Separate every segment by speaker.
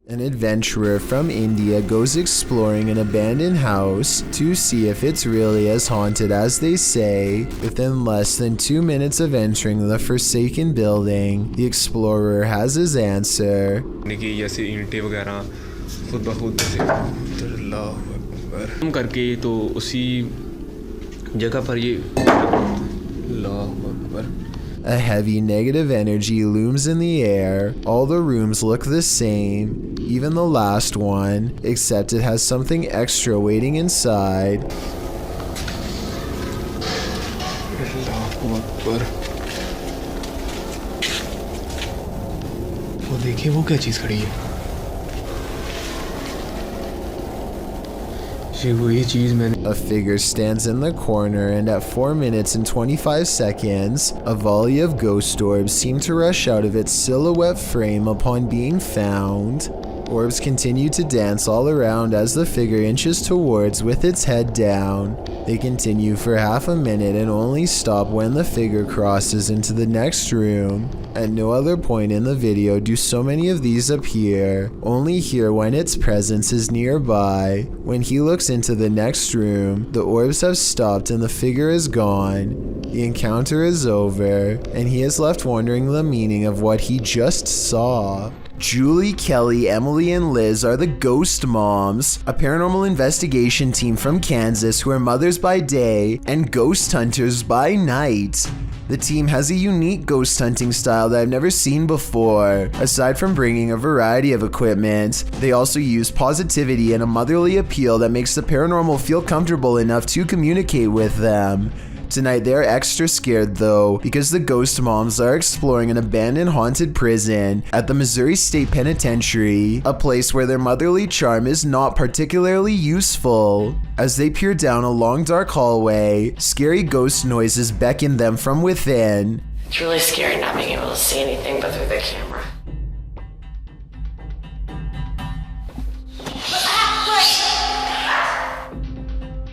Speaker 1: An adventurer from India goes exploring an abandoned house to see if it's really as haunted as they say. Within less than 2 minutes of entering the forsaken building, the explorer has his answer.
Speaker 2: करके तो उसी जगह पर ये
Speaker 1: A heavy negative energy looms in the air. All the rooms look the same, even the last one, except it has something extra waiting inside.
Speaker 2: वो देखिए वो क्या चीज खड़ी है
Speaker 1: A figure stands in the corner, and at 4 minutes and 25 seconds, a volley of ghost orbs seem to rush out of its silhouette frame upon being found. Orbs continue to dance all around as the figure inches towards with its head down. They continue for half a minute and only stop when the figure crosses into the next room. At no other point in the video do so many of these appear, only here when its presence is nearby. When he looks into the next room, the orbs have stopped and the figure is gone. The encounter is over, and he is left wondering the meaning of what he just saw. Julie, Kelly, Emily, and Liz are the Ghost Moms, a paranormal investigation team from Kansas who are mothers by day and ghost hunters by night. The team has a unique ghost hunting style that I've never seen before. Aside from bringing a variety of equipment, they also use positivity and a motherly appeal that makes the paranormal feel comfortable enough to communicate with them. Tonight they're extra scared though, because the Ghost Moms are exploring an abandoned haunted prison at the Missouri State Penitentiary, a place where their motherly charm is not particularly useful. As they peer down a long dark hallway, scary ghost noises beckon them from within.
Speaker 3: It's really scary not being able to see anything but through the camera.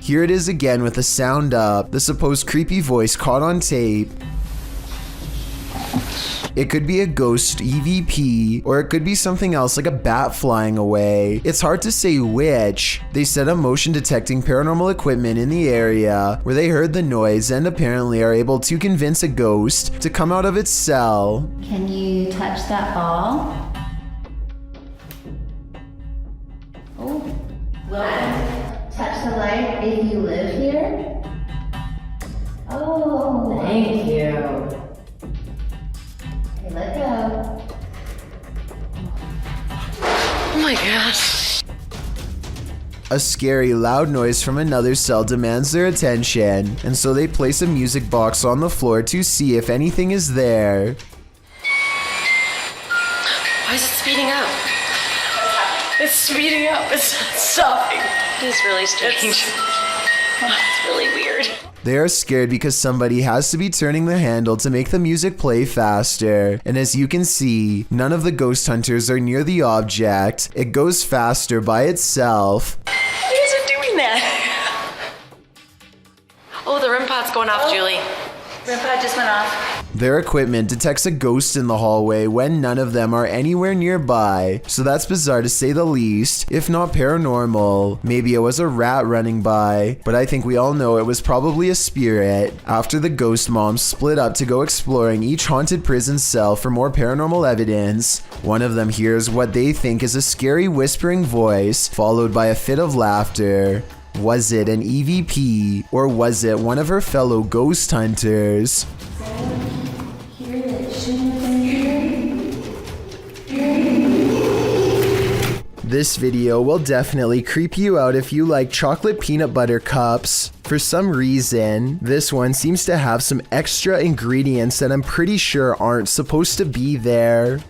Speaker 1: Here it is again with the sound up, the supposed creepy voice caught on tape. It could be a ghost EVP, or it could be something else like a bat flying away. It's hard to say which. They set up motion detecting paranormal equipment in the area where they heard the noise and apparently are able to convince a ghost to come out of its cell.
Speaker 4: Can you touch that ball? Oh, well. Touch the light if you live here. Oh, thank you. Okay, let go.
Speaker 3: Oh my gosh.
Speaker 1: A scary, loud noise from another cell demands their attention, and so they place a music box on the floor to see if anything is there.
Speaker 3: Why is it speeding up? It's speeding up. It's not stopping. It's really strange. It's really weird.
Speaker 1: They are scared because somebody has to be turning the handle to make the music play faster. And as you can see, none of the ghost hunters are near the object. It goes faster by itself.
Speaker 3: Why is it doing that? Oh, the REM pod's going off, Julie.
Speaker 4: REM pod just went off.
Speaker 1: Their equipment detects a ghost in the hallway when none of them are anywhere nearby, so that's bizarre to say the least, if not paranormal. Maybe it was a rat running by, but I think we all know it was probably a spirit. After the Ghost Moms split up to go exploring each haunted prison cell for more paranormal evidence, one of them hears what they think is a scary whispering voice, followed by a fit of laughter. Was it an EVP, or was it one of her fellow ghost hunters? This video will definitely creep you out if you like chocolate peanut butter cups. For some reason, this one seems to have some extra ingredients that I'm pretty sure aren't supposed to be there.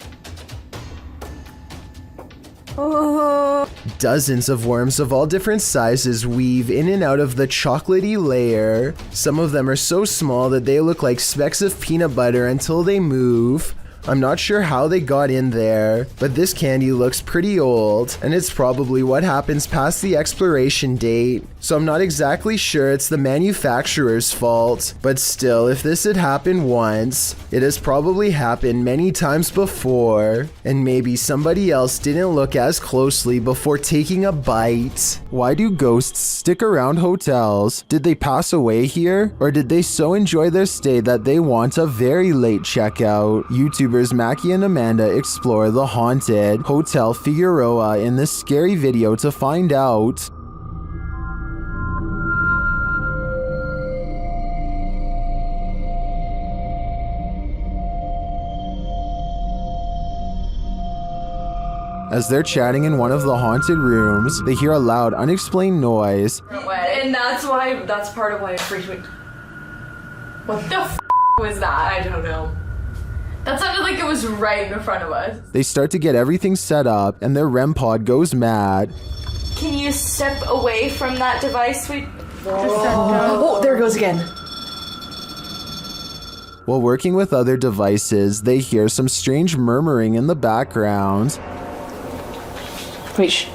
Speaker 1: Dozens of worms of all different sizes weave in and out of the chocolatey layer. Some of them are so small that they look like specks of peanut butter until they move. I'm not sure how they got in there, but this candy looks pretty old, and it's probably what happens past the expiration date. So I'm not exactly sure it's the manufacturer's fault, but still, if this had happened once, it has probably happened many times before, and maybe somebody else didn't look as closely before taking a bite. Why do ghosts stick around hotels? Did they pass away here? Or did they so enjoy their stay that they want a very late checkout? YouTubers Mackie and Amanda explore the haunted Hotel Figueroa in this scary video to find out. As they're chatting in one of the haunted rooms, they hear a loud, unexplained noise.
Speaker 5: And that's part of why it freaked me. What the f was that? I don't know. That sounded like it was right in front of us.
Speaker 1: They start to get everything set up, and their REM pod goes mad.
Speaker 5: Can you step away from that device? Oh, there it goes again.
Speaker 1: While working with other devices, they hear some strange murmuring in the background.
Speaker 5: Wait, shh.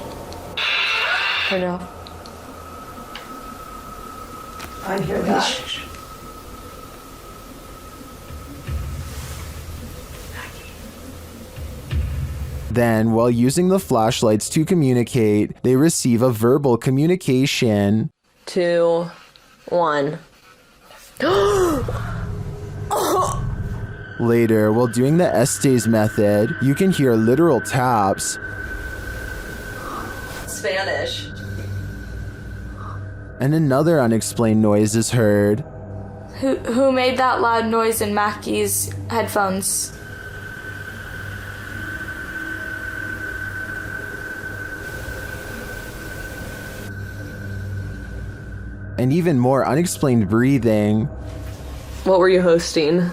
Speaker 5: Turn it off. I hear that.
Speaker 1: Then, while using the flashlights to communicate, they receive a verbal communication.
Speaker 5: 2, 1.
Speaker 1: Later, while doing the Estes method, you can hear literal taps.
Speaker 5: Spanish.
Speaker 1: And another unexplained noise is heard.
Speaker 5: Who made that loud noise in Mackie's headphones?
Speaker 1: And even more unexplained breathing.
Speaker 5: What were you hosting?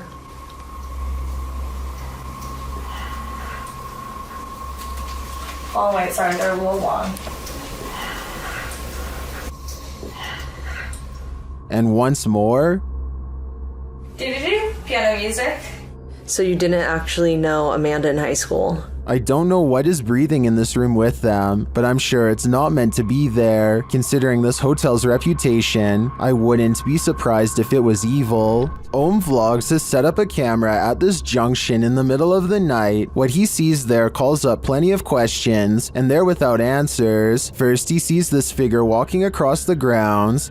Speaker 5: Oh wait, sorry, they're a little long.
Speaker 1: And once more.
Speaker 5: Piano music. So you didn't actually know Amanda in high school?
Speaker 1: I don't know what is breathing in this room with them, but I'm sure it's not meant to be there. Considering this hotel's reputation, I wouldn't be surprised if it was evil. Ohm Vlogs has set up a camera at this junction in the middle of the night. What he sees there calls up plenty of questions, and they're without answers. First, he sees this figure walking across the grounds.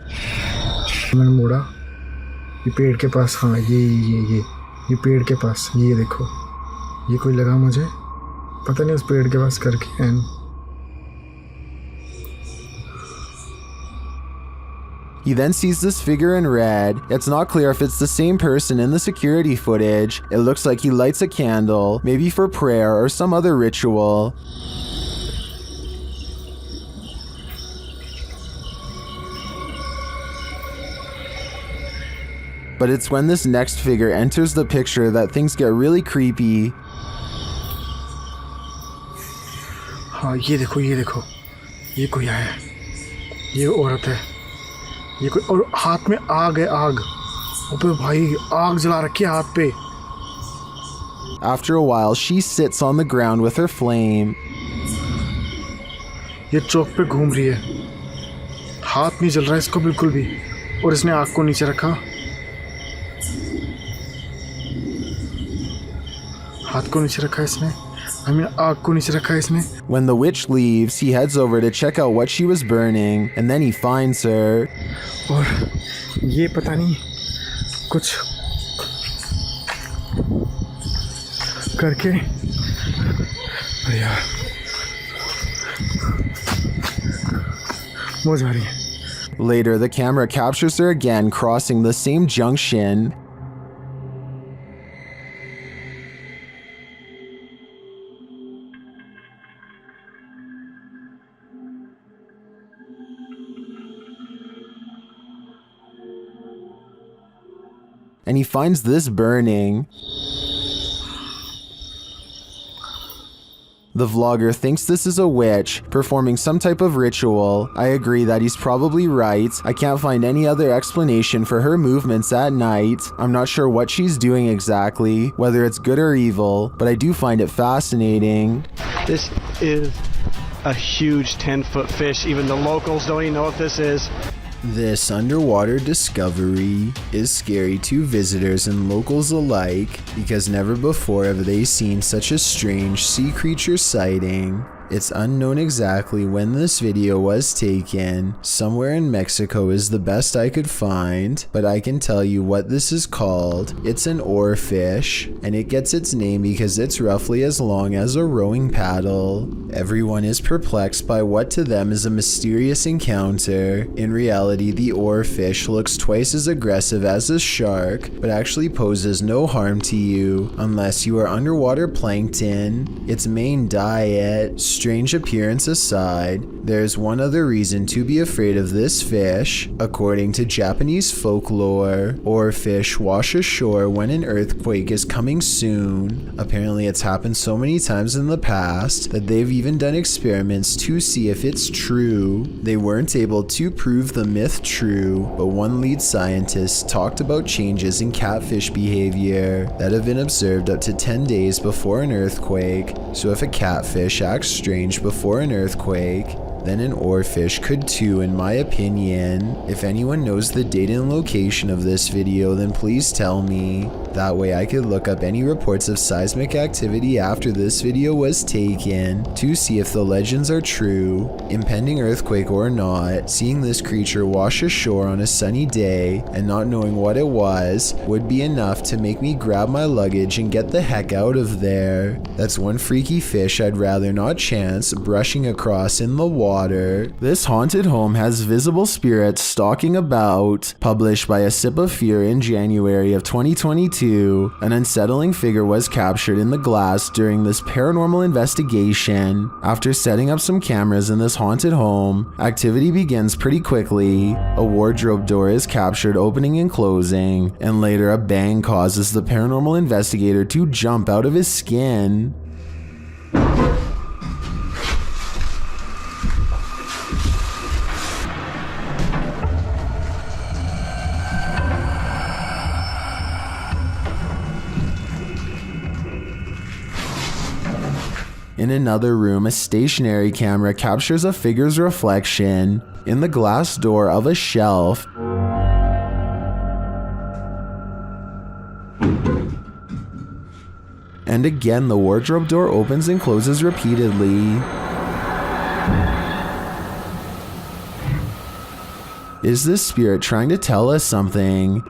Speaker 6: मैंने मोड़ा ये पेड़ के पास हाँ ये पेड़ के पास ये देखो ये कोई लगा मुझे पता नहीं उस पेड़ के पास करके and
Speaker 1: He then sees this figure in red. It's not clear if it's the same person in the security footage. It looks like he lights a candle, maybe for prayer or some other ritual. But it's when this next figure enters the picture that things get really creepy.
Speaker 6: हाँ ये देखो ये कोई आया ये औरत है ये कोई और हाथ में आग है आग अबे भाई आग जला रखी है हाथ पे
Speaker 1: After a while, she sits on the ground with her flame.
Speaker 6: ये चौक पे घूम रही है हाथ नहीं जल रहा है इसको बिल्कुल भी और इसने आग को नीचे रखा हाथ को नीचे रखा इसने आग को नीचे रखा इसने
Speaker 1: When the witch leaves, he heads over to check out what she was burning, and then he finds her.
Speaker 6: और ये पता नहीं कुछ करके अरे यार मौज आ रही है
Speaker 1: Later, the camera captures her again crossing the same junction. And he finds this burning. The vlogger thinks this is a witch performing some type of ritual. I agree that he's probably right. I can't find any other explanation for her movements at night. I'm not sure what she's doing exactly, whether it's good or evil, but I do find it fascinating.
Speaker 6: This is a huge 10-foot fish. Even the locals don't even know what this is.
Speaker 1: This underwater discovery is scary to visitors and locals alike because never before have they seen such a strange sea creature sighting. It's unknown exactly when this video was taken. Somewhere in Mexico is the best I could find, but I can tell you what this is called. It's an oarfish, and it gets its name because it's roughly as long as a rowing paddle. Everyone is perplexed by what to them is a mysterious encounter. In reality, the oarfish looks twice as aggressive as a shark, but actually poses no harm to you unless you are underwater plankton. Its main diet, strange appearance aside, there's one other reason to be afraid of this fish. According to Japanese folklore, oarfish wash ashore when an earthquake is coming soon. Apparently it's happened so many times in the past that they've even done experiments to see if it's true. They weren't able to prove the myth true, but one lead scientist talked about changes in catfish behavior that have been observed up to 10 days before an earthquake. So if a catfish acts strange before an earthquake, then an oarfish could too, in my opinion. If anyone knows the date and location of this video, then please tell me. That way I could look up any reports of seismic activity after this video was taken to see if the legends are true. Impending earthquake or not, seeing this creature wash ashore on a sunny day and not knowing what it was would be enough to make me grab my luggage and get the heck out of there. That's one freaky fish I'd rather not chance brushing across in the water. This haunted home has visible spirits stalking about. Published by A Sip of Fear in January of 2022. An unsettling figure was captured in the glass during this paranormal investigation. After setting up some cameras in this haunted home, activity begins pretty quickly. A wardrobe door is captured opening and closing, and later a bang causes the paranormal investigator to jump out of his skin. In another room, a stationary camera captures a figure's reflection in the glass door of a shelf. And again, the wardrobe door opens and closes repeatedly. Is this spirit trying to tell us something?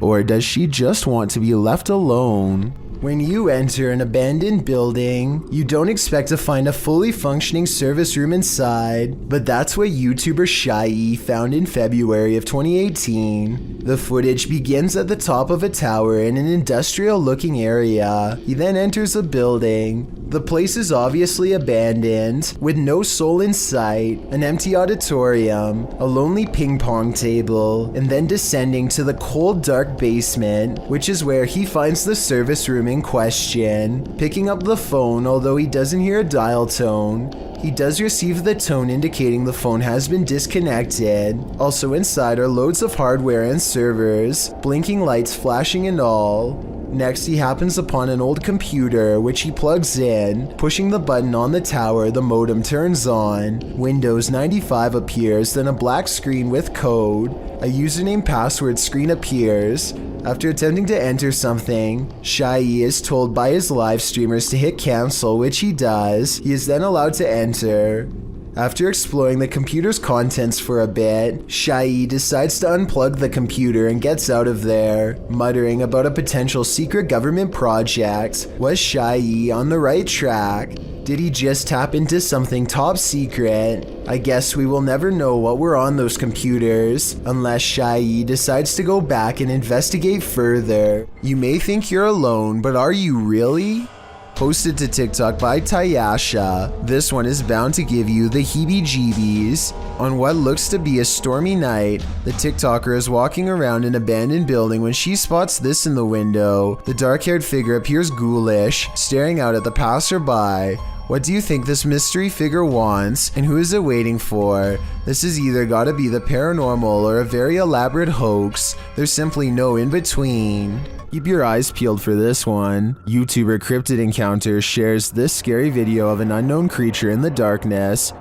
Speaker 1: Or does she just want to be left alone? When you enter an abandoned building, you don't expect to find a fully functioning service room inside, but that's what YouTuber Shy found in February of 2018. The footage begins at the top of a tower in an industrial-looking area. He then enters a building. The place is obviously abandoned, with no soul in sight, an empty auditorium, a lonely ping pong table, and then descending to the cold, dark basement, which is where he finds the service room in question. Picking up the phone, although he doesn't hear a dial tone, he does receive the tone indicating the phone has been disconnected. Also inside are loads of hardware and servers, blinking lights flashing and all. Next, he happens upon an old computer, which he plugs in. Pushing the button on the tower, the modem turns on. Windows 95 appears, then a black screen with code. A username password screen appears. After attempting to enter something, Shy is told by his live streamers to hit cancel, which he does. He is then allowed to enter. After exploring the computer's contents for a bit, Shy decides to unplug the computer and gets out of there, muttering about a potential secret government project. Was Shy on the right track? Did he just tap into something top secret? I guess we will never know what were on those computers, unless Shy decides to go back and investigate further. You may think you're alone, but are you really? posted to TikTok by Tayasha. This one is bound to give you the heebie-jeebies. On what looks to be a stormy night, the TikToker is walking around an abandoned building when she spots this in the window. The dark-haired figure appears ghoulish, staring out at the passerby. What do you think this mystery figure wants, and who is it waiting for? This has either gotta be the paranormal or a very elaborate hoax. There's simply no in-between. Keep your eyes peeled for this one. YouTuber Cryptid Encounter shares this scary video of an unknown creature in the darkness.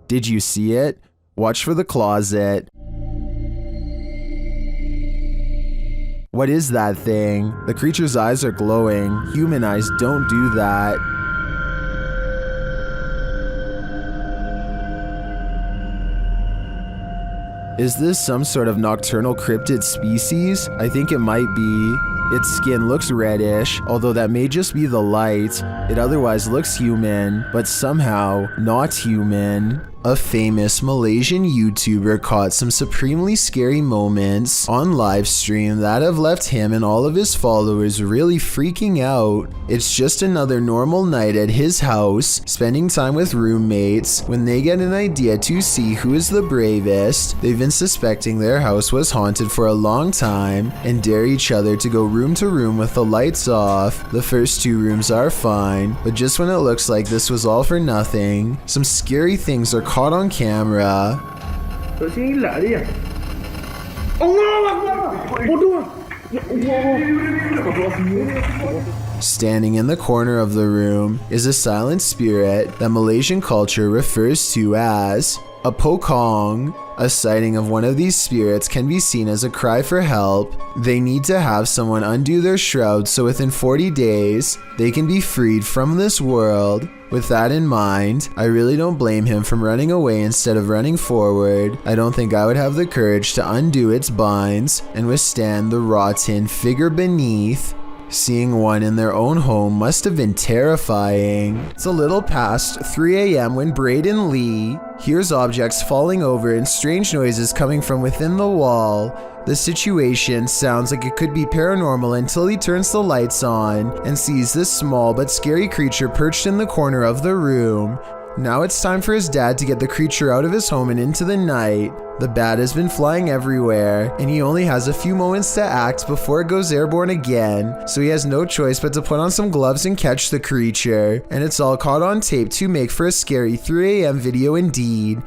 Speaker 1: Did you see it? Watch for the closet. What is that thing? The creature's eyes are glowing. Human eyes don't do that. Is this some sort of nocturnal cryptid species? I think it might be. Its skin looks reddish, although that may just be the light. It otherwise looks human, but somehow not human. A famous Malaysian YouTuber caught some supremely scary moments on livestream that have left him and all of his followers really freaking out. It's just another normal night at his house, spending time with roommates, when they get an idea to see who is the bravest. They've been suspecting their house was haunted for a long time and dare each other to go room to room with the lights off. The first 2 rooms are fine, but just when it looks like this was all for nothing, some scary things are caught on camera. Standing in the corner of the room is a silent spirit that Malaysian culture refers to as a pokong. A sighting of one of these spirits can be seen as a cry for help. They need to have someone undo their shroud so within 40 days, they can be freed from this world. With that in mind, I really don't blame him from running away instead of running forward. I don't think I would have the courage to undo its binds and withstand the rotten figure beneath. Seeing one in their own home must have been terrifying. It's a little past 3 a.m. when Braden Lee hears objects falling over and strange noises coming from within the wall. The situation sounds like it could be paranormal until he turns the lights on and sees this small but scary creature perched in the corner of the room. Now it's time for his dad to get the creature out of his home and into the night. The bat has been flying everywhere, and he only has a few moments to act before it goes airborne again, so he has no choice but to put on some gloves and catch the creature. And it's all caught on tape to make for a scary 3 a.m. video indeed.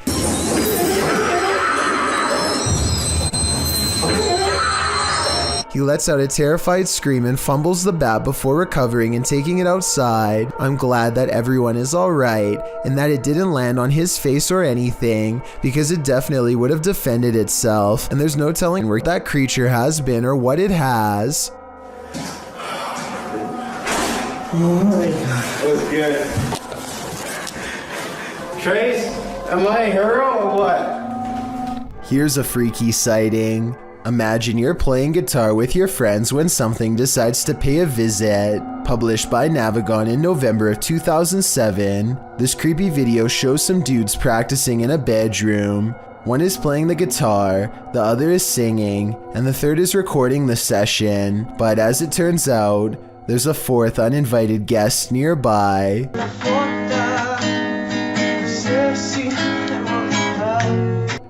Speaker 1: He lets out a terrified scream and fumbles the bat before recovering and taking it outside. I'm glad that everyone is alright and that it didn't land on his face or anything, because it definitely would have defended itself, and there's no telling where that creature has been or what it has.
Speaker 7: Oh my god. That was good. Trace, am I a hero or what?
Speaker 1: Here's a freaky sighting. Imagine you're playing guitar with your friends when something decides to pay a visit. Published by Navigon in November of 2007, this creepy video shows some dudes practicing in a bedroom. One is playing the guitar, the other is singing, and the third is recording the session. But as it turns out, there's a fourth uninvited guest nearby.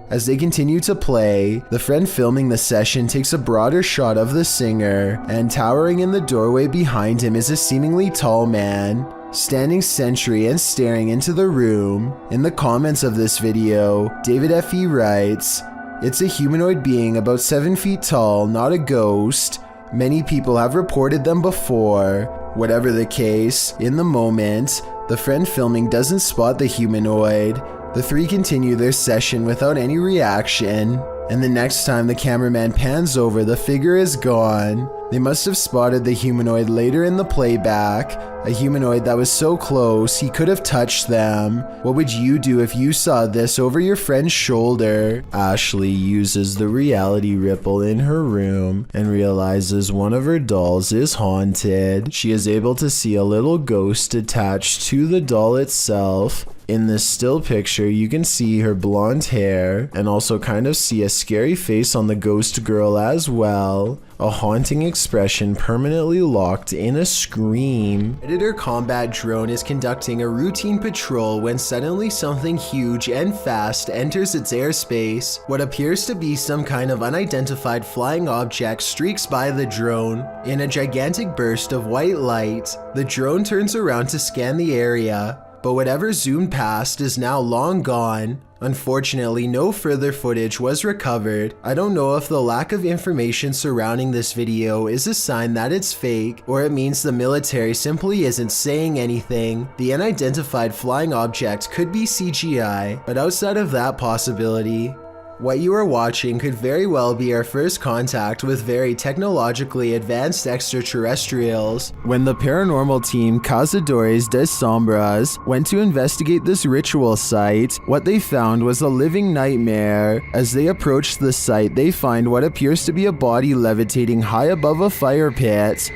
Speaker 1: As they continue to play, the friend filming the session takes a broader shot of the singer, and towering in the doorway behind him is a seemingly tall man, standing sentry and staring into the room. In the comments of this video, David F.E. writes, "It's a humanoid being about 7 feet tall, not a ghost. Many people have reported them before." Whatever the case, in the moment, the friend filming doesn't spot the humanoid. The three continue their session without any reaction. And the next time the cameraman pans over, the figure is gone. They must have spotted the humanoid later in the playback, a humanoid that was so close he could have touched them. What would you do if you saw this over your friend's shoulder? Ashley uses the reality ripple in her room and realizes one of her dolls is haunted. She is able to see a little ghost attached to the doll itself. In this still picture, you can see her blonde hair and also kind of see a scary face on the ghost girl as well. A haunting expression permanently locked in a scream. Predator combat drone is conducting a routine patrol when suddenly something huge and fast enters its airspace. What appears to be some kind of unidentified flying object streaks by the drone. In a gigantic burst of white light, the drone turns around to scan the area. But whatever zoomed past is now long gone. Unfortunately, no further footage was recovered. I don't know if the lack of information surrounding this video is a sign that it's fake, or it means the military simply isn't saying anything. The unidentified flying object could be CGI, but outside of that possibility, what you are watching could very well be our first contact with very technologically advanced extraterrestrials. When the paranormal team Cazadores de Sombras went to investigate this ritual site, what they found was a living nightmare. As they approached the site, they find what appears to be a body levitating high above a fire pit.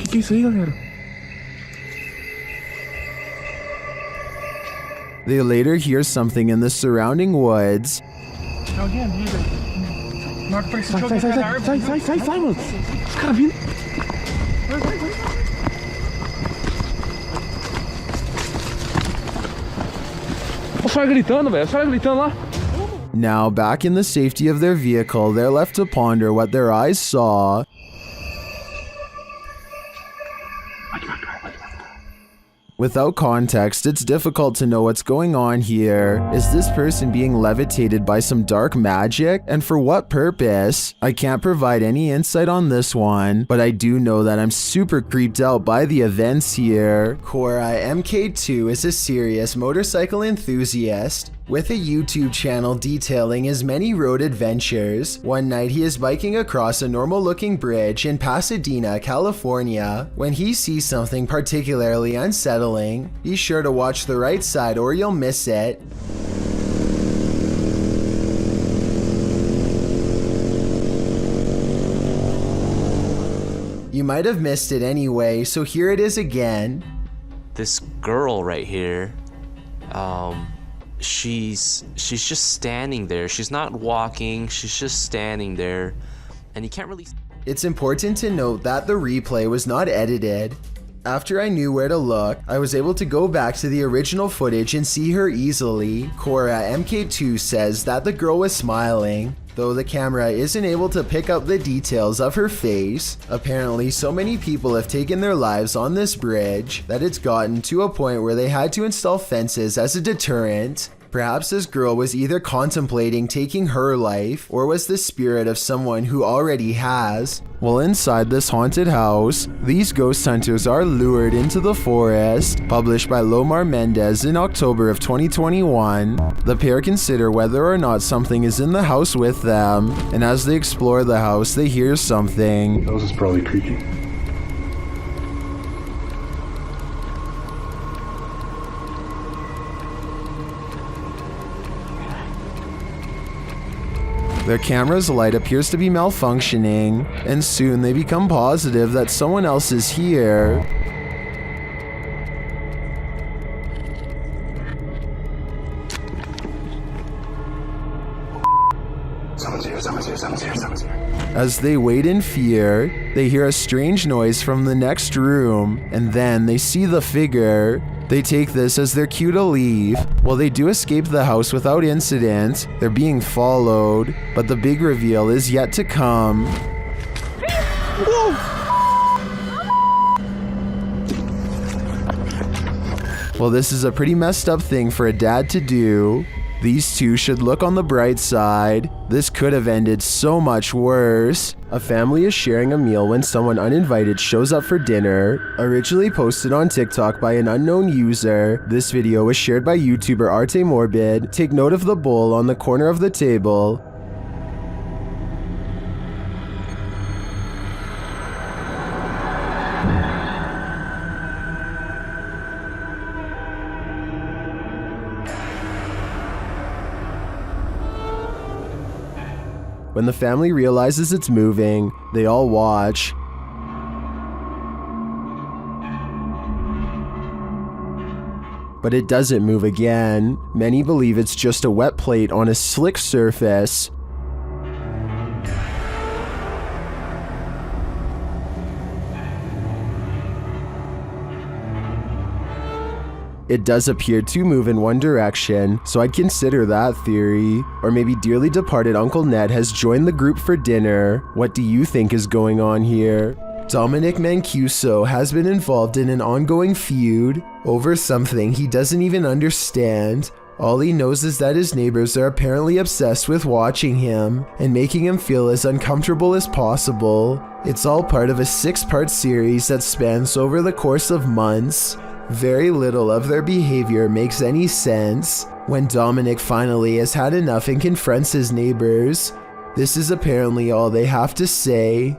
Speaker 6: Que isso aí, galera?
Speaker 1: They later hear something in the surrounding woods.
Speaker 6: Tem alguém ali, velho. Na hora que parecia que alguém na árvore. Sai, mano. Os caras vindo. Vai. Os caras gritando, velho. Os caras gritando lá.
Speaker 1: Now, back in the safety of their vehicle, they're left to ponder what their eyes saw. Without context, it's difficult to know what's going on here. Is this person being levitated by some dark magic? And for what purpose? I can't provide any insight on this one, but I do know that I'm super creeped out by the events here. Cora MK2 is a serious motorcycle enthusiast with a YouTube channel detailing his many road adventures. One night he is biking across a normal looking bridge in Pasadena, California, when he sees something particularly unsettling. Be sure to watch the right side or you'll miss it. You might have missed it anyway, so here it is again.
Speaker 8: This girl right here, she's just standing there. She's not walking, she's just standing there, and you can't really...
Speaker 1: It's important to note that the replay was not edited. After I knew where to look, I was able to go back to the original footage and see her easily. Cora MK2 says that the girl was smiling, though the camera isn't able to pick up the details of her face. Apparently, so many people have taken their lives on this bridge that it's gotten to a point where they had to install fences as a deterrent. Perhaps this girl was either contemplating taking her life, or was the spirit of someone who already has. Well, inside this haunted house, these ghost hunters are lured into the forest. Published by Lomar Mendez in October of 2021, the pair consider whether or not something is in the house with them, and as they explore the house, they hear something.
Speaker 9: The house is probably creaking.
Speaker 1: Their camera's light appears to be malfunctioning, and soon they become positive that someone else is here.
Speaker 9: Someone's here.
Speaker 1: As they wait in fear, they hear a strange noise from the next room, and then they see the figure. They take this as their cue to leave. While they do escape the house without incident, they're being followed, but the big reveal is yet to come. Well, this is a pretty messed up thing for a dad to do. These two should look on the bright side. This could have ended so much worse. A family is sharing a meal when someone uninvited shows up for dinner. Originally posted on TikTok by an unknown user, this video was shared by YouTuber Arte Morbid. Take note of the bowl on the corner of the table. When the family realizes it's moving, they all watch. But it doesn't move again. Many believe it's just a wet plate on a slick surface. It does appear to move in one direction, so I'd consider that theory. Or maybe dearly departed Uncle Ned has joined the group for dinner. What do you think is going on here? Dominic Mancuso has been involved in an ongoing feud over something he doesn't even understand. All he knows is that his neighbors are apparently obsessed with watching him and making him feel as uncomfortable as possible. It's all part of a 6-part series that spans over the course of months. Very little of their behavior makes any sense. When Dominic finally has had enough and confronts his neighbors, this is apparently all they have to say.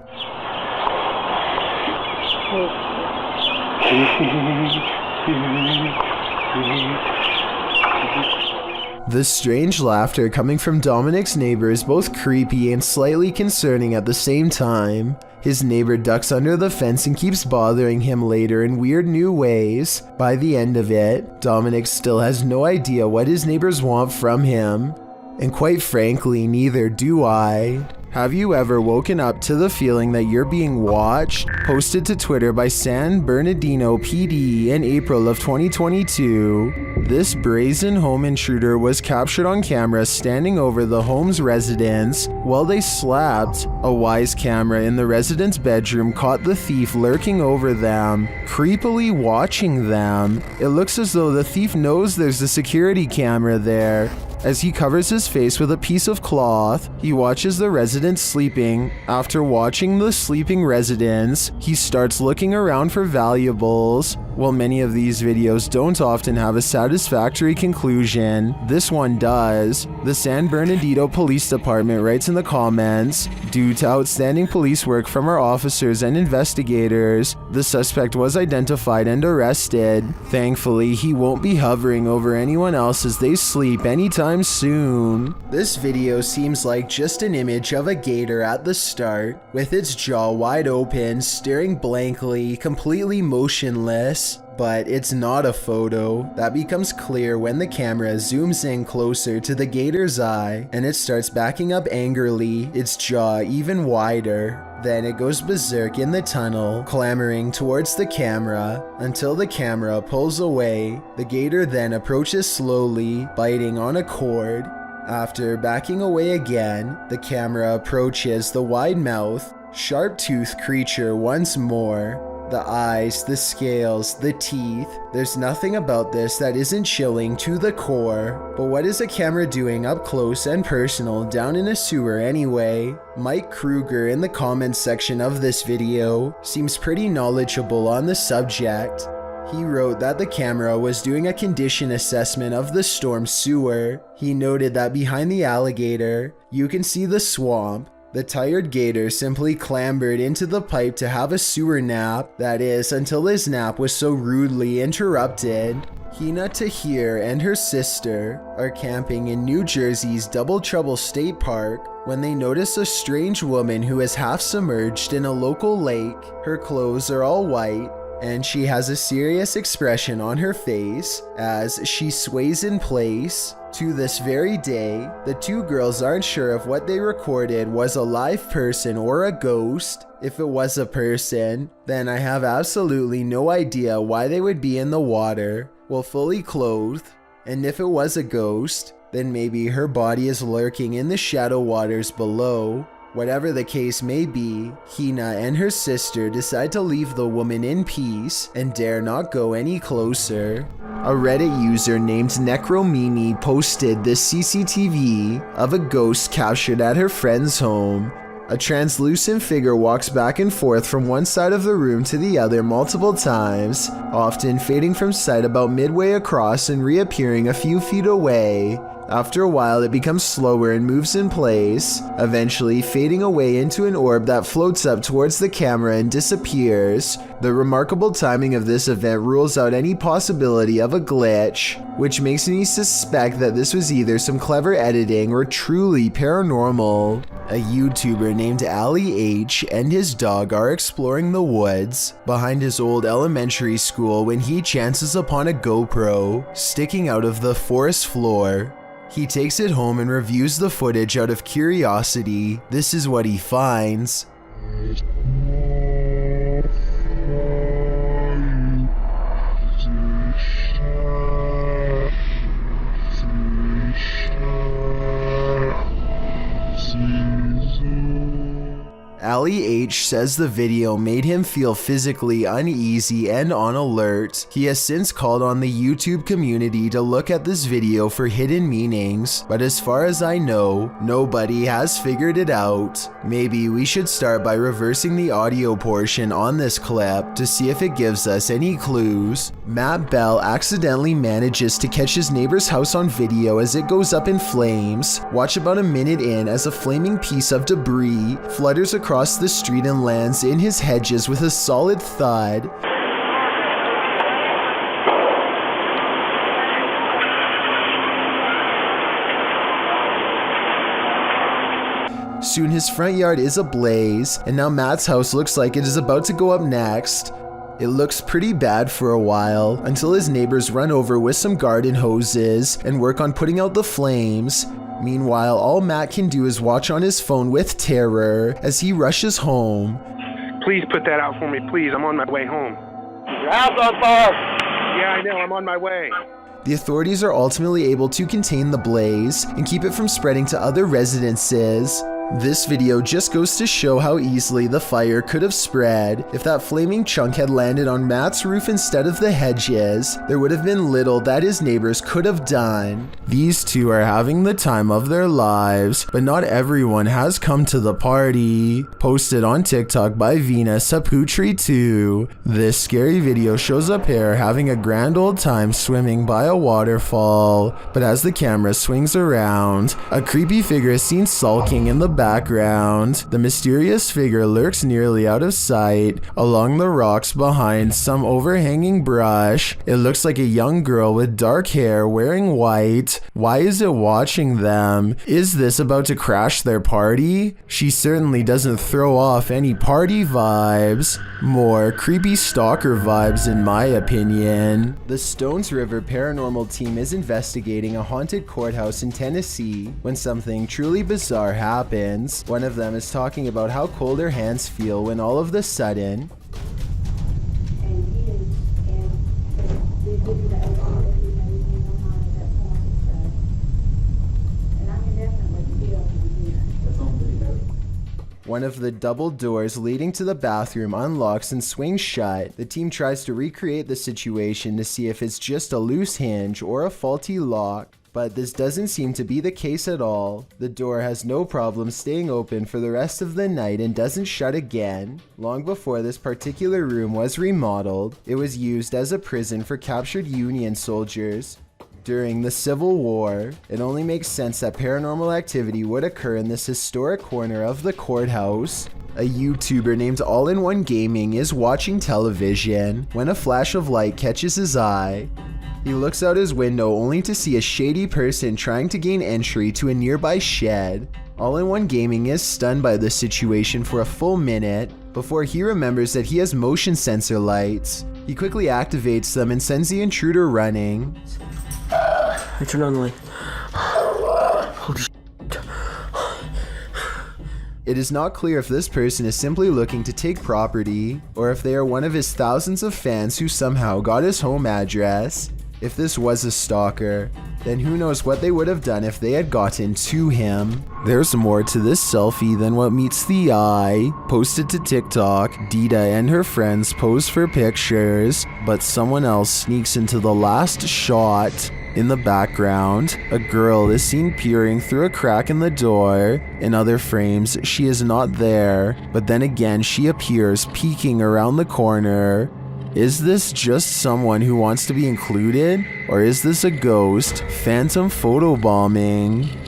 Speaker 1: The strange laughter coming from Dominic's neighbor is both creepy and slightly concerning at the same time. His neighbor ducks under the fence and keeps bothering him later in weird new ways. By the end of it, Dominic still has no idea what his neighbors want from him. And quite frankly, neither do I. Have you ever woken up to the feeling that you're being watched? Posted to Twitter by San Bernardino PD in April of 2022. This brazen home intruder was captured on camera standing over the home's residents while they slept. A wise camera in the resident's bedroom caught the thief lurking over them, creepily watching them. It looks as though the thief knows there's a security camera there. As he covers his face with a piece of cloth, he watches the residents sleeping. After watching the sleeping residents, he starts looking around for valuables. While many of these videos don't often have a satisfactory conclusion, this one does. The San Bernardino Police Department writes in the comments, "Due to outstanding police work from our officers and investigators, the suspect was identified and arrested. Thankfully, he won't be hovering over anyone else as they sleep anytime soon." This video seems like just an image of a gator at the start, with its jaw wide open, staring blankly, completely motionless. But it's not a photo. That becomes clear when the camera zooms in closer to the gator's eye and it starts backing up angrily, its jaw even wider. Then it goes berserk in the tunnel, clambering towards the camera until the camera pulls away. The gator then approaches slowly, biting on a cord. After backing away again, the camera approaches the wide-mouthed, sharp-toothed creature once more. The eyes, the scales, the teeth. There's nothing about this that isn't chilling to the core. But what is a camera doing up close and personal down in a sewer anyway? Mike Kruger in the comments section of this video seems pretty knowledgeable on the subject. He wrote that the camera was doing a condition assessment of the storm sewer. He noted that behind the alligator, you can see the swamp. The tired gator simply clambered into the pipe to have a sewer nap, that is, until his nap was so rudely interrupted. Hina Tahir and her sister are camping in New Jersey's Double Trouble State Park when they notice a strange woman who is half submerged in a local lake. Her clothes are all white, and she has a serious expression on her face as she sways in place. To this very day, the two girls aren't sure if what they recorded was a live person or a ghost. If it was a person, then I have absolutely no idea why they would be in the water while fully clothed. And if it was a ghost, then maybe her body is lurking in the shadow waters below. Whatever the case may be, Hina and her sister decide to leave the woman in peace and dare not go any closer. A Reddit user named Necromimi posted this CCTV of a ghost captured at her friend's home. A translucent figure walks back and forth from one side of the room to the other multiple times, often fading from sight about midway across and reappearing a few feet away. After a while, it becomes slower and moves in place, eventually fading away into an orb that floats up towards the camera and disappears. The remarkable timing of this event rules out any possibility of a glitch, which makes me suspect that this was either some clever editing or truly paranormal. A YouTuber named Ali H and his dog are exploring the woods behind his old elementary school when he chances upon a GoPro sticking out of the forest floor. He takes it home and reviews the footage out of curiosity. This is what he finds. Ali H says the video made him feel physically uneasy and on alert. He has since called on the YouTube community to look at this video for hidden meanings, but as far as I know, nobody has figured it out. Maybe we should start by reversing the audio portion on this clip to see if it gives us any clues. Matt Bell accidentally manages to catch his neighbor's house on video as it goes up in flames. Watch about a minute in as a flaming piece of debris flutters across the street and lands in his hedges with a solid thud. Soon his front yard is ablaze, and now Matt's house looks like it is about to go up next. It looks pretty bad for a while, until his neighbors run over with some garden hoses and work on putting out the flames. Meanwhile, all Matt can do is watch on his phone with terror as he rushes home.
Speaker 7: Please put that out for me, please. I'm on my way home.
Speaker 9: Your house on fire!
Speaker 7: Yeah, I know. I'm on my way.
Speaker 1: The authorities are ultimately able to contain the blaze and keep it from spreading to other residences. This video just goes to show how easily the fire could have spread. If that flaming chunk had landed on Matt's roof instead of the hedges, there would have been little that his neighbors could have done. These two are having the time of their lives, but not everyone has come to the party. Posted on TikTok by Vina Saputri2. This scary video shows a pair having a grand old time swimming by a waterfall, but as the camera swings around, a creepy figure is seen sulking in the background. The mysterious figure lurks nearly out of sight along the rocks behind some overhanging brush. It looks like a young girl with dark hair wearing white. Why is it watching them? Is this about to crash their party? She certainly doesn't throw off any party vibes. More creepy stalker vibes in my opinion. The Stones River paranormal team is investigating a haunted courthouse in Tennessee when something truly bizarre happens. One of them is talking about how cold her hands feel when all of the sudden one of the double doors leading to the bathroom unlocks and swings shut. The team tries to recreate the situation to see if it's just a loose hinge or a faulty lock. But this doesn't seem to be the case at all. The door has no problem staying open for the rest of the night and doesn't shut again. Long before this particular room was remodeled, it was used as a prison for captured Union soldiers. During the Civil War, it only makes sense that paranormal activity would occur in this historic corner of the courthouse. A YouTuber named All-in-One Gaming is watching television when a flash of light catches his eye. He looks out his window only to see a shady person trying to gain entry to a nearby shed. All-in-One Gaming is stunned by this situation for a full minute before he remembers that he has motion sensor lights. He quickly activates them and sends the intruder running.
Speaker 2: I turned on the light. Holy shit.
Speaker 1: It is not clear if this person is simply looking to take property or if they are one of his thousands of fans who somehow got his home address. If this was a stalker, then who knows what they would have done if they had gotten to him. There's more to this selfie than what meets the eye. Posted to TikTok, Dita and her friends pose for pictures, but someone else sneaks into the last shot. In the background, a girl is seen peering through a crack in the door. In other frames, she is not there, but then again she appears peeking around the corner. Is this just someone who wants to be included? Or is this a ghost? Phantom photobombing.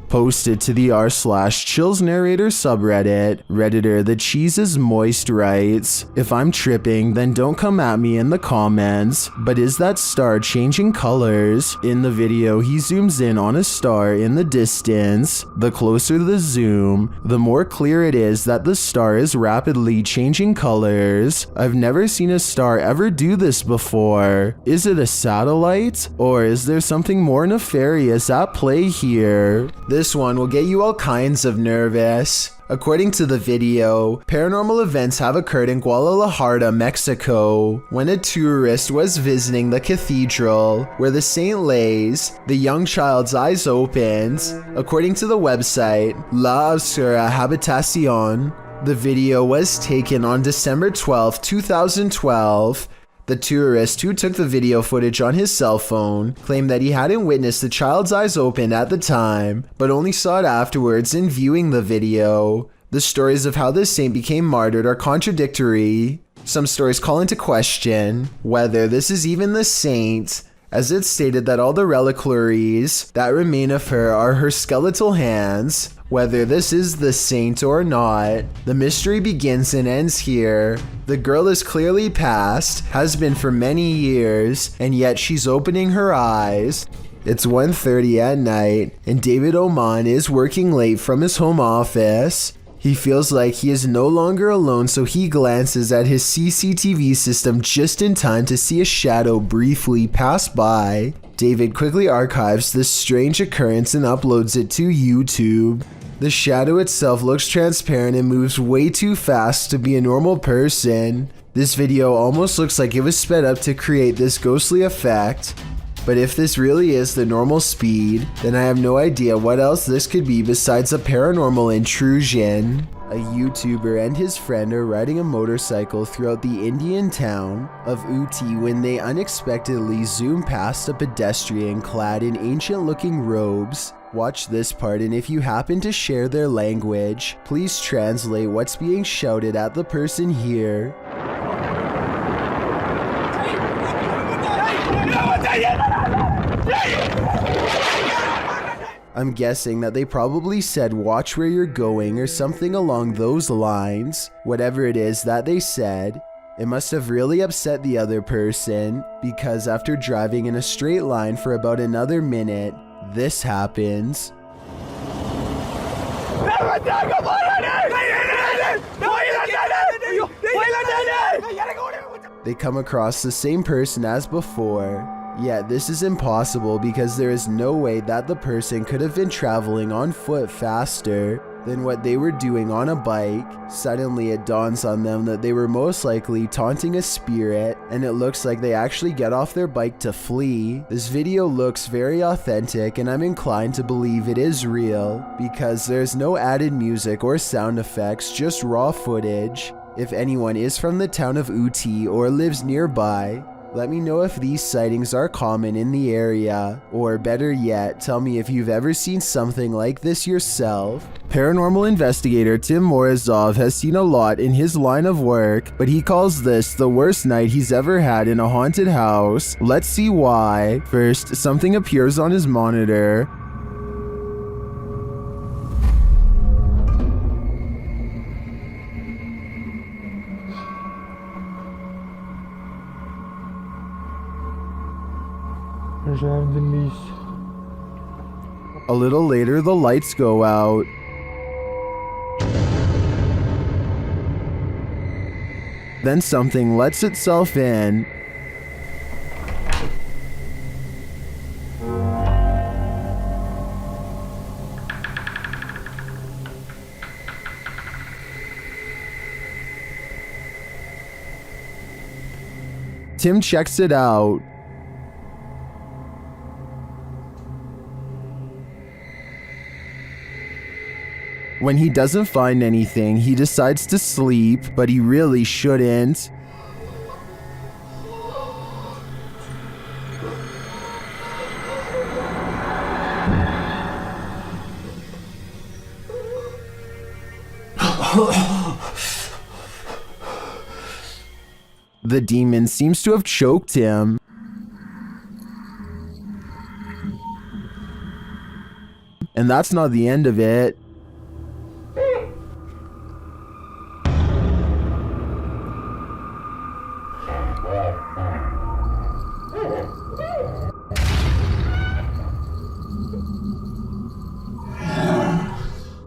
Speaker 1: Posted to the r/chills narrator subreddit, Redditor The Cheese is Moist writes, if I'm tripping, then don't come at me in the comments, but is that star changing colors? In the video, he zooms in on a star in the distance. The closer the zoom, the more clear it is that the star is rapidly changing colors. I've never seen a star ever do this before. Is it a satellite? Or is there something more nefarious at play here? This one will get you all kinds of nervous. According to the video, paranormal events have occurred in Guadalajara, Mexico, when a tourist was visiting the cathedral where the saint lays. The young child's eyes opened. According to the website La Obscura Habitación, the video was taken on December 12, 2012. The tourist who took the video footage on his cell phone claimed that he hadn't witnessed the child's eyes open at the time, but only saw it afterwards in viewing the video. The stories of how this saint became martyred are contradictory. Some stories call into question whether this is even the saint, as it's stated that all the reliquaries that remain of her are her skeletal hands. Whether this is the saint or not, the mystery begins and ends here. The girl is clearly past, has been for many years, and yet she's opening her eyes. It's 1:30 at night, and David Oman is working late from his home office. He feels like he is no longer alone, so he glances at his CCTV system just in time to see a shadow briefly pass by. David quickly archives this strange occurrence and uploads it to YouTube. The shadow itself looks transparent and moves way too fast to be a normal person. This video almost looks like it was sped up to create this ghostly effect. But if this really is the normal speed, then I have no idea what else this could be besides a paranormal intrusion. A YouTuber and his friend are riding a motorcycle throughout the Indian town of Uti when they unexpectedly zoom past a pedestrian clad in ancient-looking robes. Watch this part, and if you happen to share their language, please translate what's being shouted at the person here. I'm guessing that they probably said watch where you're going or something along those lines. Whatever it is that they said, it must have really upset the other person, because after driving in a straight line for about another minute, this happens. They come across the same person as before. Yet this is impossible because there is no way that the person could have been traveling on foot faster than what they were doing on a bike. Suddenly it dawns on them that they were most likely taunting a spirit, and it looks like they actually get off their bike to flee. This video looks very authentic, and I'm inclined to believe it is real because there's no added music or sound effects, just raw footage. If anyone is from the town of Uti or lives nearby, let me know if these sightings are common in the area, or better yet, tell me if you've ever seen something like this yourself. Paranormal investigator Tim Morozov has seen a lot in his line of work, but he calls this the worst night he's ever had in a haunted house. Let's see why. First, something appears on his monitor. A little later, the lights go out. Then something lets itself in. Tim checks it out. When he doesn't find anything, he decides to sleep, but he really shouldn't. The demon seems to have choked him. And that's not the end of it.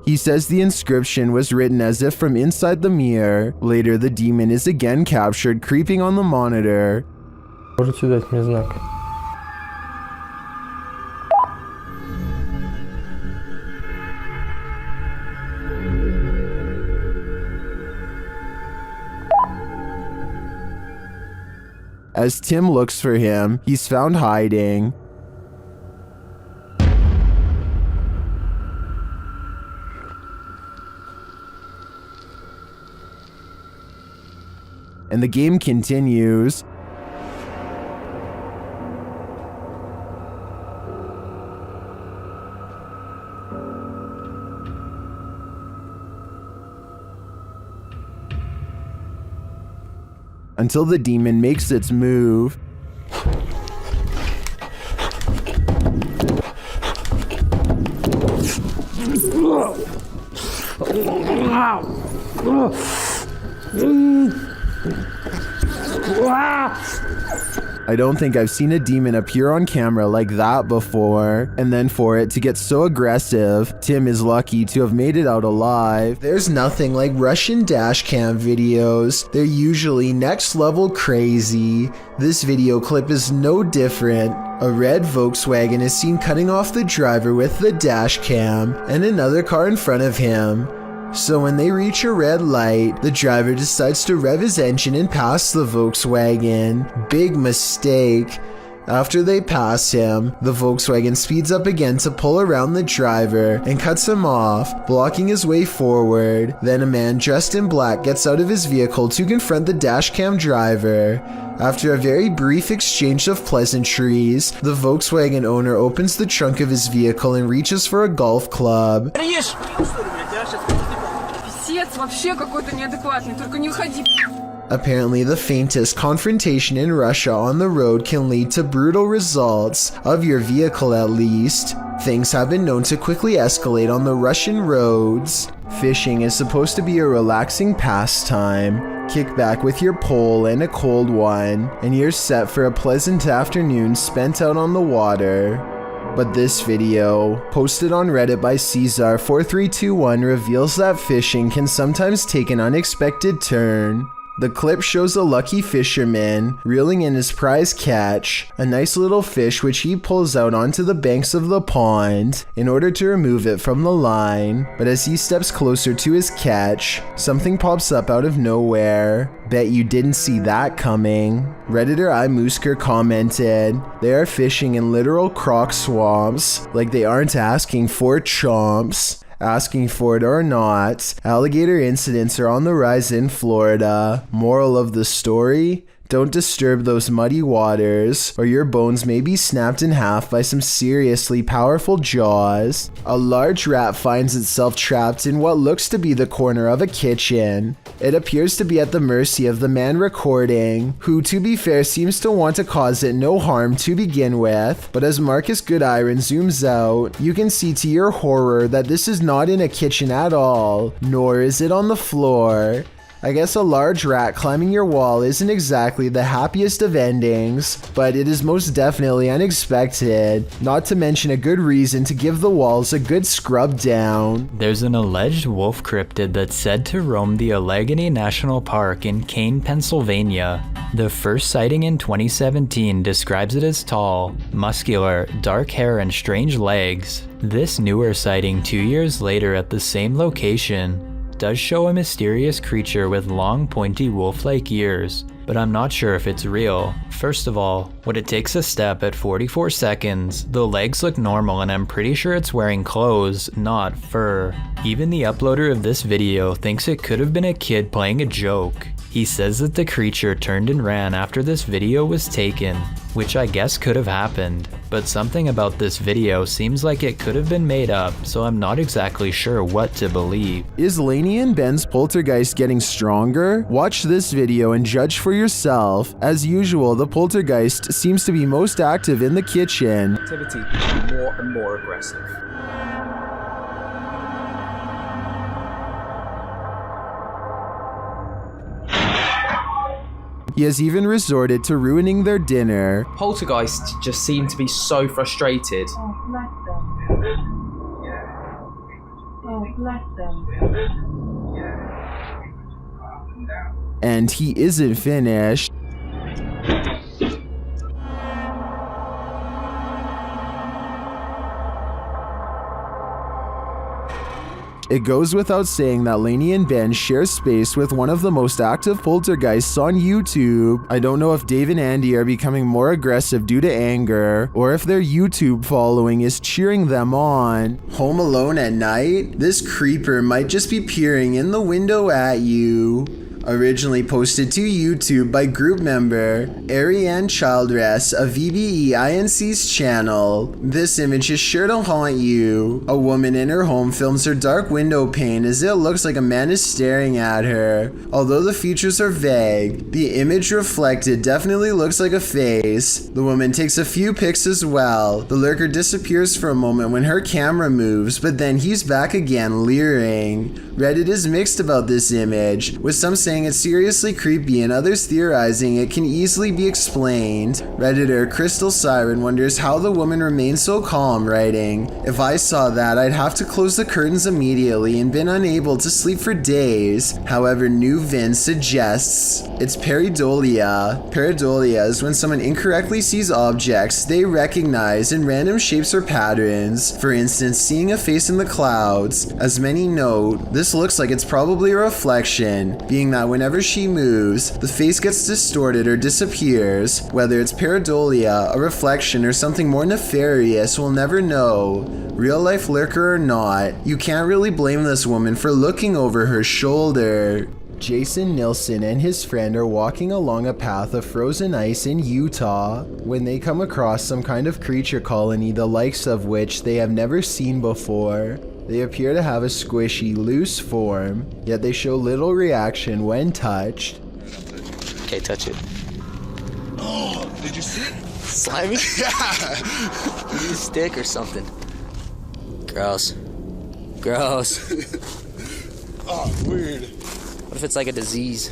Speaker 1: He says the inscription was written as if from inside the mirror. Later, the demon is again captured creeping on the monitor.
Speaker 2: Можете дать мне знак?
Speaker 1: As Tim looks for him, he's found hiding. And the game continues. Until the demon makes its move. I don't think I've seen a demon appear on camera like that before. And then for it to get so aggressive, Tim is lucky to have made it out alive. There's nothing like Russian dashcam videos. They're usually next level crazy. This video clip is no different. A red Volkswagen is seen cutting off the driver with the dashcam and another car in front of him. So when they reach a red light, the driver decides to rev his engine and pass the Volkswagen. Big mistake. After they pass him, the Volkswagen speeds up again to pull around the driver and cuts him off, blocking his way forward. Then a man dressed in black gets out of his vehicle to confront the dashcam driver. After a very brief exchange of pleasantries, the Volkswagen owner opens the trunk of his vehicle and reaches for a golf club. Apparently, the faintest confrontation in Russia on the road can lead to brutal results, of your vehicle at least. Things have been known to quickly escalate on the Russian roads. Fishing is supposed to be a relaxing pastime. Kick back with your pole and a cold one, and you're set for a pleasant afternoon spent out on the water. But this video, posted on Reddit by Caesar4321, reveals that fishing can sometimes take an unexpected turn. The clip shows a lucky fisherman reeling in his prize catch, a nice little fish which he pulls out onto the banks of the pond in order to remove it from the line. But as he steps closer to his catch, something pops up out of nowhere. Bet you didn't see that coming. Redditor iMusker commented, "They are fishing in literal croc swamps, like they aren't asking for chomps." Asking for it or not, alligator incidents are on the rise in Florida. Moral of the story? Don't disturb those muddy waters, or your bones may be snapped in half by some seriously powerful jaws. A large rat finds itself trapped in what looks to be the corner of a kitchen. It appears to be at the mercy of the man recording, who to be fair seems to want to cause it no harm to begin with, but as Marcus Goodiron zooms out, you can see to your horror that this is not in a kitchen at all, nor is it on the floor. I guess a large rat climbing your wall isn't exactly the happiest of endings, but it is most definitely unexpected, not to mention a good reason to give the walls a good scrub down.
Speaker 10: There's an alleged wolf cryptid that's said to roam the Allegheny National Park in Kane, Pennsylvania. The first sighting in 2017 describes it as tall, muscular, dark hair, and strange legs. This newer sighting 2 years later at the same location does show a mysterious creature with long, pointy wolf-like ears but I'm not sure if it's real. First of all, when it takes a step at 44 seconds, the legs look normal and I'm pretty sure it's wearing clothes, not fur. Even the uploader of this video thinks it could have been a kid playing a joke. He says that the creature turned and ran after this video was taken, which I guess could have happened, but something about this video seems like it could have been made up, so I'm not exactly sure what to believe.
Speaker 1: Is Lainey and Ben's poltergeist getting stronger? Watch this video and judge for yourself. As usual, the poltergeist seems to be most active in the kitchen.
Speaker 2: Activity more and more aggressive.
Speaker 1: He has even resorted to ruining their dinner.
Speaker 2: Poltergeists just seem to be so frustrated.
Speaker 4: Oh, bless them. Oh, bless them.
Speaker 1: And he isn't finished. It goes without saying that Lainey and Ben share space with one of the most active poltergeists on YouTube. I don't know if Dave and Andy are becoming more aggressive due to anger, or if their YouTube following is cheering them on. Home alone at night? This creeper might just be peering in the window at you. Originally posted to YouTube by group member Ariane Childress of VBE INC's channel. This image is sure to haunt you. A woman in her home films her dark window pane as it looks like a man is staring at her. Although the features are vague, the image reflected definitely looks like a face. The woman takes a few pics as well. The lurker disappears for a moment when her camera moves, but then he's back again leering. Reddit is mixed about this image, with some saying it's seriously creepy and others theorizing it can easily be explained. Redditor Crystal Siren wonders how the woman remains so calm, writing, "If I saw that, I'd have to close the curtains immediately and been unable to sleep for days." However, New Vin suggests it's pareidolia. Pareidolia is when someone incorrectly sees objects they recognize in random shapes or patterns. For instance, seeing a face in the clouds. As many note, this looks like it's probably a reflection, being that whenever she moves, the face gets distorted or disappears. Whether it's pareidolia, a reflection, or something more nefarious, we'll never know. Real life lurker or not, you can't really blame this woman for looking over her shoulder. Jason Nilsson and his friend are walking along a path of frozen ice in Utah when they come across some kind of creature colony the likes of which they have never seen before. They appear to have a squishy, loose form, yet they show little reaction when touched.
Speaker 8: Okay, touch it.
Speaker 11: Oh, did you see?
Speaker 8: Slimy?
Speaker 11: Yeah.
Speaker 8: Use a stick or something. Gross. Gross.
Speaker 11: Oh, weird.
Speaker 8: What if it's like a disease?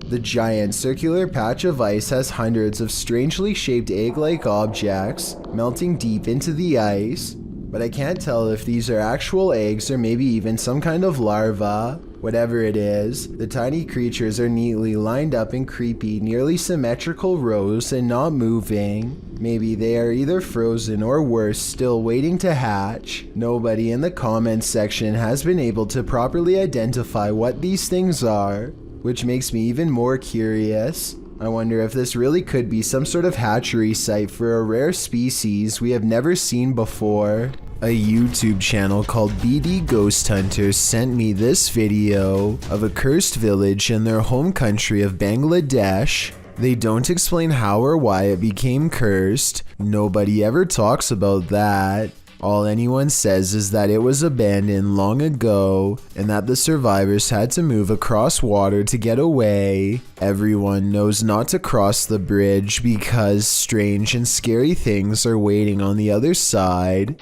Speaker 1: The giant circular patch of ice has hundreds of strangely shaped egg-like objects melting deep into the ice, but I can't tell if these are actual eggs or maybe even some kind of larva. Whatever it is, the tiny creatures are neatly lined up in creepy, nearly symmetrical rows and not moving. Maybe they are either frozen or worse, still waiting to hatch. Nobody in the comments section has been able to properly identify what these things are, which makes me even more curious. I wonder if this really could be some sort of hatchery site for a rare species we have never seen before. A YouTube channel called BD Ghost Hunters sent me this video of a cursed village in their home country of Bangladesh. They don't explain how or why it became cursed. Nobody ever talks about that. All anyone says is that it was abandoned long ago and that the survivors had to move across water to get away. Everyone knows not to cross the bridge because strange and scary things are waiting on the other side.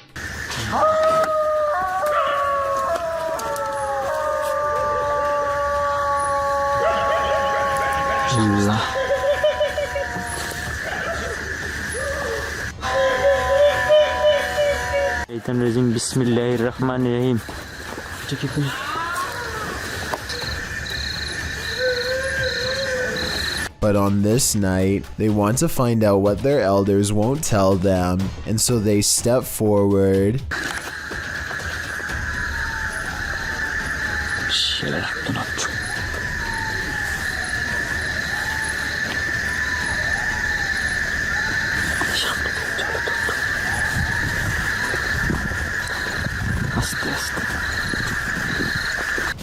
Speaker 2: Bismillahirrahmanirrahim.
Speaker 1: But on this night, they want to find out what their elders won't tell them, and so they step forward.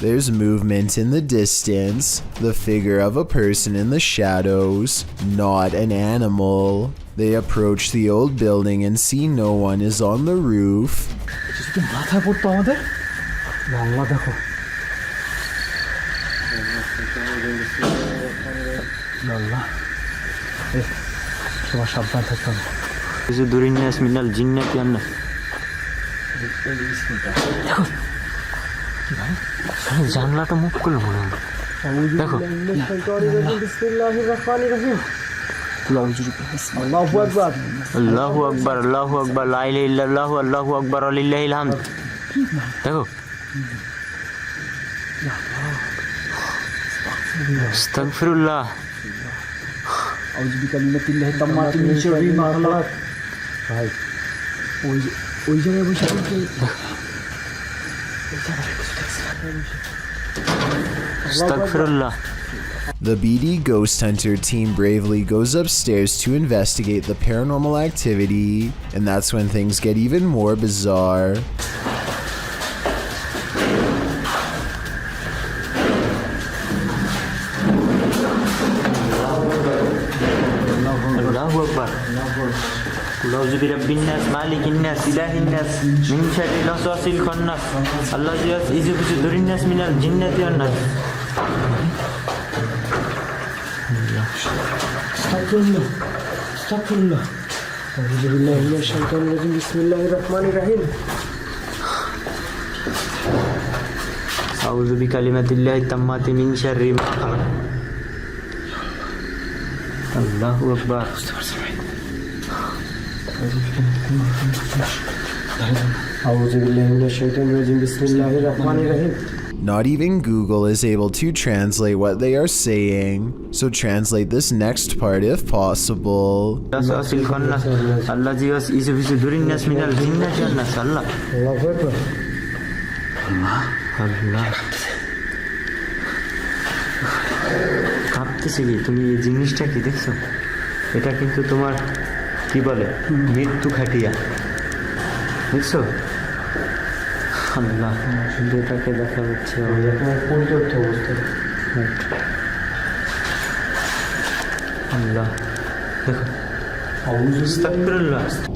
Speaker 1: There's movement in the distance, the figure of a person in the shadows, not an animal. They approach the old building and see no one is on the roof.
Speaker 2: জানলাটা move করলো মনে হয় দেখো আল্লাহু আকবার আল্লাহু আকবার আল্লাহু আকবার লা ইলাহা ইল্লাল্লাহু আল্লাহু আকবার লিল্লাহিল হামদ দেখো আস্তাগফিরুল্লাহ আউযু বিকালিমাতিল্লাহি তাম্মাতি মিন শাররি মা খালাক ভাই ওই জায়গায় বসে Astaghfirullah.
Speaker 1: The BD Ghost Hunter team bravely goes upstairs to investigate the paranormal activity, and that's when things get even more bizarre.
Speaker 2: Allahu Akbar. A'udhu bi rabbin nas, malikin nas, ilahin nas, min sharri al-waswasil khannas, alladhi yuwaswisu fi sudurin nas minal jinnati wan nas. Astaghfirullah. Astaghfirullah. A'udhu billahi minash shaitanir rajim. Bismillahir rahmanir rahim. A'udhu bi kalimatillahi tammati min sharri ma khalaq. Allahu Akbar.
Speaker 1: Not even Google is able to translate what they are saying, so translate this next part if possible.
Speaker 2: কাঁপতেছে কি তুমি এই জিনিসটা কি দেখছো এটা কিন্তু তোমার কি বলে মৃত্যু খাটিয়া দেখছো আল্লাহ যেটাকে দেখা যাচ্ছে পরিত্যক্ত অবস্থায় আল্লাহ দেখো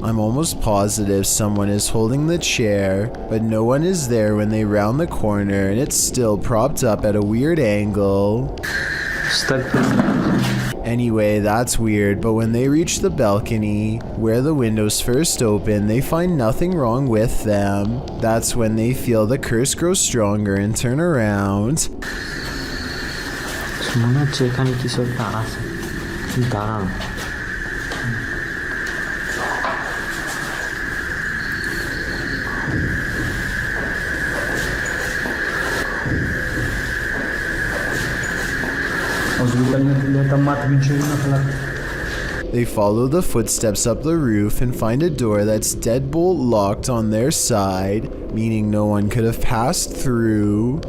Speaker 1: I'm almost positive someone is holding the chair, but no one is there when they round the corner and it's still propped up at a weird angle. Anyway, that's weird, but when they reach the balcony, where the windows first open, they find nothing wrong with them. That's when they feel the curse grow stronger and turn around. They follow the footsteps up the roof and find a door that's deadbolt locked on their side, meaning no one could have passed through.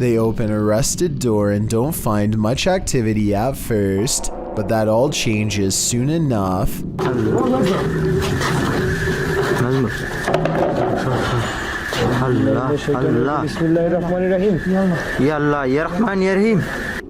Speaker 1: They open a rusted door and don't find much activity at first, but that all changes soon enough.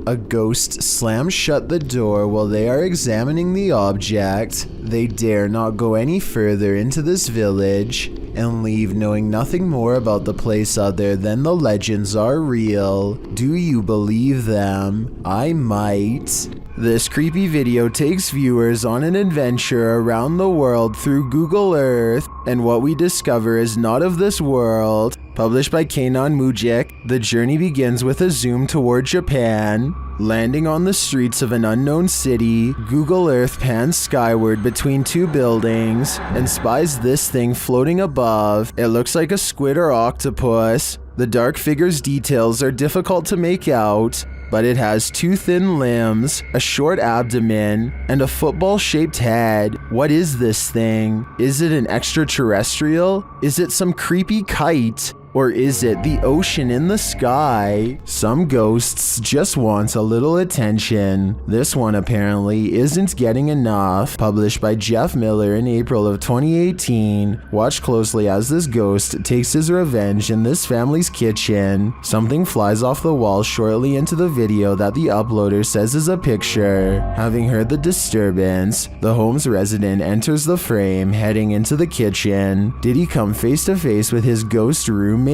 Speaker 1: A ghost slams shut the door while they are examining the object. They dare not go any further into this village and leave knowing nothing more about the place other than the legends are real. Do you believe them? I might. This creepy video takes viewers on an adventure around the world through Google Earth, and what we discover is not of this world. Published by Kainan Mujik, the journey begins with a zoom toward Japan. Landing on the streets of an unknown city, Google Earth pans skyward between two buildings and spies this thing floating above. It looks like a squid or octopus. The dark figure's details are difficult to make out, but it has 2 thin limbs, a short abdomen, and a football-shaped head. What is this thing? Is it an extraterrestrial? Is it some creepy kite? Or is it the ocean in the sky? Some ghosts just want a little attention. This one apparently isn't getting enough. Published by Jeff Miller in April of 2018. Watch closely as this ghost takes his revenge in this family's kitchen. Something flies off the wall shortly into the video that the uploader says is a picture. Having heard the disturbance, the home's resident enters the frame, heading into the kitchen. Did he come face to face with his ghost roommate?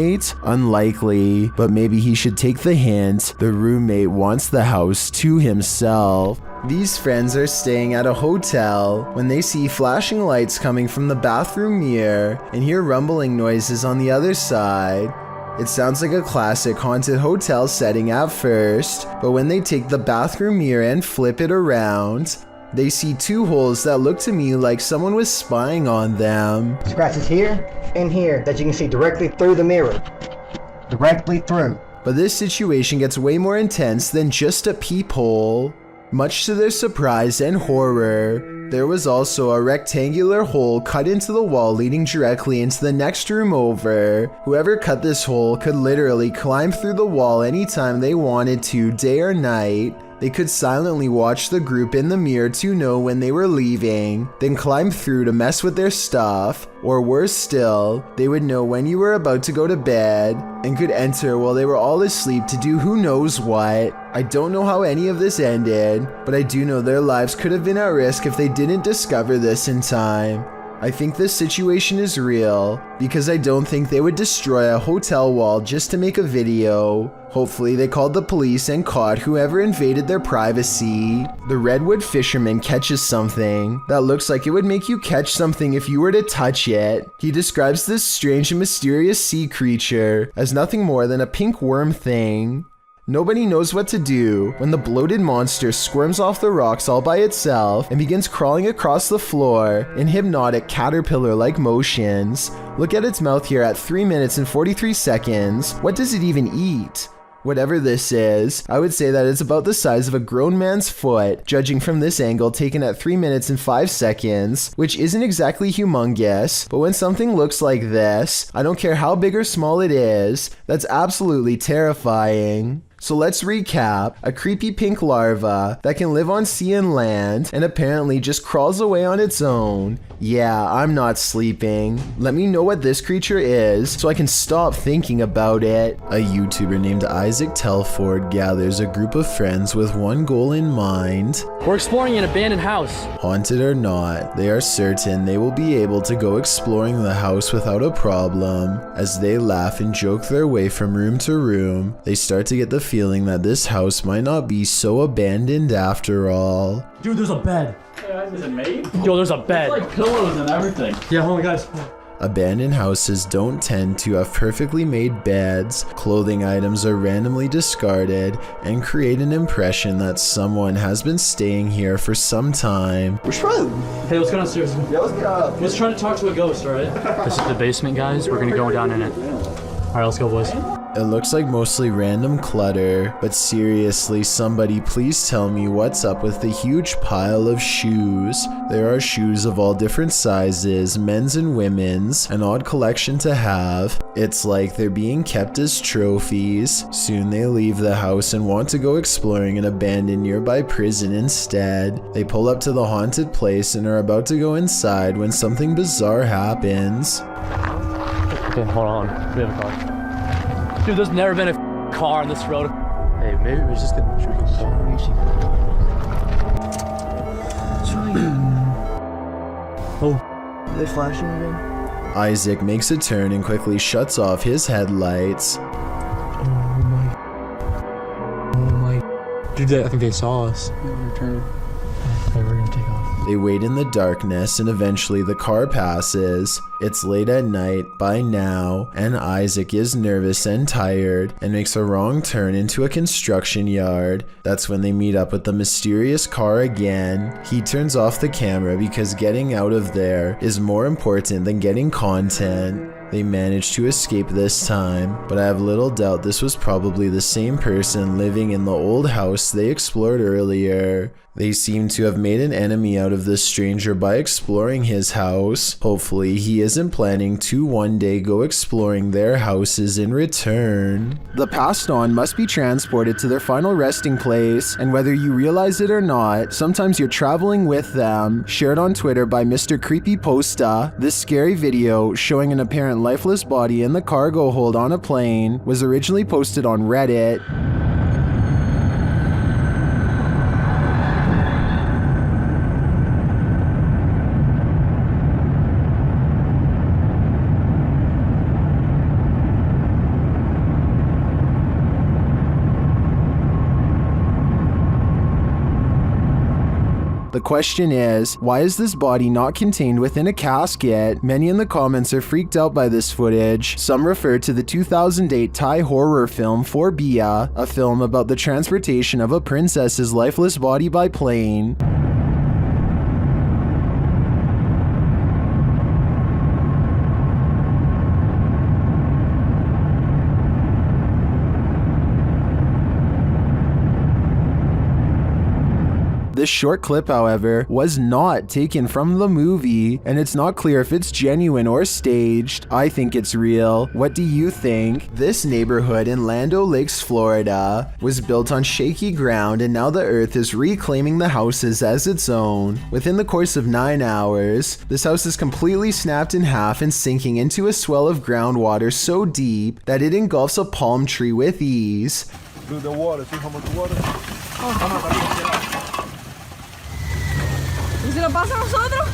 Speaker 1: Unlikely, but maybe he should take the hint. The roommate wants the house to himself. These friends are staying at a hotel when they see flashing lights coming from the bathroom mirror and hear rumbling noises on the other side. It sounds like a classic haunted hotel setting at first, but when they take the bathroom mirror and flip it around, they see 2 holes that look to me like someone was spying on them.
Speaker 12: Scratches here and here that you can see directly through the mirror. Directly through.
Speaker 1: But this situation gets way more intense than just a peephole. Much to their surprise and horror, there was also a rectangular hole cut into the wall leading directly into the next room over. Whoever cut this hole could literally climb through the wall anytime they wanted to, day or night. They could silently watch the group in the mirror to know when they were leaving, then climb through to mess with their stuff, or worse still, they would know when you were about to go to bed, and could enter while they were all asleep to do who knows what. I don't know how any of this ended, but I do know their lives could have been at risk if they didn't discover this in time. I think this situation is real, because I don't think they would destroy a hotel wall just to make a video. Hopefully they called the police and caught whoever invaded their privacy. The redwood fisherman catches something that looks like it would make you catch something if you were to touch it. He describes this strange and mysterious sea creature as nothing more than a pink worm thing. Nobody knows what to do when the bloated monster squirms off the rocks all by itself and begins crawling across the floor in hypnotic caterpillar-like motions. Look at its mouth here at 3 minutes and 43 seconds. What does it even eat? Whatever this is, I would say that it's about the size of a grown man's foot, judging from this angle taken at 3 minutes and 5 seconds, which isn't exactly humongous, but when something looks like this, I don't care how big or small it is, that's absolutely terrifying. So let's recap. A creepy pink larva that can live on sea and land and apparently just crawls away on its own. Yeah, I'm not sleeping. Let me know what this creature is so I can stop thinking about it. A YouTuber named Isaac Telford gathers a group of friends with one goal in mind.
Speaker 13: We're exploring an abandoned house.
Speaker 1: Haunted or not, they are certain they will be able to go exploring the house without a problem. As they laugh and joke their way from room to room, they start to get the feeling that this house might not be so abandoned after all.
Speaker 13: Dude, there's a bed.
Speaker 7: Is it made?
Speaker 13: Yo, there's a bed.
Speaker 7: There's like pillows and everything.
Speaker 13: Yeah, hold on, guys.
Speaker 1: Abandoned houses don't tend to have perfectly made beds, clothing items are randomly discarded, and create an impression that someone has been staying here for some time.
Speaker 7: We're true.
Speaker 13: Hey, let's go downstairs.
Speaker 7: Yeah, let's get up.
Speaker 13: Let's try to talk to a ghost, alright? This is the basement, guys. We're gonna go down in it. Alright, let's go, boys.
Speaker 1: It looks like mostly random clutter, but seriously, somebody please tell me what's up with the huge pile of shoes. There are shoes of all different sizes, men's and women's, an odd collection to have. It's like they're being kept as trophies. Soon they leave the house and want to go exploring an abandoned nearby prison instead. They pull up to the haunted place and are about to go inside when something bizarre happens.
Speaker 13: Okay, hold on. We have a car. Dude, there's never been a car on this road. Hey, maybe we just gonna shoot this car. Oh.
Speaker 12: Are they flashing again?
Speaker 1: Isaac makes a turn and quickly shuts off his headlights.
Speaker 13: Oh my. Dude, I think they saw us.
Speaker 7: Yeah, we're turning.
Speaker 13: Okay, we're gonna take off.
Speaker 1: They wait in the darkness and eventually the car passes. It's late at night by now, and Isaac is nervous and tired and makes a wrong turn into a construction yard. That's when they meet up with the mysterious car again. He turns off the camera because getting out of there is more important than getting content. They managed to escape this time, but I have little doubt this was probably the same person living in the old house they explored earlier. They seem to have made an enemy out of this stranger by exploring his house. Hopefully he isn't planning to one day go exploring their houses in return. The passed on must be transported to their final resting place, and whether you realize it or not, sometimes you're traveling with them. Shared on Twitter by Mr. Creepypasta, this scary video showing an apparent lifeless body in the cargo hold on a plane was originally posted on Reddit. The question is, why is this body not contained within a casket? Many in the comments are freaked out by this footage. Some refer to the 2008 Thai horror film Phobia, a film about the transportation of a princess's lifeless body by plane. This short clip, however, was not taken from the movie, and it's not clear if it's genuine or staged. I think it's real. What do you think? This neighborhood in Land O'Lakes, Florida, was built on shaky ground, and now the earth is reclaiming the houses as its own. Within the course of 9 hours, this house is completely snapped in half and sinking into a swell of groundwater so deep that it engulfs a palm tree with ease.
Speaker 11: Through the water, see how much water?
Speaker 5: ¿Y si lo pasa a nosotros?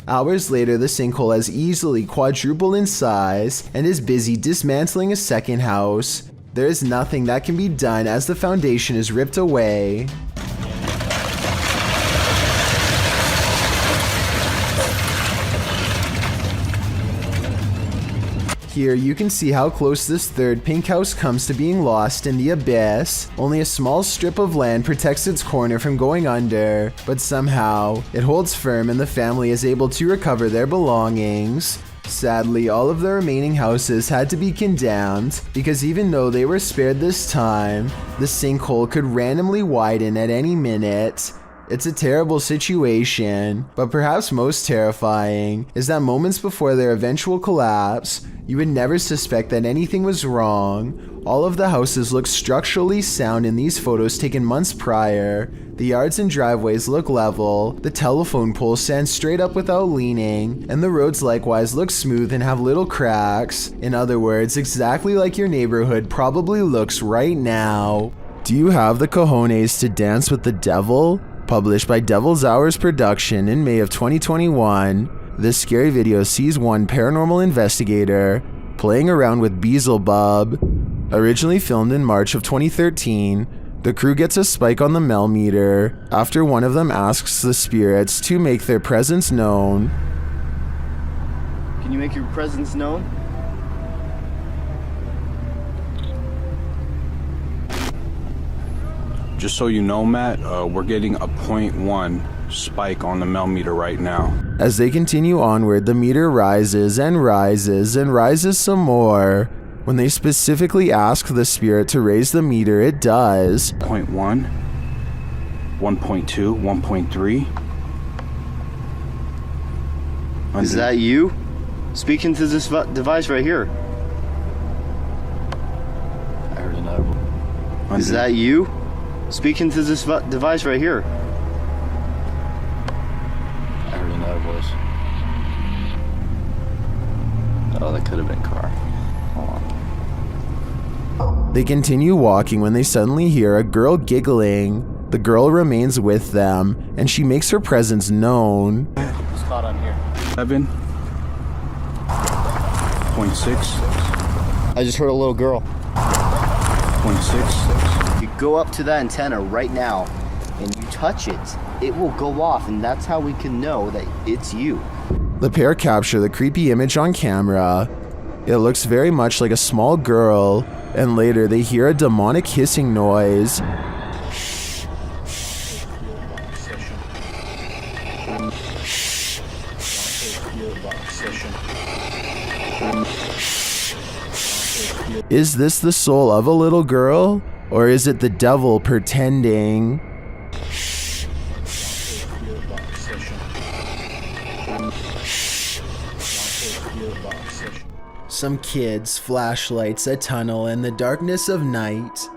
Speaker 1: Hours later, the sinkhole has easily quadrupled in size and is busy dismantling a second house. There is nothing that can be done as the foundation is ripped away. Here you can see how close this third pink house comes to being lost in the abyss. Only a small strip of land protects its corner from going under, but somehow it holds firm and the family is able to recover their belongings. Sadly, all of the remaining houses had to be condemned because even though they were spared this time, the sinkhole could randomly widen at any minute. It's a terrible situation, but perhaps most terrifying is that moments before their eventual collapse, you would never suspect that anything was wrong. All of the houses look structurally sound in these photos taken months prior. The yards and driveways look level, the telephone poles stand straight up without leaning, and the roads likewise look smooth and have little cracks. In other words, exactly like your neighborhood probably looks right now. Do you have the cojones to dance with the devil? Published by Devil's Hours Production in May of 2021, this scary video sees one paranormal investigator playing around with Beelzebub. Originally filmed in March of 2013, the crew gets a spike on the millimeter after one of them asks the spirits to make their presence known.
Speaker 14: Can you make your presence known?
Speaker 15: Just so you know, Matt, we're getting a 0.1 spike on the millimeter right now.
Speaker 1: As they continue onward, the meter rises and rises and rises some more. When they specifically ask the spirit to raise the meter, it does.
Speaker 15: 0.1, 1.2, 1.3.
Speaker 14: Is that you? Speak into this device right here. I heard an audible. Is that you? Speak into this device right here. I heard another voice. Oh, that could have been car. Hold on.
Speaker 1: They continue walking when they suddenly hear a girl giggling. The girl remains with them, and she makes her presence known.
Speaker 14: What's caught on here?
Speaker 15: 7.6.
Speaker 14: I just heard a little girl.
Speaker 15: 0.6.
Speaker 14: You go up to that antenna right now and you touch it, it will go off, and that's how we can know that it's you.
Speaker 1: The pair capture the creepy image on camera. It looks very much like a small girl, and later they hear a demonic hissing noise. Is this the soul of a little girl? Or is it the devil pretending? Some kids, flashlights, a tunnel, and the darkness of night.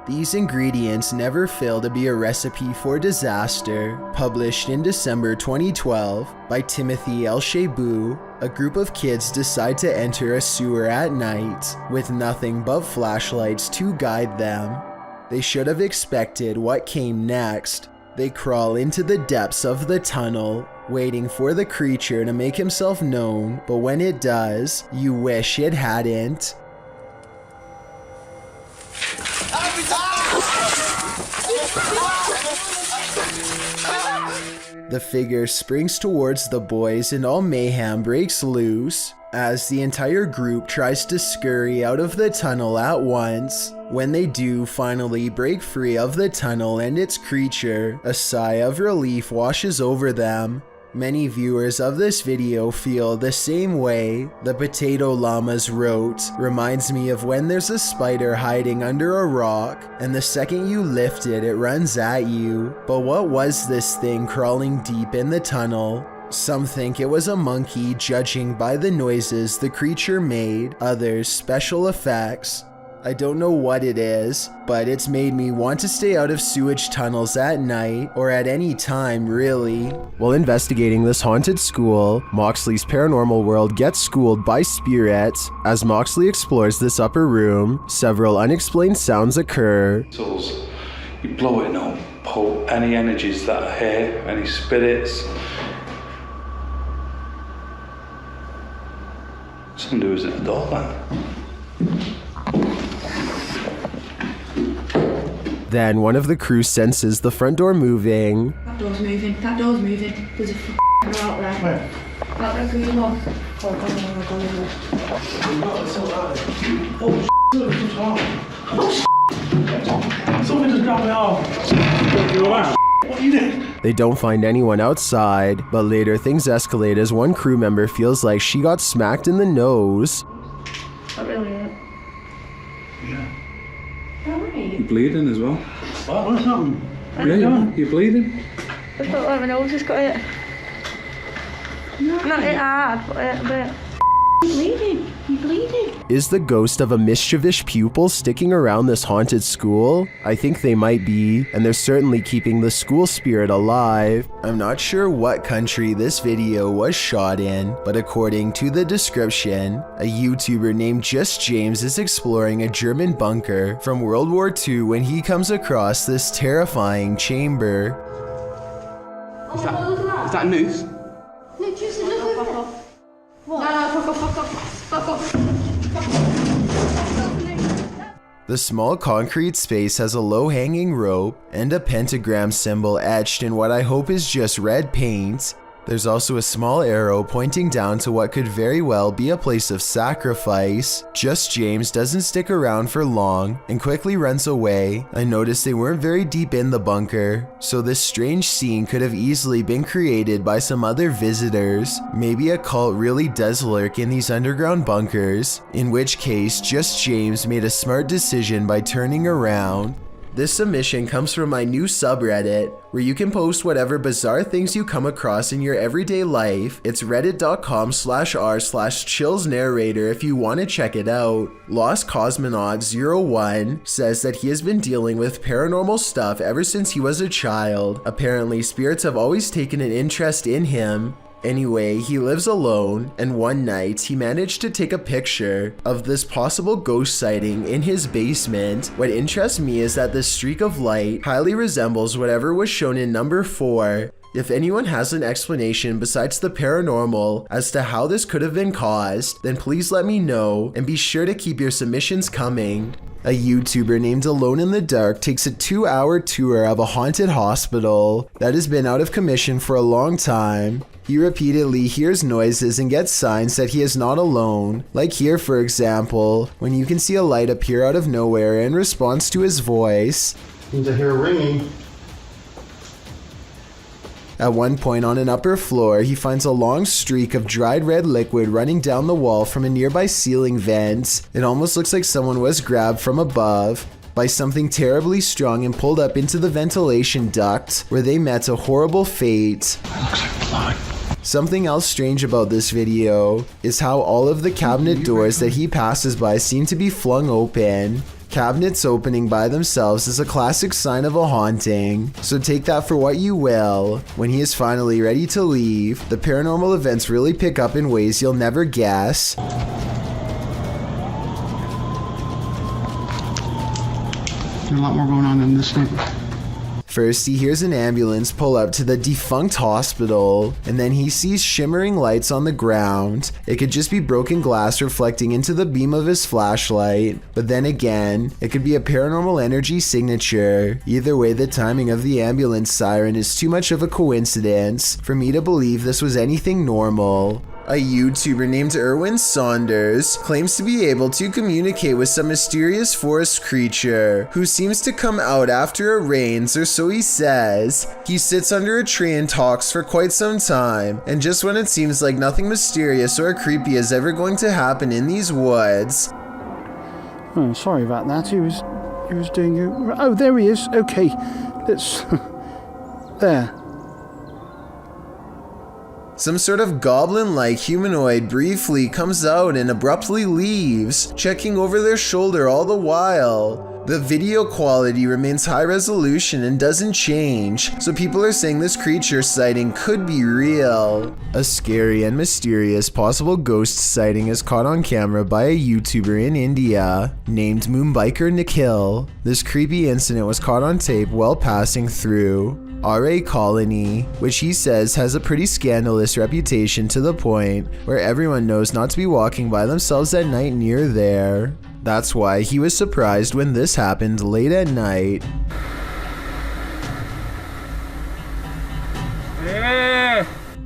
Speaker 1: These ingredients never fail to be a recipe for disaster. Published in December 2012 by Timothy L. Shebu, a group of kids decide to enter a sewer at night with nothing but flashlights to guide them. They should have expected what came next. They crawl into the depths of the tunnel, waiting for the creature to make himself known, but when it does, you wish it hadn't. The figure springs towards the boys and all mayhem breaks loose as the entire group tries to scurry out of the tunnel at once. When they do finally break free of the tunnel and its creature, a sigh of relief washes over them. Many viewers of this video feel the same way. The Potato Llama's wrote, reminds me of when there's a spider hiding under a rock, and the second you lift it, it runs at you. But what was this thing crawling deep in the tunnel? Some think it was a monkey, judging by the noises the creature made, others special effects. I don't know what it is, but it's made me want to stay out of sewage tunnels at night, or at any time really. While investigating this haunted school, Moxley's paranormal world gets schooled by spirits. As Moxley explores this upper room, several unexplained sounds occur.
Speaker 16: You blow it and it'll pull any energies that are here, any spirits. Something to do is at the door, man.
Speaker 1: Then one of the crew senses the front door moving.
Speaker 17: That door's moving. That door's moving. There's a door out there. Where? Out there, green one.
Speaker 16: Something just grabbed me off. You around? What are you doing?
Speaker 1: They don't find anyone outside, but later things escalate as one crew member feels like she got smacked in the nose.
Speaker 17: Not really it.
Speaker 16: Yeah.
Speaker 17: Alright.
Speaker 16: You're bleeding as well.
Speaker 17: What's happened?
Speaker 16: Yeah, you're bleeding.
Speaker 17: I felt like my nose just got hit. Not hit hard, but a bit. You're bleeding. You're bleeding.
Speaker 1: Is the ghost of a mischievous pupil sticking around this haunted school? I think they might be, and they're certainly keeping the school spirit alive. I'm not sure what country this video was shot in, but according to the description, a YouTuber named Just James is exploring a German bunker from World War II when he comes across this terrifying chamber.
Speaker 17: Is that news? Look, just look. What? No, fuck off.
Speaker 1: The small concrete space has a low-hanging rope and a pentagram symbol etched in what I hope is just red paint. There's also a small arrow pointing down to what could very well be a place of sacrifice. Just James doesn't stick around for long and quickly runs away. I noticed they weren't very deep in the bunker, so this strange scene could have easily been created by some other visitors. Maybe a cult really does lurk in these underground bunkers, in which case Just James made a smart decision by turning around. This submission comes from my new subreddit, where you can post whatever bizarre things you come across in your everyday life. It's reddit.com/r/chillsnarrator if you want to check it out. Lost Cosmonaut 01 says that he has been dealing with paranormal stuff ever since he was a child. Apparently, spirits have always taken an interest in him. Anyway, he lives alone, and one night he managed to take a picture of this possible ghost sighting in his basement. What interests me is that this streak of light highly resembles whatever was shown in number 4. If anyone has an explanation besides the paranormal as to how this could have been caused, then please let me know, and be sure to keep your submissions coming. A YouTuber named Alone in the Dark takes a 2-hour tour of a haunted hospital that has been out of commission for a long time. He repeatedly hears noises and gets signs that he is not alone. Like here, for example, when you can see a light appear out of nowhere in response to his voice.
Speaker 6: Seems I hear a ringing.
Speaker 1: At one point on an upper floor, he finds a long streak of dried red liquid running down the wall from a nearby ceiling vent. It almost looks like someone was grabbed from above by something terribly strong and pulled up into the ventilation duct, where they met a horrible fate. Something else strange about this video is how all of the cabinet doors that he passes by seem to be flung open. Cabinets opening by themselves is a classic sign of a haunting, so take that for what you will. When he is finally ready to leave, the paranormal events really pick up in ways you'll never guess.
Speaker 7: There's a lot more going on in this neighborhood.
Speaker 1: First, he hears an ambulance pull up to the defunct hospital, and then he sees shimmering lights on the ground. It could just be broken glass reflecting into the beam of his flashlight, but then again, it could be a paranormal energy signature. Either way, the timing of the ambulance siren is too much of a coincidence for me to believe this was anything normal. A YouTuber named Erwin Saunders claims to be able to communicate with some mysterious forest creature who seems to come out after it rains, or so he says. He sits under a tree and talks for quite some time, and just when it seems like nothing mysterious or creepy is ever going to happen in these woods.
Speaker 6: Oh, sorry about that. He was doing. Oh, there he is. Okay, let's. There.
Speaker 1: Some sort of goblin-like humanoid briefly comes out and abruptly leaves, checking over their shoulder all the while. The video quality remains high resolution and doesn't change, so people are saying this creature sighting could be real. A scary and mysterious possible ghost sighting is caught on camera by a YouTuber in India named Moonbiker Nikhil. This creepy incident was caught on tape while passing through RA Colony, which he says has a pretty scandalous reputation to the point where everyone knows not to be walking by themselves at night near there. That's why he was surprised when this happened late at night.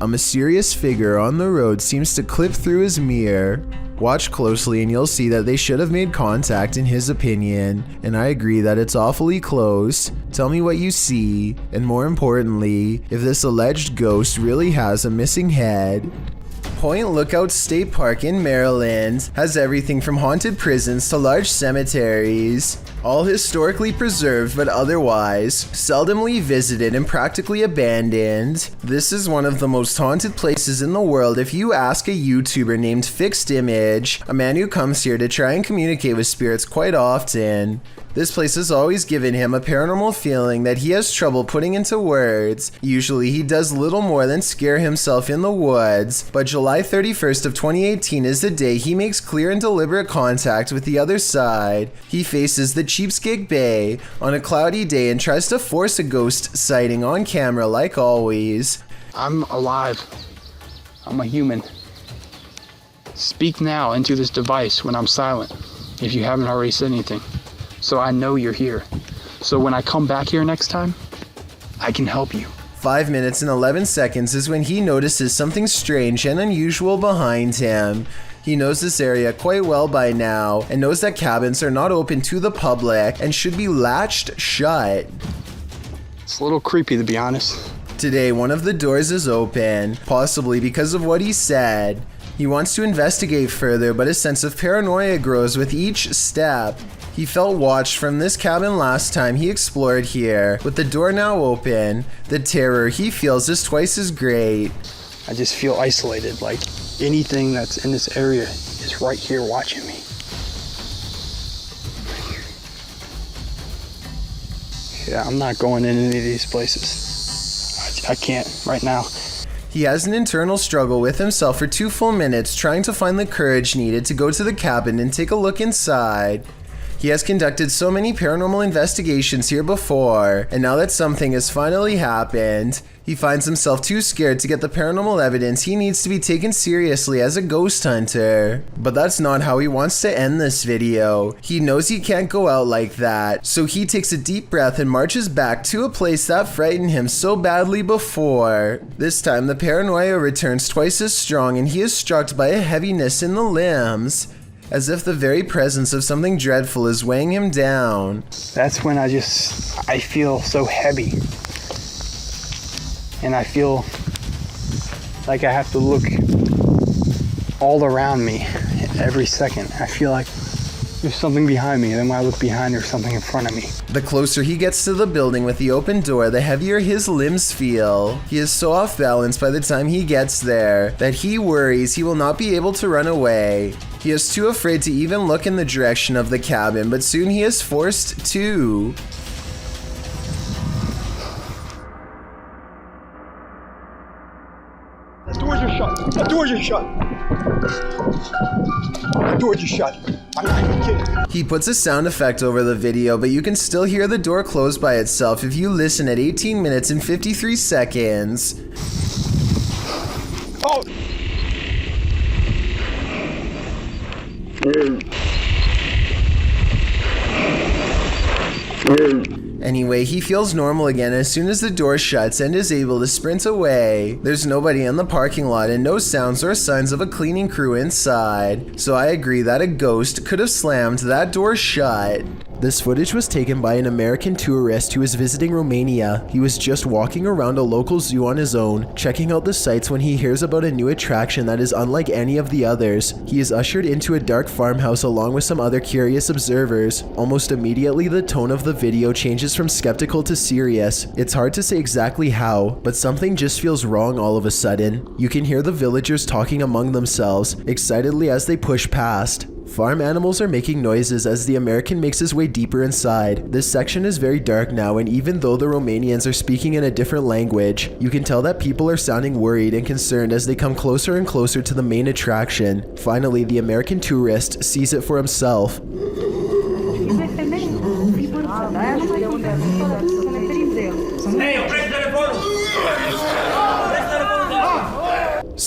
Speaker 1: A mysterious figure on the road seems to clip through his mirror. Watch closely and you'll see that they should have made contact in his opinion, and I agree that it's awfully close. Tell me what you see, and more importantly, if this alleged ghost really has a missing head. Point Lookout State Park in Maryland has everything from haunted prisons to large cemeteries, all historically preserved but otherwise seldomly visited and practically abandoned. This is one of the most haunted places in the world if you ask a YouTuber named Fixed Image, a man who comes here to try and communicate with spirits quite often. This place has always given him a paranormal feeling that he has trouble putting into words. Usually he does little more than scare himself in the woods, but July 31st of 2018 is the day he makes clear and deliberate contact with the other side. He faces the Cheapskate Bay on a cloudy day and tries to force a ghost sighting on camera like always.
Speaker 7: I'm alive. I'm a human. Speak now into this device when I'm silent, if you haven't already said anything. So I know you're here. So when I come back here next time, I can help you.
Speaker 1: 5 minutes and 11 seconds is when he notices something strange and unusual behind him. He knows this area quite well by now and knows that cabins are not open to the public and should be latched shut.
Speaker 7: It's a little creepy, to be honest.
Speaker 1: Today, one of the doors is open, possibly because of what he said. He wants to investigate further, but a sense of paranoia grows with each step. He felt watched from this cabin last time he explored here. With the door now open, the terror he feels is twice as great.
Speaker 7: I just feel isolated, like anything that's in this area is right here watching me. Yeah, I'm not going in any of these places. I can't right now.
Speaker 1: He has an internal struggle with himself for 2 full minutes, trying to find the courage needed to go to the cabin and take a look inside. He has conducted so many paranormal investigations here before, and now that something has finally happened, he finds himself too scared to get the paranormal evidence he needs to be taken seriously as a ghost hunter. But that's not how he wants to end this video. He knows he can't go out like that, so he takes a deep breath and marches back to a place that frightened him so badly before. This time the paranoia returns twice as strong and he is struck by a heaviness in the limbs, as if the very presence of something dreadful is weighing him down.
Speaker 7: That's when I feel so heavy. and I feel like I have to look all around me every second. I feel like there's something behind me, and then when I look behind, there's something in front of me.
Speaker 1: The closer he gets to the building with the open door, the heavier his limbs feel. He is so off balance by the time he gets there that he worries he will not be able to run away. He is too afraid to even look in the direction of the cabin, but soon he is forced to.
Speaker 11: The doors are shut. The doors are shut. The doors are shut. I'm not even kidding.
Speaker 1: He puts a sound effect over the video, but you can still hear the door close by itself if you listen at 18 minutes and 53 seconds.
Speaker 11: Oh!
Speaker 1: Anyway, he feels normal again as soon as the door shuts and is able to sprint away. There's nobody in the parking lot and no sounds or signs of a cleaning crew inside, so I agree that a ghost could have slammed that door shut. This footage was taken by an American tourist who was visiting Romania. He was just walking around a local zoo on his own, checking out the sights when he hears about a new attraction that is unlike any of the others. He is ushered into a dark farmhouse along with some other curious observers. Almost immediately, the tone of the video changes from skeptical to serious. It's hard to say exactly how, but something just feels wrong all of a sudden. You can hear the villagers talking among themselves, excitedly as they push past. Farm animals are making noises as the American makes his way deeper inside. This section is very dark now, and even though the Romanians are speaking in a different language, you can tell that people are sounding worried and concerned as they come closer and closer to the main attraction. Finally, the American tourist sees it for himself.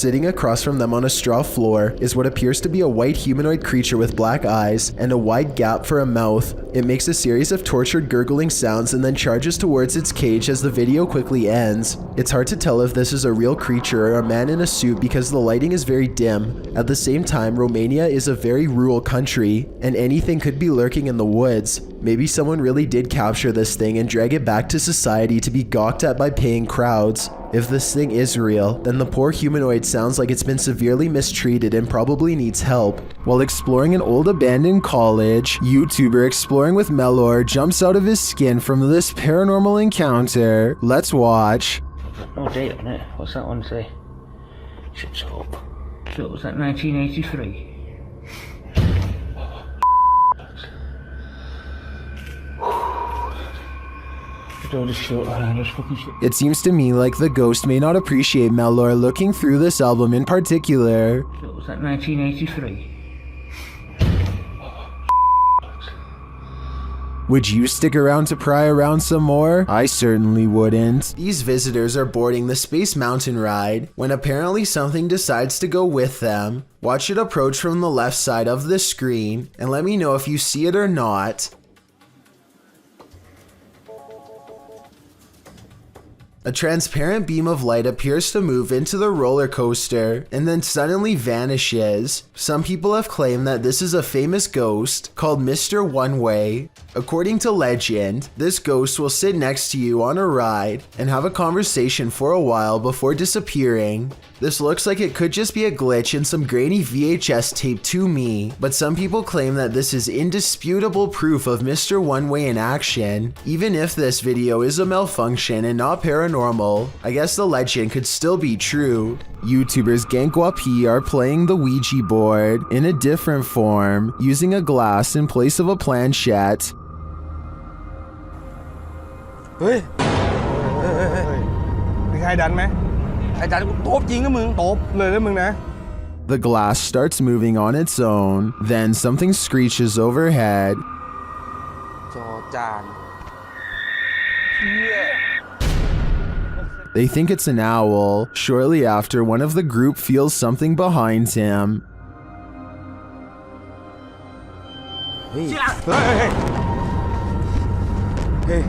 Speaker 1: Sitting across from them on a straw floor is what appears to be a white humanoid creature with black eyes and a wide gap for a mouth. It makes a series of tortured gurgling sounds and then charges towards its cage as the video quickly ends. It's hard to tell if this is a real creature or a man in a suit because the lighting is very dim. At the same time, Romania is a very rural country, and anything could be lurking in the woods. Maybe someone really did capture this thing and drag it back to society to be gawked at by paying crowds. If this thing is real, then the poor humanoid sounds like it's been severely mistreated and probably needs help. While exploring an old abandoned college, YouTuber Exploring with Macleod jumps out of his skin from this paranormal encounter. Let's watch.
Speaker 2: No date on it. What's that one say? Shit's up. So it was that 1983.
Speaker 1: It seems to me like the ghost may not appreciate Macleod looking through this album in particular.
Speaker 2: So it was that 1983.
Speaker 1: Would you stick around to pry around some more? I certainly wouldn't. These visitors are boarding the Space Mountain ride when apparently something decides to go with them. Watch it approach from the left side of the screen and let me know if you see it or not. A transparent beam of light appears to move into the roller coaster and then suddenly vanishes. Some people have claimed that this is a famous ghost called Mr. One Way. According to legend, this ghost will sit next to you on a ride and have a conversation for a while before disappearing. This looks like it could just be a glitch in some grainy VHS tape to me, but some people claim that this is indisputable proof of Mr. One Way in action. Even if this video is a malfunction and not paranormal, I guess the legend could still be true. YouTubers Gankwapi are playing the Ouija board in a different form, using a glass in place of a planchette.
Speaker 11: Hey. มีใครดันไหมใครดันกูตบจริงนะมึงตบเลยนะมึงนะ
Speaker 1: The glass starts moving on its own, then something screeches overhead.
Speaker 11: จอจาน
Speaker 1: They think it's an owl. Shortly after, one of the group feels something behind him.
Speaker 11: Hey. Hey. Hey.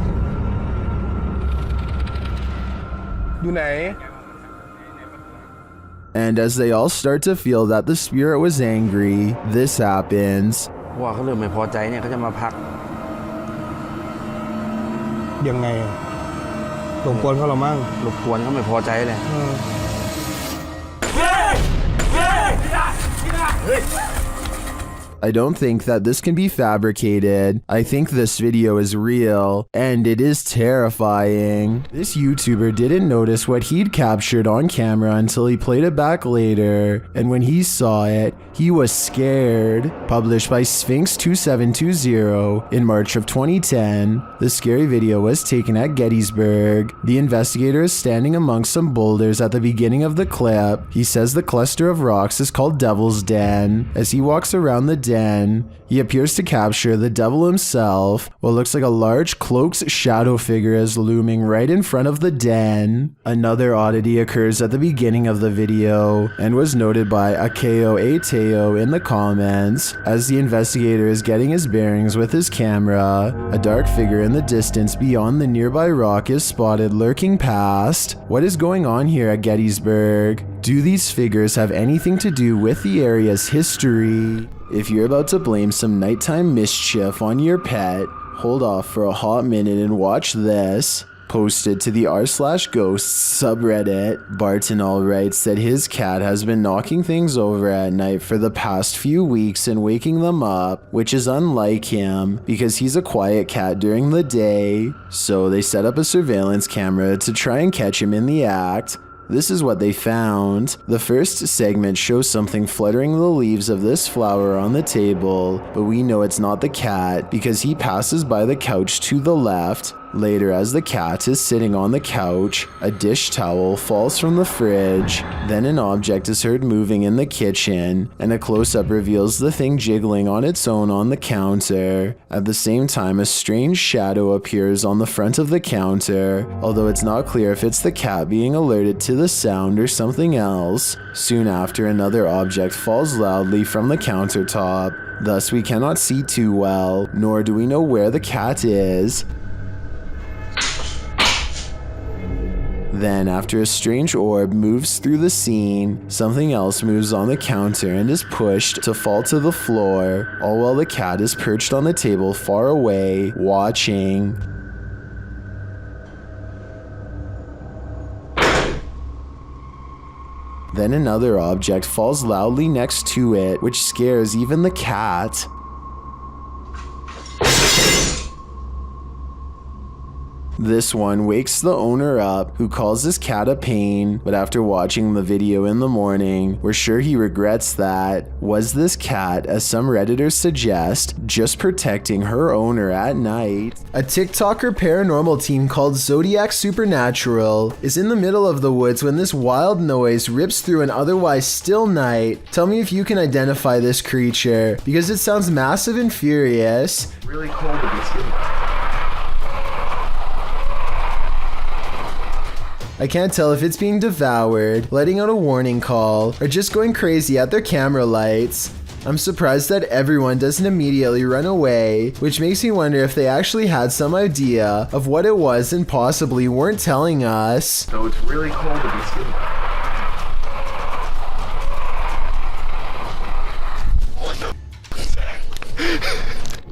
Speaker 11: อยู่ไหน
Speaker 1: And as they all start to feel that the spirit was angry, this happens.
Speaker 18: ว่าเขาเริ่มไม่พอใจเนี่ยเขาจะมาพัก
Speaker 11: ยังไง
Speaker 6: รบกวนเขาเรามั่ง
Speaker 11: รบกวนเขาไม่พอใจเลย
Speaker 1: I don't think that this can be fabricated. I think this video is real, and it is terrifying. This YouTuber didn't notice what he'd captured on camera until he played it back later, and when he saw it, he was scared. Published by Sphinx 2720 in March of 2010, the scary video was taken at Gettysburg. The investigator is standing amongst some boulders at the beginning of the clip. He says the cluster of rocks is called Devil's Den. As he walks around the den, he appears to capture the devil himself. What looks like a large cloaked shadow figure is looming right in front of the den. Another oddity occurs at the beginning of the video and was noted by Akeo Ateo in the comments. As the investigator is getting his bearings with his camera, a dark figure in the distance beyond the nearby rock is spotted lurking past. What is going on here at Gettysburg? Do these figures have anything to do with the area's history? If you're about to blame some nighttime mischief on your pet, hold off for a hot minute and watch this. Posted to the r/ghosts subreddit, Bartonall writes that his cat has been knocking things over at night for the past few weeks and waking them up, which is unlike him because he's a quiet cat during the day. So they set up a surveillance camera to try and catch him in the act. This is what they found. The first segment shows something fluttering the leaves of this flower on the table, but we know it's not the cat because he passes by the couch to the left. Later, as the cat is sitting on the couch, a dish towel falls from the fridge. Then an object is heard moving in the kitchen, and a close-up reveals the thing jiggling on its own on the counter. At the same time, a strange shadow appears on the front of the counter, although it's not clear if it's the cat being alerted to the sound or something else. Soon after, another object falls loudly from the countertop. Thus, we cannot see too well, nor do we know where the cat is. Then, after a strange orb moves through the scene, something else moves on the counter and is pushed to fall to the floor, all while the cat is perched on the table far away, watching. Then another object falls loudly next to it, which scares even the cat. This one wakes the owner up, who calls his cat a pain, but after watching the video in the morning, we're sure he regrets that. Was this cat, as some Redditors suggest, just protecting her owner at night? A TikToker paranormal team called Zodiac Supernatural is in the middle of the woods when this wild noise rips through an otherwise still night. Tell me if you can identify this creature, because it sounds massive and furious.
Speaker 14: Really cold to be skinny.
Speaker 1: I can't tell if it's being devoured, letting out a warning call, or just going crazy at their camera lights. I'm surprised that everyone doesn't immediately run away, which makes me wonder if they actually had some idea of what it was and possibly weren't telling us.
Speaker 14: So it's really cold to be skinny.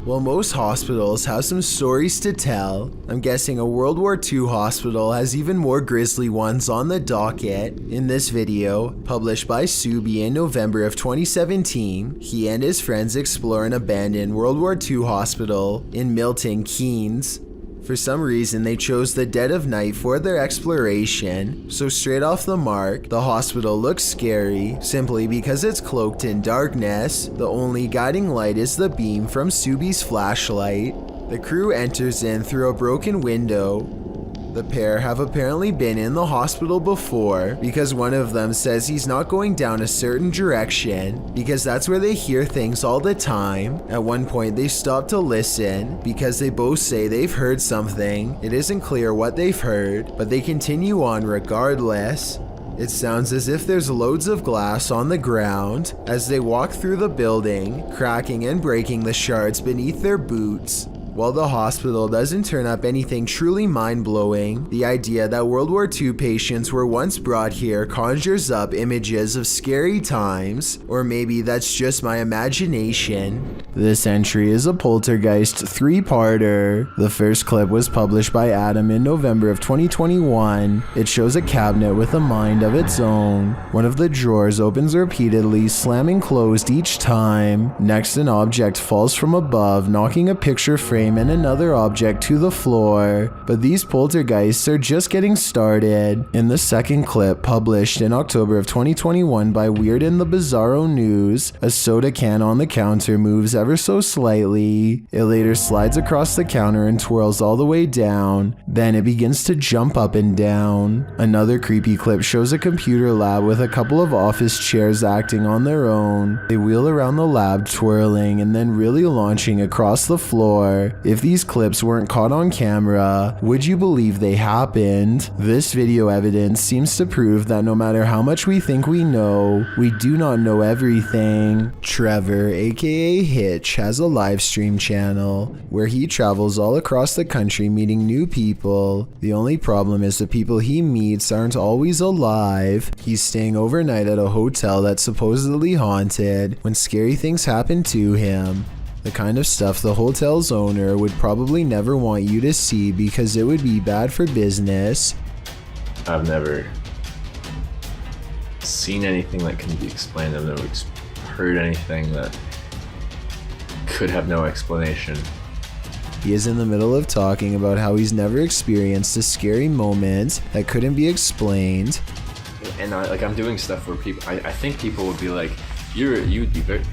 Speaker 1: Well, most hospitals have some stories to tell. I'm guessing a World War II hospital has even more grisly ones on the docket. In this video, published by Subi in November of 2017, he and his friends explore an abandoned World War II hospital in Milton Keynes. For some reason, they chose the dead of night for their exploration, so straight off the mark, the hospital looks scary simply because it's cloaked in darkness. The only guiding light is the beam from Subi's flashlight. The crew enters in through a broken window. The pair have apparently been in the hospital before because one of them says he's not going down a certain direction because that's where they hear things all the time. At one point they stop to listen because they both say they've heard something. It isn't clear what they've heard, but they continue on regardless. It sounds as if there's loads of glass on the ground as they walk through the building, cracking and breaking the shards beneath their boots. While the hospital doesn't turn up anything truly mind-blowing, the idea that World War II patients were once brought here conjures up images of scary times, or maybe that's just my imagination. This entry is a Poltergeist 3-parter. The first clip was published by Adam in November of 2021. It shows a cabinet with a mind of its own. One of the drawers opens repeatedly, slamming closed each time. Next, an object falls from above, knocking a picture frame and another object to the floor. But these poltergeists are just getting started. In the second clip, published in October of 2021 by Weird and the Bizarro News, a soda can on the counter moves ever so slightly. It later slides across the counter and twirls all the way down. Then it begins to jump up and down. Another creepy clip shows a computer lab with a couple of office chairs acting on their own. They wheel around the lab, twirling and then really launching across the floor. If these clips weren't caught on camera, would you believe they happened? This video evidence seems to prove that no matter how much we think we know, we do not know everything. Trevor, aka Hitch, has a live stream channel where he travels all across the country meeting new people. The only problem is the people he meets aren't always alive. He's staying overnight at a hotel that's supposedly haunted when scary things happen to him. The kind of stuff the hotel's owner would probably never want you to see because it would be bad for business.
Speaker 18: I've never seen anything that can be explained. I've never heard anything that could have no explanation.
Speaker 1: He is in the middle of talking about how he's never experienced a scary moment that couldn't be explained.
Speaker 18: And I'm doing stuff where people, I think people would be like, you'd be very...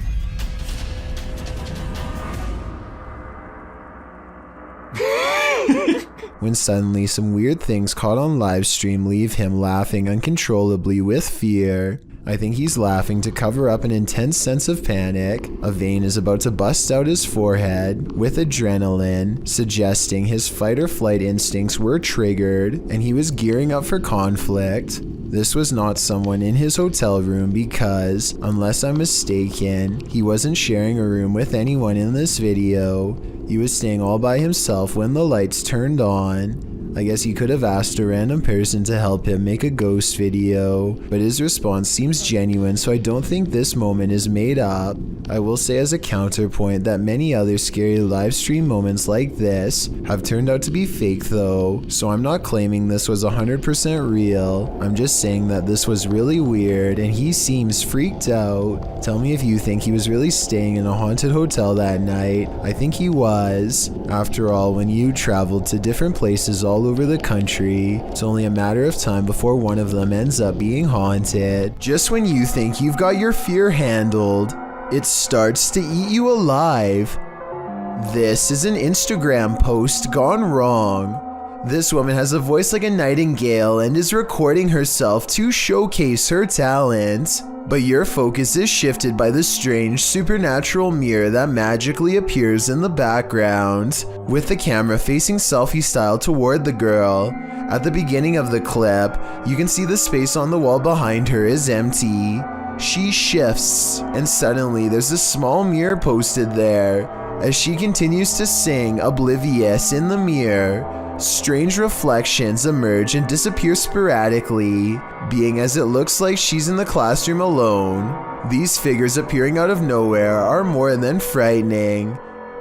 Speaker 1: When suddenly some weird things caught on live stream leave him laughing uncontrollably with fear. I think he's laughing to cover up an intense sense of panic. A vein is about to bust out his forehead with adrenaline, suggesting his fight or flight instincts were triggered and he was gearing up for conflict. This was not someone in his hotel room because, unless I'm mistaken, he wasn't sharing a room with anyone in this video. He was staying all by himself when the lights turned on. I guess he could have asked a random person to help him make a ghost video, but his response seems genuine, so I don't think this moment is made up. I will say as a counterpoint that many other scary live stream moments like this have turned out to be fake though, so I'm not claiming this was 100% real. I'm just saying that this was really weird and he seems freaked out. Tell me if you think he was really staying in a haunted hotel that night. I think he was. After all, when you traveled to different places all over the country, it's only a matter of time before one of them ends up being haunted. Just when you think you've got your fear handled, it starts to eat you alive. This is an Instagram post gone wrong. This woman has a voice like a nightingale and is recording herself to showcase her talent. But your focus is shifted by the strange supernatural mirror that magically appears in the background, with the camera facing selfie style toward the girl. At the beginning of the clip, you can see the space on the wall behind her is empty. She shifts, and suddenly there's a small mirror posted there. As she continues to sing, oblivious in the mirror, strange reflections emerge and disappear sporadically, being as it looks like she's in the classroom alone. These figures appearing out of nowhere are more than frightening.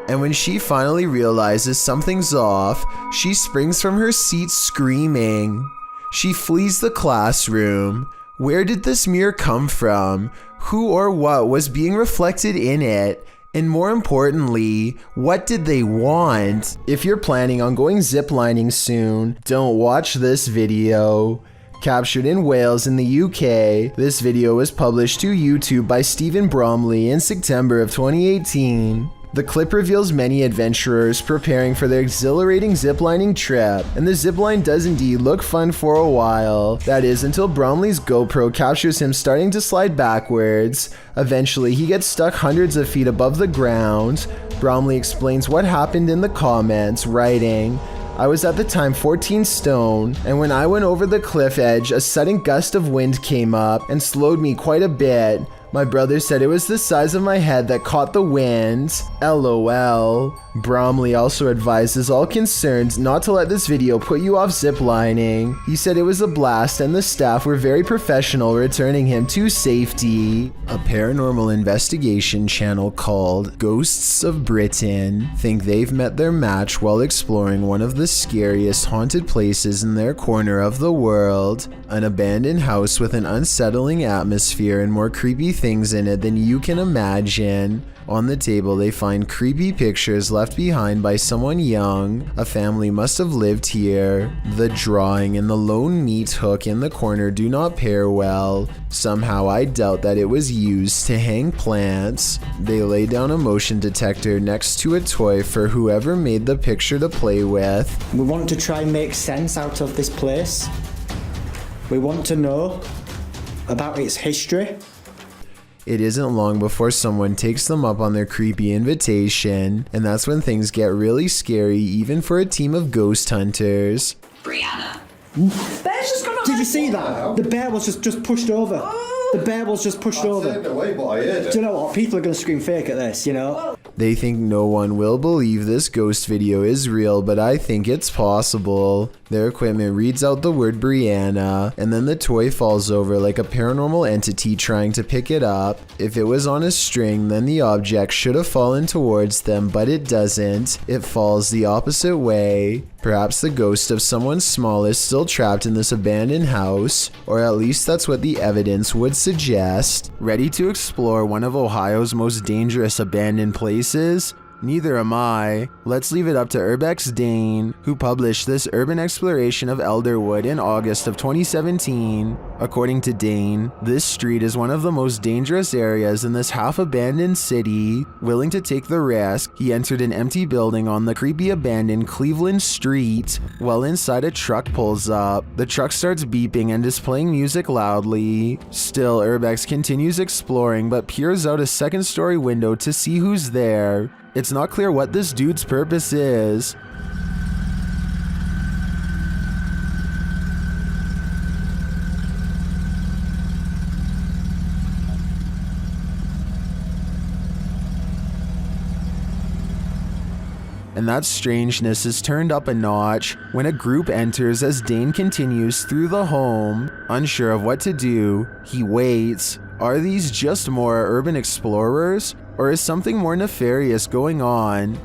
Speaker 1: And when she finally realizes something's off, she springs from her seat screaming. She flees the classroom. Where did this mirror come from? Who or what was being reflected in it? And more importantly, what did they want? If you're planning on going ziplining soon, don't watch this video. Captured in Wales in the UK, this video was published to YouTube by Stephen Bromley in September of 2018. The clip reveals many adventurers preparing for their exhilarating ziplining trip, and the zipline does indeed look fun for a while. That is, until Bromley's GoPro captures him starting to slide backwards. Eventually, he gets stuck hundreds of feet above the ground. Bromley explains what happened in the comments, writing, "I was at the time 14 stone, and when I went over the cliff edge, a sudden gust of wind came up and slowed me quite a bit. My brother said it was the size of my head that caught the wind. LOL. Bromley also advises all concerned not to let this video put you off ziplining. He said it was a blast and the staff were very professional returning him to safety. A paranormal investigation channel called Ghosts of Britain think they've met their match while exploring one of the scariest haunted places in their corner of the world. An abandoned house with an unsettling atmosphere and more creepy things in it than you can imagine. On the table, they find creepy pictures left behind by someone young. A family must have lived here. The drawing and the lone meat hook in the corner do not pair well. Somehow I doubt that it was used to hang plants. They lay down a motion detector next to a toy for whoever made the picture to play with.
Speaker 19: We want to try and make sense out of this place. We want to know about its history.
Speaker 1: It isn't long before someone takes them up on their creepy invitation, and that's when things get really scary even for a team of ghost hunters.
Speaker 3: Brianna.
Speaker 19: Did you see that? The bear was just pushed over. The bear was just pushed over. Do you know what? People are going to scream fake at this, you know?
Speaker 1: They think no one will believe this ghost video is real, but I think it's possible. Their equipment reads out the word Brianna, and then the toy falls over like a paranormal entity trying to pick it up. If it was on a string, then the object should have fallen towards them, but it doesn't. It falls the opposite way. Perhaps the ghost of someone small is still trapped in this abandoned house, or at least that's what the evidence would suggest. Ready to explore one of Ohio's most dangerous abandoned places? Neither am I. Let's leave it up to Urbex Dane, who published this urban exploration of Elderwood in August of 2017. According to Dane, this street is one of the most dangerous areas in this half-abandoned city. Willing to take the risk, he entered an empty building on the creepy abandoned Cleveland Street. While inside, a truck pulls up. The truck starts beeping and is playing music loudly. Still, Urbex continues exploring but peers out a second-story window to see who's there. It's not clear what this dude's purpose is. And that strangeness is turned up a notch when a group enters as Dane continues through the home. Unsure of what to do, he waits. Are these just more urban explorers, or is something more nefarious going on?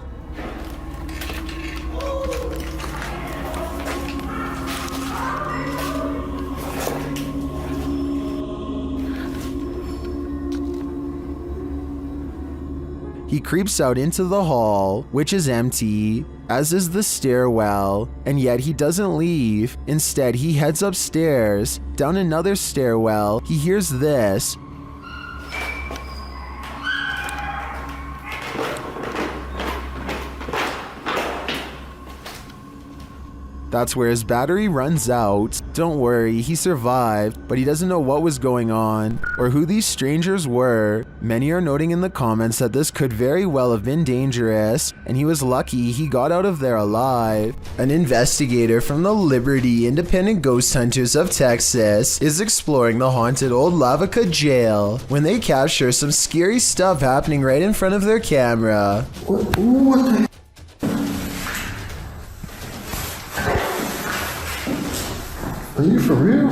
Speaker 1: He creeps out into the hall, which is empty, as is the stairwell, and yet he doesn't leave. Instead, he heads upstairs. Down another stairwell, he hears this. That's where his battery runs out. Don't worry, he survived, but he doesn't know what was going on or who these strangers were. Many are noting in the comments that this could very well have been dangerous, and he was lucky he got out of there alive. An investigator from the Liberty Independent Ghost Hunters of Texas is exploring the haunted old Lavaca jail when they capture some scary stuff happening right in front of their camera.
Speaker 20: What the Are you for real?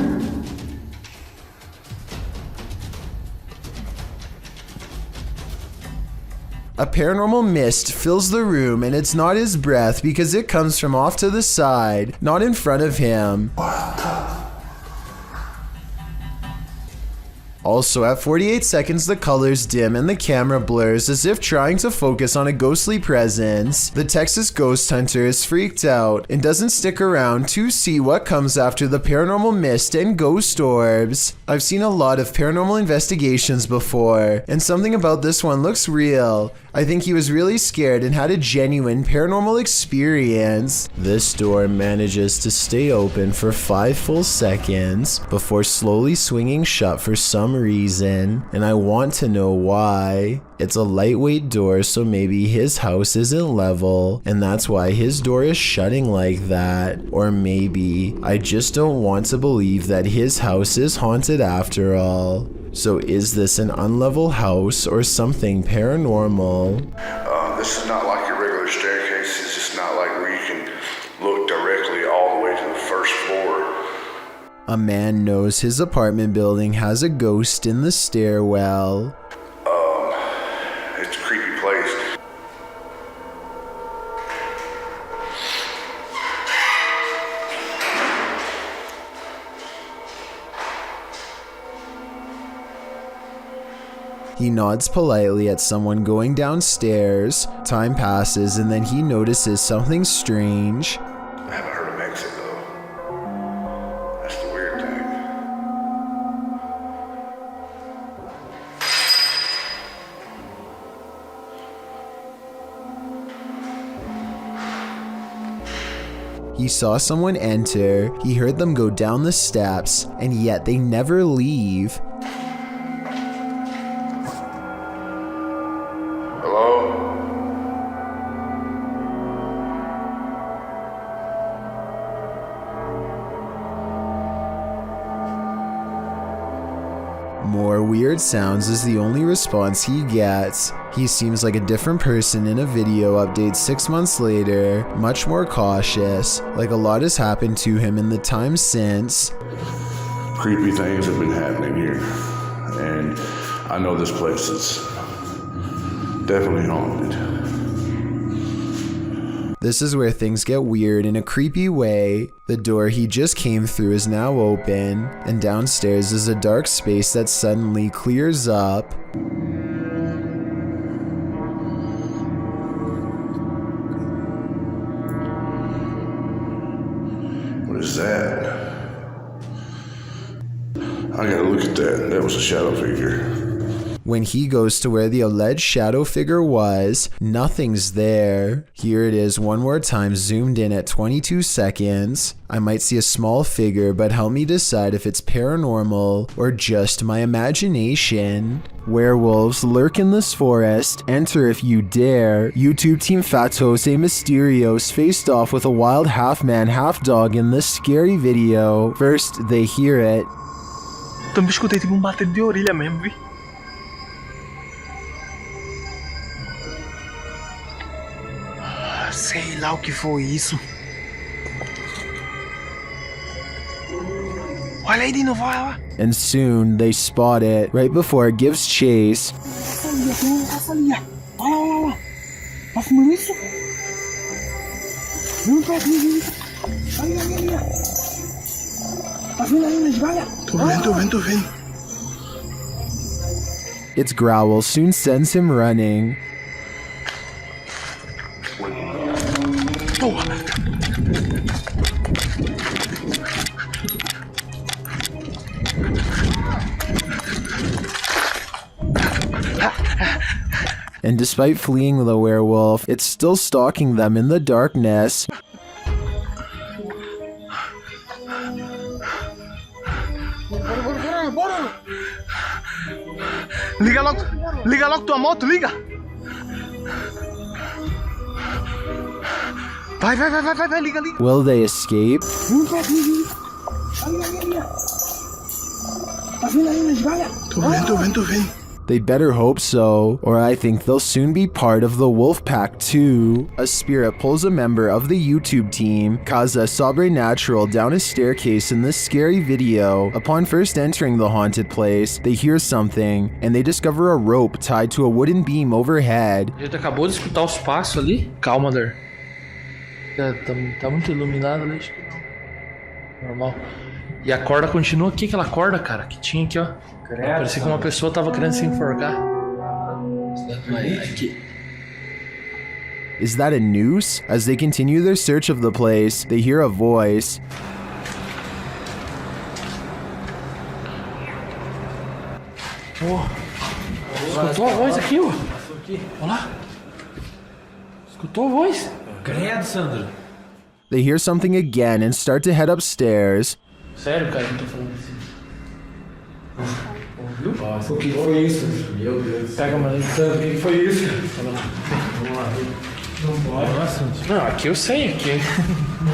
Speaker 1: A paranormal mist fills the room, and it's not his breath because it comes from off to the side, not in front of him. Also, at 48 seconds, the colors dim and the camera blurs as if trying to focus on a ghostly presence. The Texas ghost hunter is freaked out and doesn't stick around to see what comes after the paranormal mist and ghost orbs. I've seen a lot of paranormal investigations before, and something about this one looks real. I think he was really scared and had a genuine paranormal experience. This door manages to stay open for 5 full seconds before slowly swinging shut for some some reason, and I want to know why. It's a lightweight door, so maybe his house isn't level, and that's why his door is shutting like that. Or maybe I just don't want to believe that his house is haunted after all. So is this an unlevel house or something paranormal?
Speaker 20: This is not like your regular staircase. It's just not like where you can look directly all the way to the first floor.
Speaker 1: A man knows his apartment building has a ghost in the stairwell.
Speaker 20: It's a creepy place.
Speaker 1: He nods politely at someone going downstairs. Time passes and then he notices something strange.
Speaker 20: I haven't heard him exit though. That's the weird thing.
Speaker 1: He saw someone enter, he heard them go down the steps, and yet they never leave. More weird sounds is the only response he gets. He seems like a different person in a video update 6 months later, much more cautious, like a lot has happened to him in the time since.
Speaker 20: Creepy things have been happening here, and I know this place is definitely haunted.
Speaker 1: This is where things get weird in a creepy way. The door he just came through is now open, and downstairs is a dark space that suddenly clears up.
Speaker 20: What is that? I gotta look at that. That was a shadow figure.
Speaker 1: When he goes to where the alleged shadow figure was, nothing's there. Here it is one more time, zoomed in at 22 seconds. I might see a small figure, but help me decide if it's paranormal or just my imagination. Werewolves lurk in this forest. Enter if you dare. YouTube team Fatos A Mysterios faced off with a wild half-man, half-dog in this scary video. First, they hear it.
Speaker 6: Também escutei tipo bater de orelha mesmo, vi? Sei lá o que foi isso. Olha aí de novo, olha lá.
Speaker 1: And soon they spot it right before it gives chase.
Speaker 6: Passa ali, olha lá, olha lá. Tá fumando isso? Vem pra aqui, olha ali. Tá vendo aí nas galhas? Tô vendo.
Speaker 1: Its growl soon sends him running. And despite fleeing the werewolf, it's still stalking them in the darkness.
Speaker 6: Bora! Liga logo tua moto, liga! Vai, liga.
Speaker 1: Will they escape?
Speaker 6: Tô vendo.
Speaker 1: They better hope so, or I think they'll soon be part of the wolf pack too. A spirit pulls a member of the YouTube team, Kaza Sobrenatural, down a staircase in this scary video. Upon first entering the haunted place, they hear something, and they discover a rope tied to a wooden beam overhead.
Speaker 13: A gente acabou de escutar os passos ali. Calma, Der. Tá muito iluminado ali, acho que não. Normal. E a corda continua aqui, aquela corda, cara, que tinha aqui, ó. Parecia que uma pessoa tava querendo se enforcar. Aqui.
Speaker 1: Is that a noose? As they continue their search of the place, they hear a voice.
Speaker 13: Escutou a voz aqui, ó? Olha lá. Escutou a voz?
Speaker 2: Credo, Sandro.
Speaker 1: They hear something again and start to head upstairs.
Speaker 13: Sério, cara, não tô falando assim. O que foi isso? Meu Deus. Pega uma lentando. O que foi isso? Vamos lá. Nossa, não, aqui eu sei, aqui.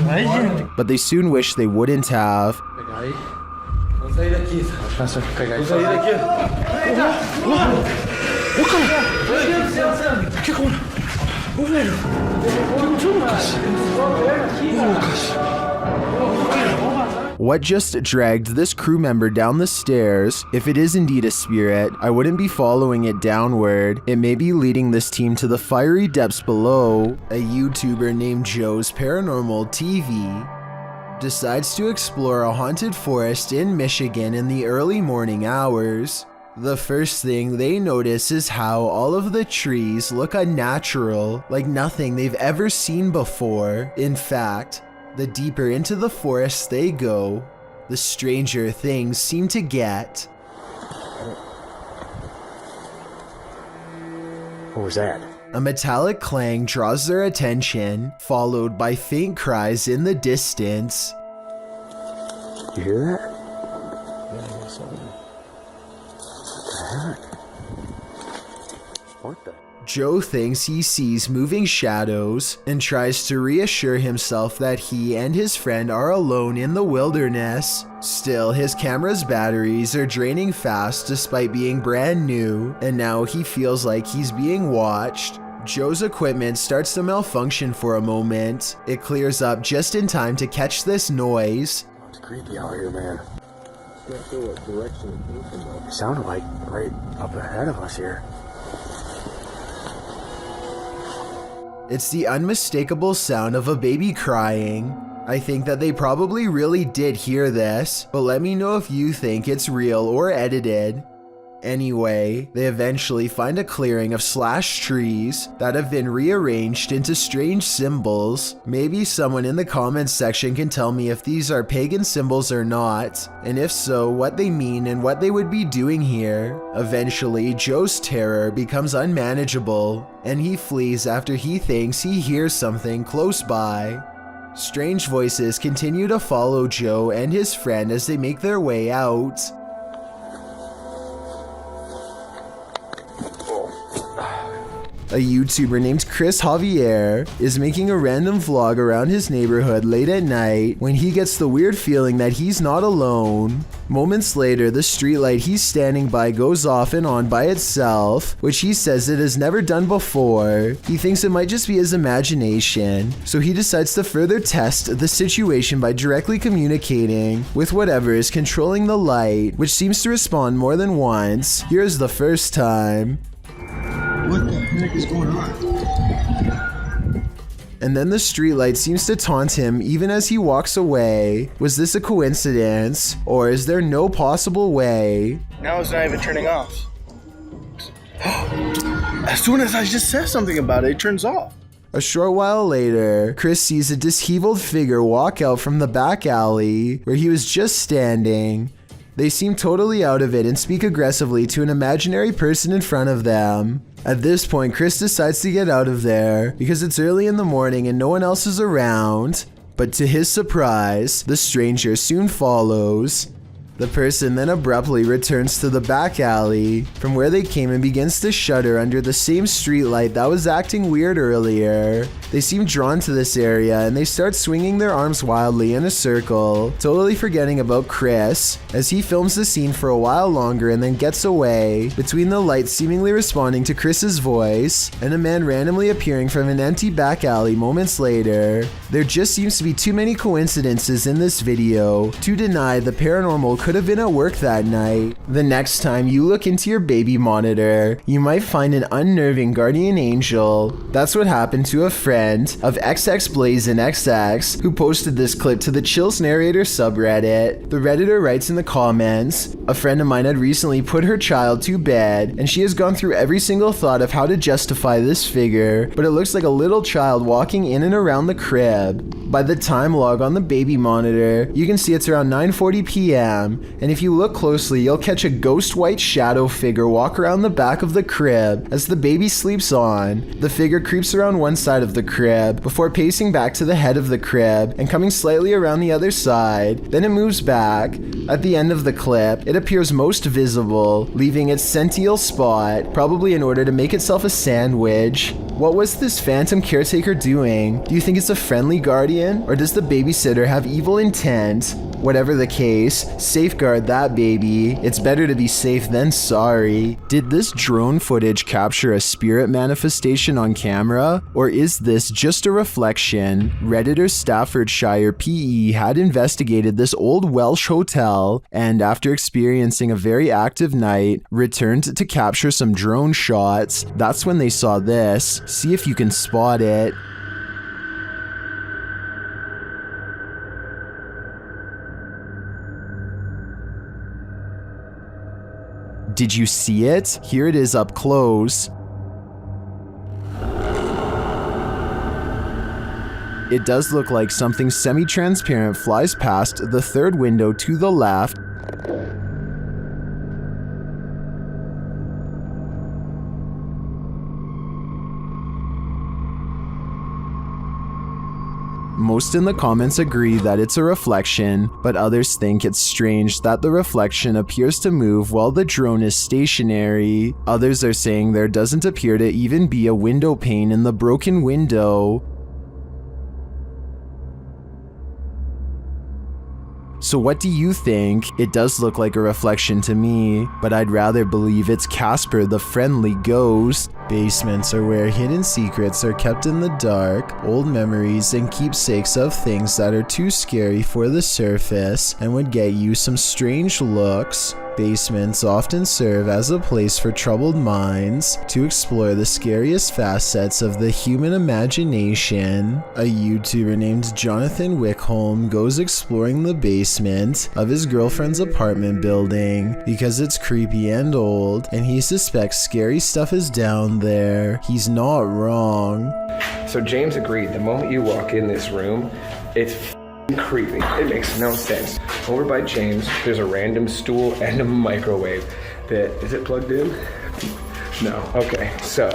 Speaker 13: Imagina.
Speaker 1: But they soon wish they wouldn't have.
Speaker 13: Pegar aí. Vamos sair daqui. Nossa, pegar aí. Vamos sair daqui. Ô, cara! Meu Deus do céu, Sam! Que aconteceu? Ô, velho! O que aconteceu, Lucas? Ô, Lucas!
Speaker 1: What just dragged this crew member down the stairs? If it is indeed a spirit, I wouldn't be following it downward. It may be leading this team to the fiery depths below. A YouTuber named Joe's Paranormal TV decides to explore a haunted forest in Michigan in the early morning hours. The first thing they notice is how all of the trees look unnatural, like nothing they've ever seen before. In fact, the deeper into the forest they go, the stranger things seem to get.
Speaker 14: What was that?
Speaker 1: A metallic clang draws their attention, followed by faint cries in the distance.
Speaker 14: You hear that? Yeah, I hear something. What the heck? What the?
Speaker 1: Joe thinks he sees moving shadows and tries to reassure himself that he and his friend are alone in the wilderness. Still, his camera's batteries are draining fast despite being brand new, and now he feels like he's being watched. Joe's equipment starts to malfunction for a moment. It clears up just in time to catch this noise.
Speaker 14: It's creepy out here, man. Not sure what direction it came from, though. It sounded like right up ahead of us here.
Speaker 1: It's the unmistakable sound of a baby crying. I think that they probably really did hear this, but let me know if you think it's real or edited. Anyway, they eventually find a clearing of slashed trees that have been rearranged into strange symbols. Maybe someone in the comments section can tell me if these are pagan symbols or not, and if so, what they mean and what they would be doing here. Eventually, Joe's terror becomes unmanageable, and he flees after he thinks he hears something close by. Strange voices continue to follow Joe and his friend as they make their way out. A YouTuber named Chris Javier is making a random vlog around his neighborhood late at night when he gets the weird feeling that he's not alone. Moments later, the streetlight he's standing by goes off and on by itself, which he says it has never done before. He thinks it might just be his imagination, so he decides to further test the situation by directly communicating with whatever is controlling the light, which seems to respond more than once. Here's the first time.
Speaker 19: What the heck is going on?
Speaker 1: And then the streetlight seems to taunt him even as he walks away. Was this a coincidence, or is there no possible way?
Speaker 21: Now it's not even turning off. As soon as I just said something about it, it turns off.
Speaker 1: A short while later, Chris sees a disheveled figure walk out from the back alley where he was just standing. They seem totally out of it and speak aggressively to an imaginary person in front of them. At this point, Chris decides to get out of there because it's early in the morning and no one else is around. But to his surprise, the stranger soon follows. The person then abruptly returns to the back alley from where they came and begins to shudder under the same streetlight that was acting weird earlier. They seem drawn to this area and they start swinging their arms wildly in a circle, totally forgetting about Chris as he films the scene for a while longer and then gets away, between the lights seemingly responding to Chris's voice and a man randomly appearing from an empty back alley moments later. There just seems to be too many coincidences in this video to deny the paranormal could have been at work that night. The next time you look into your baby monitor, you might find an unnerving guardian angel. That's what happened to a friend of XXBlazenXX who posted this clip to the Chills Narrator subreddit. The redditor writes in the comments, "A friend of mine had recently put her child to bed and she has gone through every single thought of how to justify this figure, but it looks like a little child walking in and around the crib. By the time log on the baby monitor, you can see it's around 9:40 p.m. room, and if you look closely, you'll catch a ghost white shadow figure walk around the back of the crib as the baby sleeps on. The figure creeps around one side of the crib before pacing back to the head of the crib and coming slightly around the other side. Then it moves back. At the end of the clip, it appears most visible, leaving its sential spot, probably in order to make itself a sandwich. What was this phantom caretaker doing? Do you think it's a friendly guardian, or does the babysitter have evil intent? Whatever the case, safeguard that baby. It's better to be safe than sorry. Did this drone footage capture a spirit manifestation on camera, or is this just a reflection? Redditor Staffordshire PE had investigated this old Welsh hotel, and after experiencing a very active night, returned to capture some drone shots. That's when they saw this. See if you can spot it. Did you see it? Here it is up close. It does look like something semi-transparent flies past the third window to the left. Most in the comments agree that it's a reflection, but others think it's strange that the reflection appears to move while the drone is stationary. Others are saying there doesn't appear to even be a window pane in the broken window. So what do you think? It does look like a reflection to me, but I'd rather believe it's Casper the friendly ghost. Basements are where hidden secrets are kept in the dark, old memories and keepsakes of things that are too scary for the surface and would get you some strange looks. Basements often serve as a place for troubled minds to explore the scariest facets of the human imagination. A YouTuber named Jonathan Wickholm goes exploring the basement of his girlfriend's apartment building because it's creepy and old, and he suspects scary stuff is down there. He's not wrong.
Speaker 9: So James agreed. The moment you walk in this room, it's creepy. It makes no sense. Over by James, there's a random stool and a microwave that, is it plugged in? No. Okay, so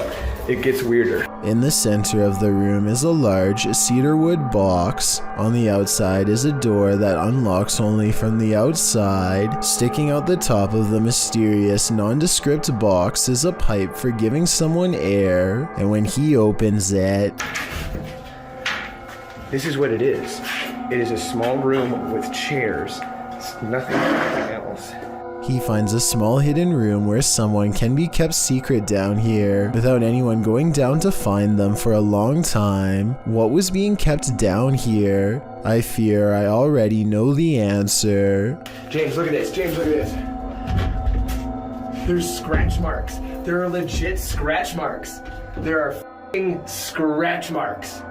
Speaker 9: it gets weirder.
Speaker 1: In the center of the room is a large cedarwood box. On the outside is a door that unlocks only from the outside. Sticking out the top of the mysterious nondescript box is a pipe for giving someone air, and when he opens it,
Speaker 9: this is what it is. It is a small room with chairs. It's nothing else.
Speaker 1: he finds a small hidden room where someone can be kept secret down here without anyone going down to find them for a long time. What was being kept down here? I fear I already know the answer.
Speaker 9: James, look at this. James, look at this. There's scratch marks. There are legit scratch marks. There are f***ing scratch marks.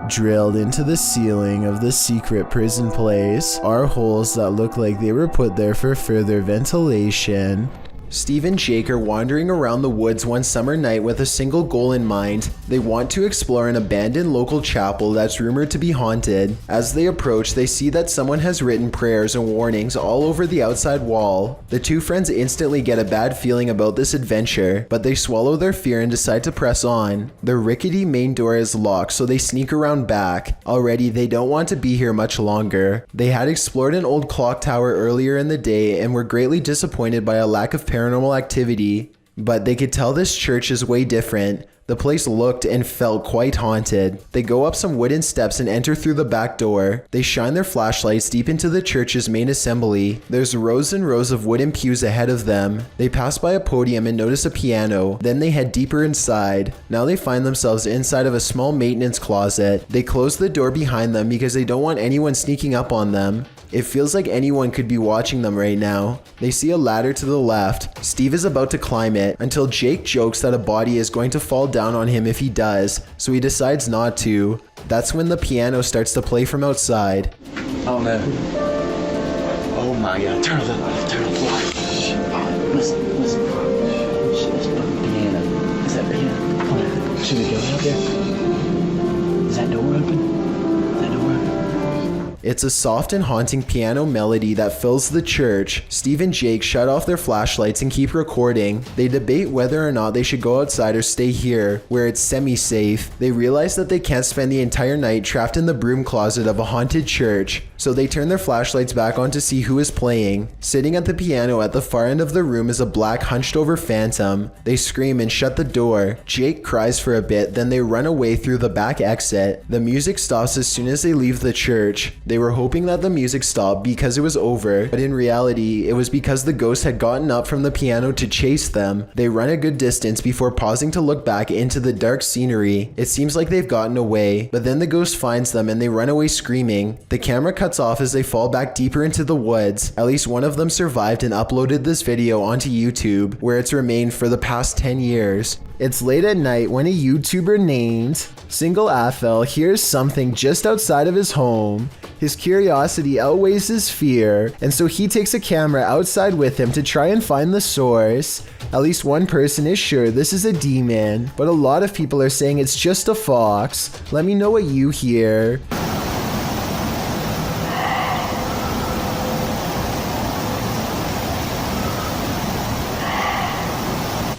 Speaker 1: Drilled into the ceiling of the secret prison place are holes that look like they were put there for further ventilation. Steve and Jake are wandering around the woods one summer night with a single goal in mind. They want to explore an abandoned local chapel that's rumored to be haunted. As they approach, they see that someone has written prayers and warnings all over the outside wall. The two friends instantly get a bad feeling about this adventure, but they swallow their fear and decide to press on. The rickety main door is locked, so they sneak around back. Already, they don't want to be here much longer. They had explored an old clock tower earlier in the day and were greatly disappointed by a lack of paranormal activity, but they could tell this church is way different. The place looked and felt quite haunted. They go up some wooden steps and enter through the back door. They shine their flashlights deep into the church's main assembly. There's rows and rows of wooden pews ahead of them. They pass by a podium and notice a piano. Then they head deeper inside. Now they find themselves inside of a small maintenance closet. They close the door behind them because they don't want anyone sneaking up on them. It feels like anyone could be watching them right now. They see a ladder to the left. Steve is about to climb it until Jake jokes that a body is going to fall down on him if he does, so he decides not to. That's when the piano starts to play from outside.
Speaker 9: Oh no. Oh my god. Turn the light. Turn the light. Listen. Listen. It's not the piano. Is that piano? Come on. Should we go out there? Is that door open?
Speaker 1: It's a soft and haunting piano melody that fills the church. Steve and Jake shut off their flashlights and keep recording. They debate whether or not they should go outside or stay here, where it's semi-safe. They realize that they can't spend the entire night trapped in the broom closet of a haunted church, so they turn their flashlights back on to see who is playing. Sitting at the piano at the far end of the room is a black hunched over phantom. They scream and shut the door. Jake cries for a bit, then they run away through the back exit. The music stops as soon as they leave the church. They were hoping that the music stopped because it was over, but in reality, it was because the ghost had gotten up from the piano to chase them. They run a good distance before pausing to look back into the dark scenery. It seems like they've gotten away, but then the ghost finds them and they run away screaming. The camera cuts off as they fall back deeper into the woods. At least one of them survived and uploaded this video onto YouTube, where it's remained for the past 10 years. It's late at night when a YouTuber named Single Athel hears something just outside of his home. His curiosity outweighs his fear, and so he takes a camera outside with him to try and find the source. At least one person is sure this is a demon, but a lot of people are saying it's just a fox. Let me know what you hear.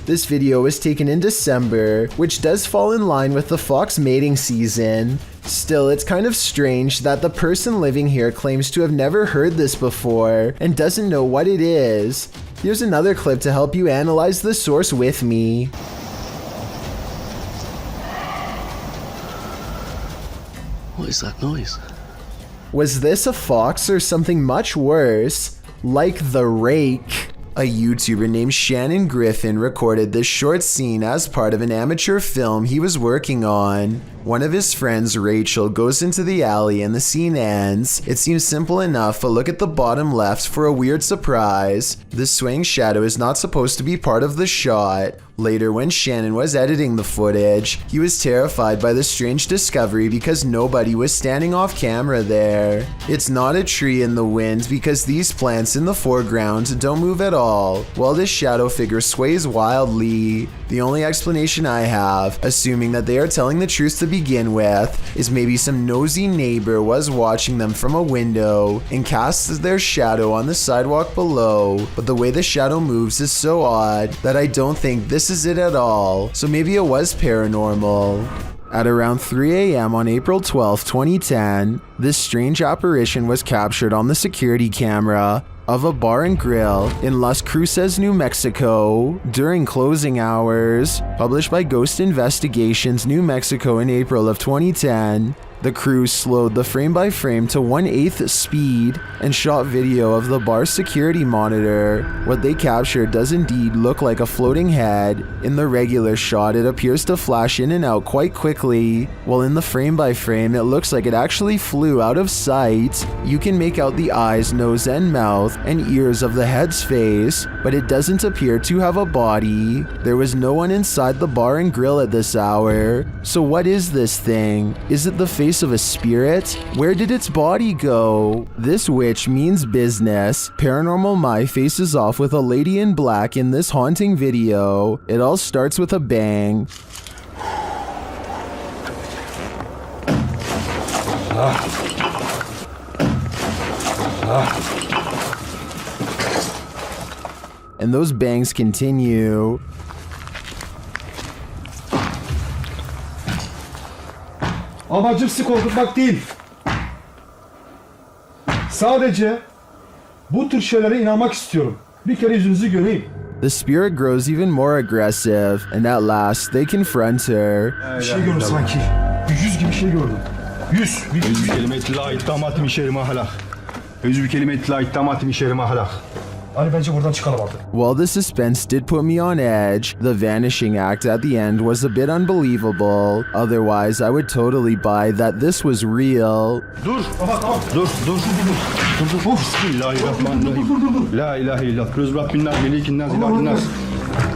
Speaker 1: This video was taken in December, which does fall in line with the fox mating season. Still, it's kind of strange that the person living here claims to have never heard this before and doesn't know what it is. Here's another clip to help you analyze the source with me.
Speaker 10: What is that noise?
Speaker 1: Was this a fox or something much worse, like the rake? A YouTuber named Shannon Griffin recorded this short scene as part of an amateur film he was working on. One of his friends, Rachel, goes into the alley and the scene ends. It seems simple enough, but look at the bottom left for a weird surprise. This swaying shadow is not supposed to be part of the shot. Later, when Shannon was editing the footage, he was terrified by the strange discovery because nobody was standing off camera there. It's not a tree in the wind because these plants in the foreground don't move at all, while this shadow figure sways wildly. The only explanation I have, assuming that they are telling the truth to begin with, is maybe some nosy neighbor was watching them from a window and casts their shadow on the sidewalk below, but the way the shadow moves is so odd that I don't think this is it at all, so maybe it was paranormal. At around 3 a.m. on April 12, 2010, this strange apparition was captured on the security camera of a bar and grill in Las Cruces, New Mexico during closing hours. Published by Ghost Investigations New Mexico in April of 2010, the crew slowed the frame-by-frame to 1/8 speed and shot video of the bar's security monitor. What they captured does indeed look like a floating head. In the regular shot, it appears to flash in and out quite quickly, while in the frame-by-frame, it looks like it actually flew out of sight. You can make out the eyes, nose, and mouth, and ears of the head's face, but it doesn't appear to have a body. There was no one inside the bar and grill at this hour. So what is this thing? Is it the face of a spirit? Where did its body go? This witch means business. Paranormal My faces off with a lady in black in this haunting video. It all starts with a bang. And those bangs continue.
Speaker 6: Amacım sizi korkutmak değil. Sadece bu tür şeylere inanmak istiyorum. Bir kere yüzünüzü göreyim.
Speaker 1: The spirit grows even more aggressive, and at last they confront her.
Speaker 6: Bir şey gördüm sanki. Yüz gibi bir şey gördüm. Yüz. Yüz bir kelime etla iddamatım işerime halak. Yüz bir kelime etla iddamatım işerime halak. Hani bence buradan çıkalım artık.
Speaker 1: While the suspense did put me on edge, the vanishing act at the end was a bit unbelievable. Otherwise, I would totally buy that this was real.
Speaker 6: Dur. Tamam. Dur. Bismillahirrahmanirrahim. La ilahe illallah. Kırız Rabbin nas, melikin nas, ilahin nas.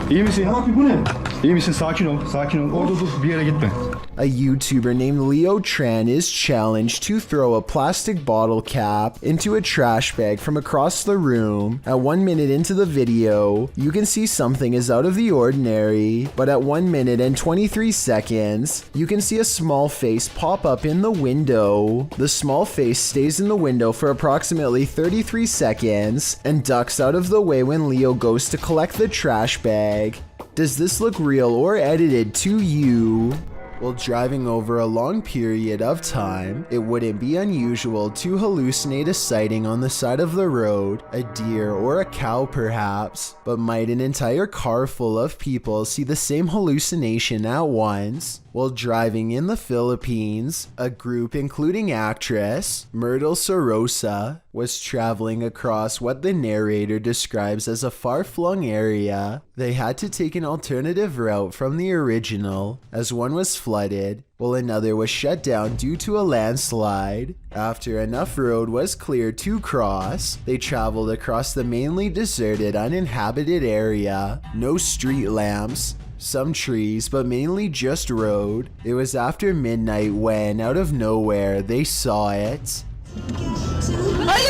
Speaker 6: İyi misin? Tamam, bu ne? İyi misin? Sakin ol. Orada dur. Bir yere gitme.
Speaker 1: A YouTuber named Leo Tran is challenged to throw a plastic bottle cap into a trash bag from across the room. At 1 minute into the video, you can see something is out of the ordinary, but at 1 minute and 23 seconds, you can see a small face pop up in the window. The small face stays in the window for approximately 33 seconds and ducks out of the way when Leo goes to collect the trash bag. Does this look real or edited to you? While driving over a long period of time, it wouldn't be unusual to hallucinate a sighting on the side of the road, a deer or a cow perhaps, but might an entire car full of people see the same hallucination at once? While driving in the Philippines, a group including actress Myrtle Sorosa was traveling across what the narrator describes as a far-flung area. They had to take an alternative route from the original, as one was flooded, while another was shut down due to a landslide. After enough road was cleared to cross, they traveled across the mainly deserted, uninhabited area. No street lamps, some trees, but mainly just road. It was after midnight when, out of nowhere, they saw it.
Speaker 11: Ay,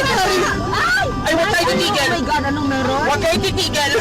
Speaker 11: huwag tayo titigil! Oh my God, anong meron? Huwag kayo titigil!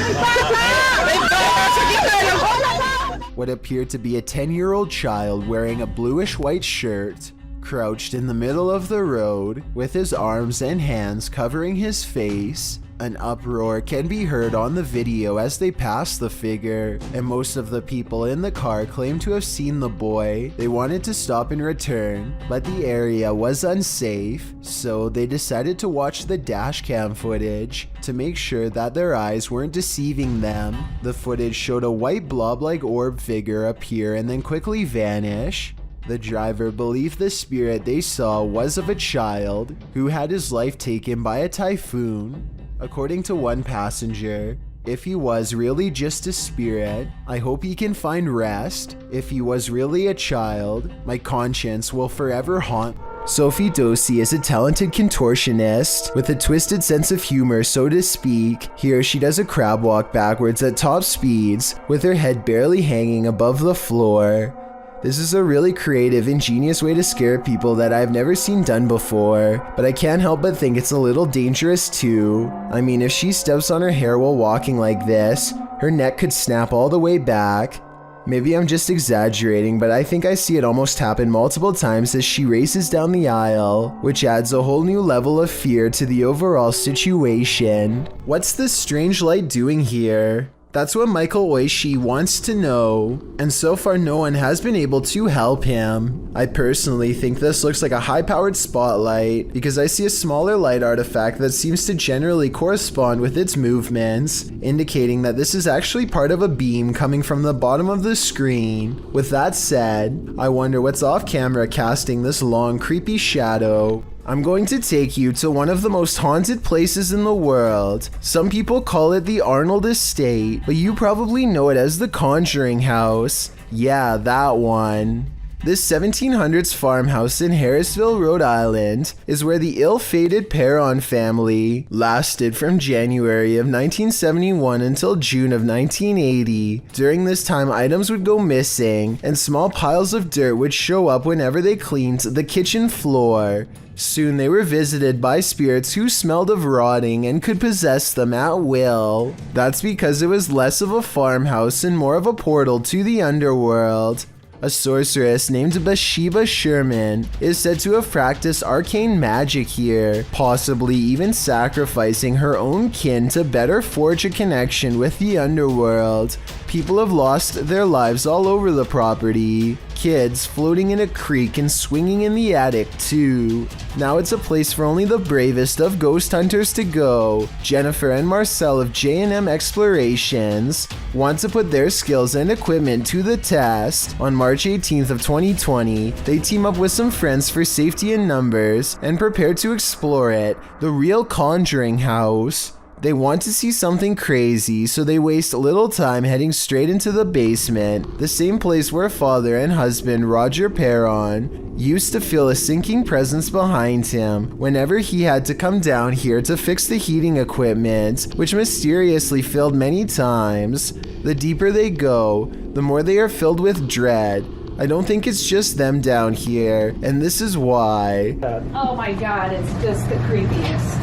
Speaker 1: What appeared to be a 10-year-old child wearing a bluish-white shirt crouched in the middle of the road with his arms and hands covering his face. An uproar can be heard on the video as they pass the figure, and most of the people in the car claim to have seen the boy. They wanted to stop and return, but the area was unsafe, so they decided to watch the dash cam footage to make sure that their eyes weren't deceiving them. The footage showed a white blob-like orb figure appear and then quickly vanish. The driver believed the spirit they saw was of a child who had his life taken by a typhoon. According to one passenger, if he was really just a spirit, I hope he can find rest. If he was really a child, my conscience will forever haunt. Sophie Dosey is a talented contortionist with a twisted sense of humor, so to speak. Here she does a crab walk backwards at top speeds with her head barely hanging above the floor. This is a really creative, ingenious way to scare people that I've never seen done before, but I can't help but think it's a little dangerous too. I mean, if she steps on her hair while walking like this, her neck could snap all the way back. Maybe I'm just exaggerating, but I think I see it almost happen multiple times as she races down the aisle, which adds a whole new level of fear to the overall situation. What's this strange light doing here? That's what Michael Oishi wants to know, and so far no one has been able to help him. I personally think this looks like a high-powered spotlight because I see a smaller light artifact that seems to generally correspond with its movements, indicating that this is actually part of a beam coming from the bottom of the screen. With that said, I wonder what's off camera casting this long, creepy shadow. I'm going to take you to one of the most haunted places in the world. Some people call it the Arnold Estate, but you probably know it as the Conjuring House. Yeah, that one. This 1700s farmhouse in Harrisville, Rhode Island, is where the ill-fated Perron family lasted from January of 1971 until June of 1980. During this time, items would go missing, and small piles of dirt would show up whenever they cleaned the kitchen floor. Soon they were visited by spirits who smelled of rotting and could possess them at will. That's because it was less of a farmhouse and more of a portal to the underworld. A sorceress named Bathsheba Sherman is said to have practiced arcane magic here, possibly even sacrificing her own kin to better forge a connection with the underworld. People have lost their lives all over the property. Kids floating in a creek and swinging in the attic too. Now it's a place for only the bravest of ghost hunters to go. Jennifer and Marcel of J&M Explorations want to put their skills and equipment to the test. On March 18th of 2020, they team up with some friends for safety in numbers and prepare to explore it, the real Conjuring House. They want to see something crazy, so they waste little time heading straight into the basement, the same place where father and husband Roger Perron used to feel a sinking presence behind him whenever he had to come down here to fix the heating equipment, which mysteriously failed many times. The deeper they go, the more they are filled with dread. I don't think it's just them down here, and this is why.
Speaker 17: Oh my god, it's just the creepiest.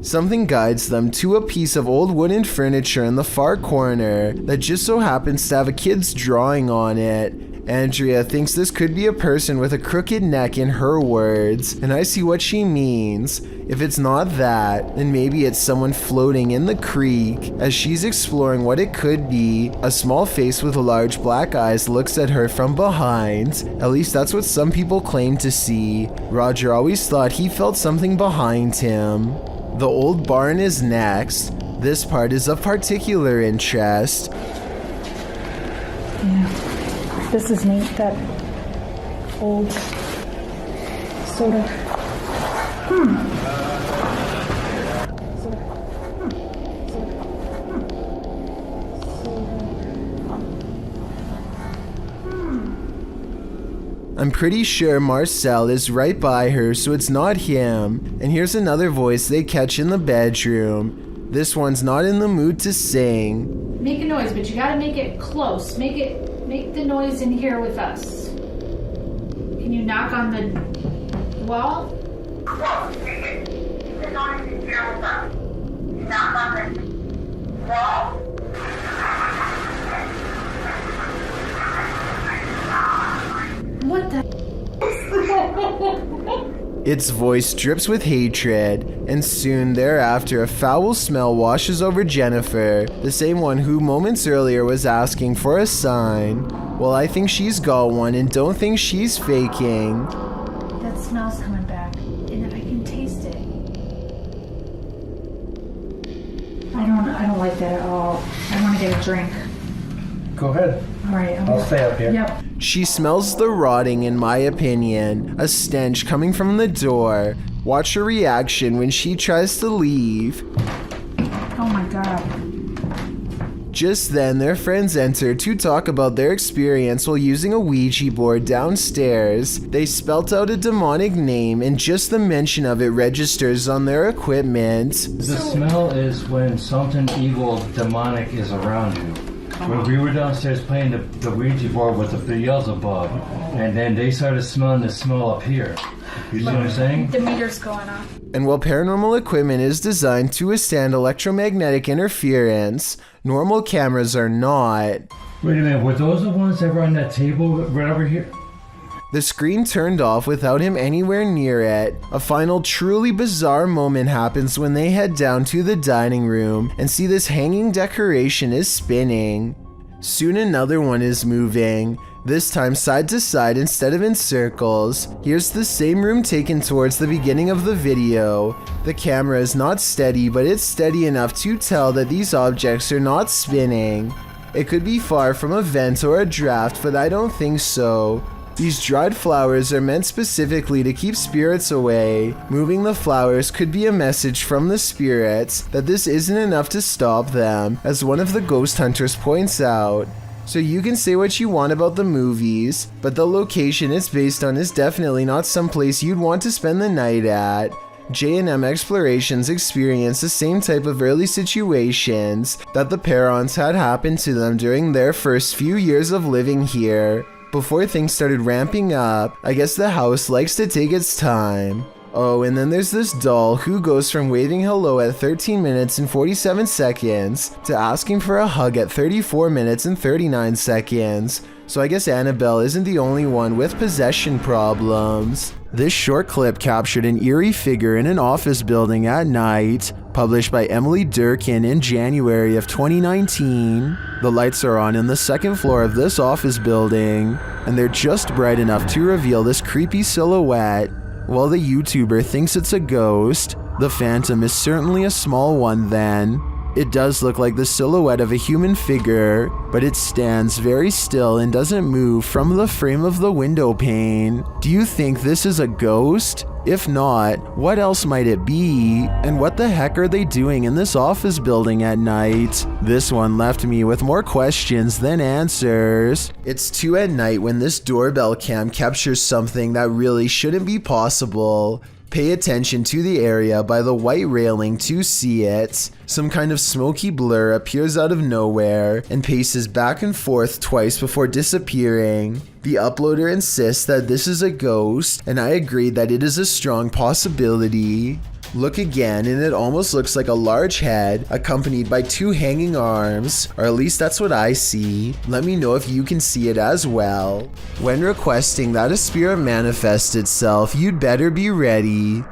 Speaker 1: Something guides them to a piece of old wooden furniture in the far corner that just so happens to have a kid's drawing on it. Andrea thinks this could be a person with a crooked neck in her words, and I see what she means. If it's not that, then maybe it's someone floating in the creek. As she's exploring what it could be, a small face with large black eyes looks at her from behind. At least that's what some people claim to see. Roger always thought he felt something behind him. The old barn is next. This part is of particular interest.
Speaker 17: Yeah. This is neat, that old soda.
Speaker 1: I'm pretty sure Marcel is right by her, so it's not him. And here's another voice they catch in the bedroom. This one's not in the mood to sing.
Speaker 17: Make a noise, but you gotta make it close. Make the noise in here with us. Can you knock on the wall?
Speaker 3: Close. Make the noise in here with us. Knock on the wall.
Speaker 17: What the?
Speaker 1: Its voice drips with hatred, and soon thereafter a foul smell washes over Jennifer, the same one who moments earlier was asking for a sign. Well, I think she's got one and don't think she's faking.
Speaker 17: That smell's coming back, and I can taste it. I don't like that at all. I want to get a drink.
Speaker 6: Go ahead.
Speaker 17: All right,
Speaker 6: I'll stay up here.
Speaker 17: Yep.
Speaker 1: She smells the rotting, in my opinion, a stench coming from the door. Watch her reaction when she tries to leave.
Speaker 17: Oh my god.
Speaker 1: Just then, their friends enter to talk about their experience while using a Ouija board downstairs. They spelt out a demonic name, and just the mention of it registers on their equipment.
Speaker 4: The smell is when something evil, demonic is around you. When we were downstairs playing the Ouija board with the Beelzebub, and then they started smelling the smell up here. You see what I'm saying?
Speaker 17: The meter's going off.
Speaker 1: And while paranormal equipment is designed to withstand electromagnetic interference, normal cameras are not.
Speaker 4: Wait a minute, were those the ones that were on that table right over here?
Speaker 1: The screen turned off without him anywhere near it. A final truly bizarre moment happens when they head down to the dining room and see this hanging decoration is spinning. Soon another one is moving, this time side to side instead of in circles. Here's the same room taken towards the beginning of the video. The camera is not steady, but it's steady enough to tell that these objects are not spinning. It could be far from a vent or a draft, but I don't think so. These dried flowers are meant specifically to keep spirits away. Moving the flowers could be a message from the spirits that this isn't enough to stop them, as one of the ghost hunters points out. So you can say what you want about the movies, but the location it's based on is definitely not someplace you'd want to spend the night at. J&M Explorations experienced the same type of early situations that the Perrons had happened to them during their first few years of living here. Before things started ramping up, I guess the house likes to take its time. Oh, and then there's this doll who goes from waving hello at 13 minutes and 47 seconds to asking for a hug at 34 minutes and 39 seconds. So I guess Annabelle isn't the only one with possession problems. This short clip captured an eerie figure in an office building at night, published by Emily Durkin in January of 2019. The lights are on in the second floor of this office building, and they're just bright enough to reveal this creepy silhouette. While the YouTuber thinks it's a ghost, the phantom is certainly a small one then. It does look like the silhouette of a human figure, but it stands very still and doesn't move from the frame of the window pane. Do you think this is a ghost? If not, what else might it be? And what the heck are they doing in this office building at night? This one left me with more questions than answers. It's 2 at night when this doorbell cam captures something that really shouldn't be possible. Pay attention to the area by the white railing to see it. Some kind of smoky blur appears out of nowhere and paces back and forth twice before disappearing. The uploader insists that this is a ghost, and I agree that it is a strong possibility. Look again and it almost looks like a large head accompanied by 2 hanging arms, or at least that's what I see. Let me know if you can see it as well. When requesting that a spirit manifest itself, you'd better be ready.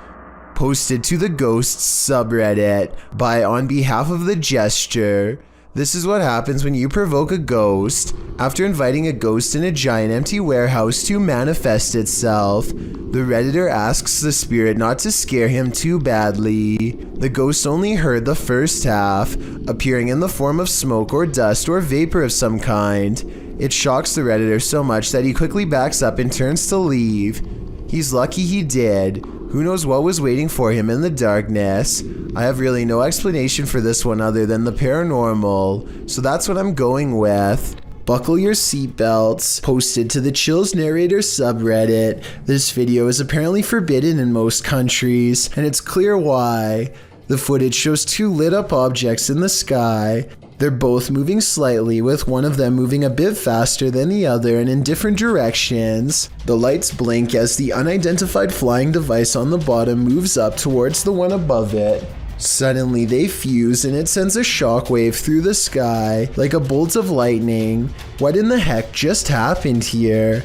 Speaker 1: Posted to the Ghosts subreddit by On Behalf of the Gesture. This is what happens when you provoke a ghost. After inviting a ghost in a giant empty warehouse to manifest itself, the Redditor asks the spirit not to scare him too badly. The ghost only heard the first half, appearing in the form of smoke or dust or vapor of some kind. It shocks the Redditor so much that he quickly backs up and turns to leave. He's lucky he did. Who knows what was waiting for him in the darkness? I have really no explanation for this one other than the paranormal, so that's what I'm going with. Buckle your seatbelts. Posted to the Chills Narrator subreddit. This video is apparently forbidden in most countries, and it's clear why. The footage shows 2 lit up objects in the sky. They're both moving slightly, with one of them moving a bit faster than the other and in different directions. The lights blink as the unidentified flying device on the bottom moves up towards the one above it. Suddenly they fuse and it sends a shockwave through the sky like a bolt of lightning. What in the heck just happened here?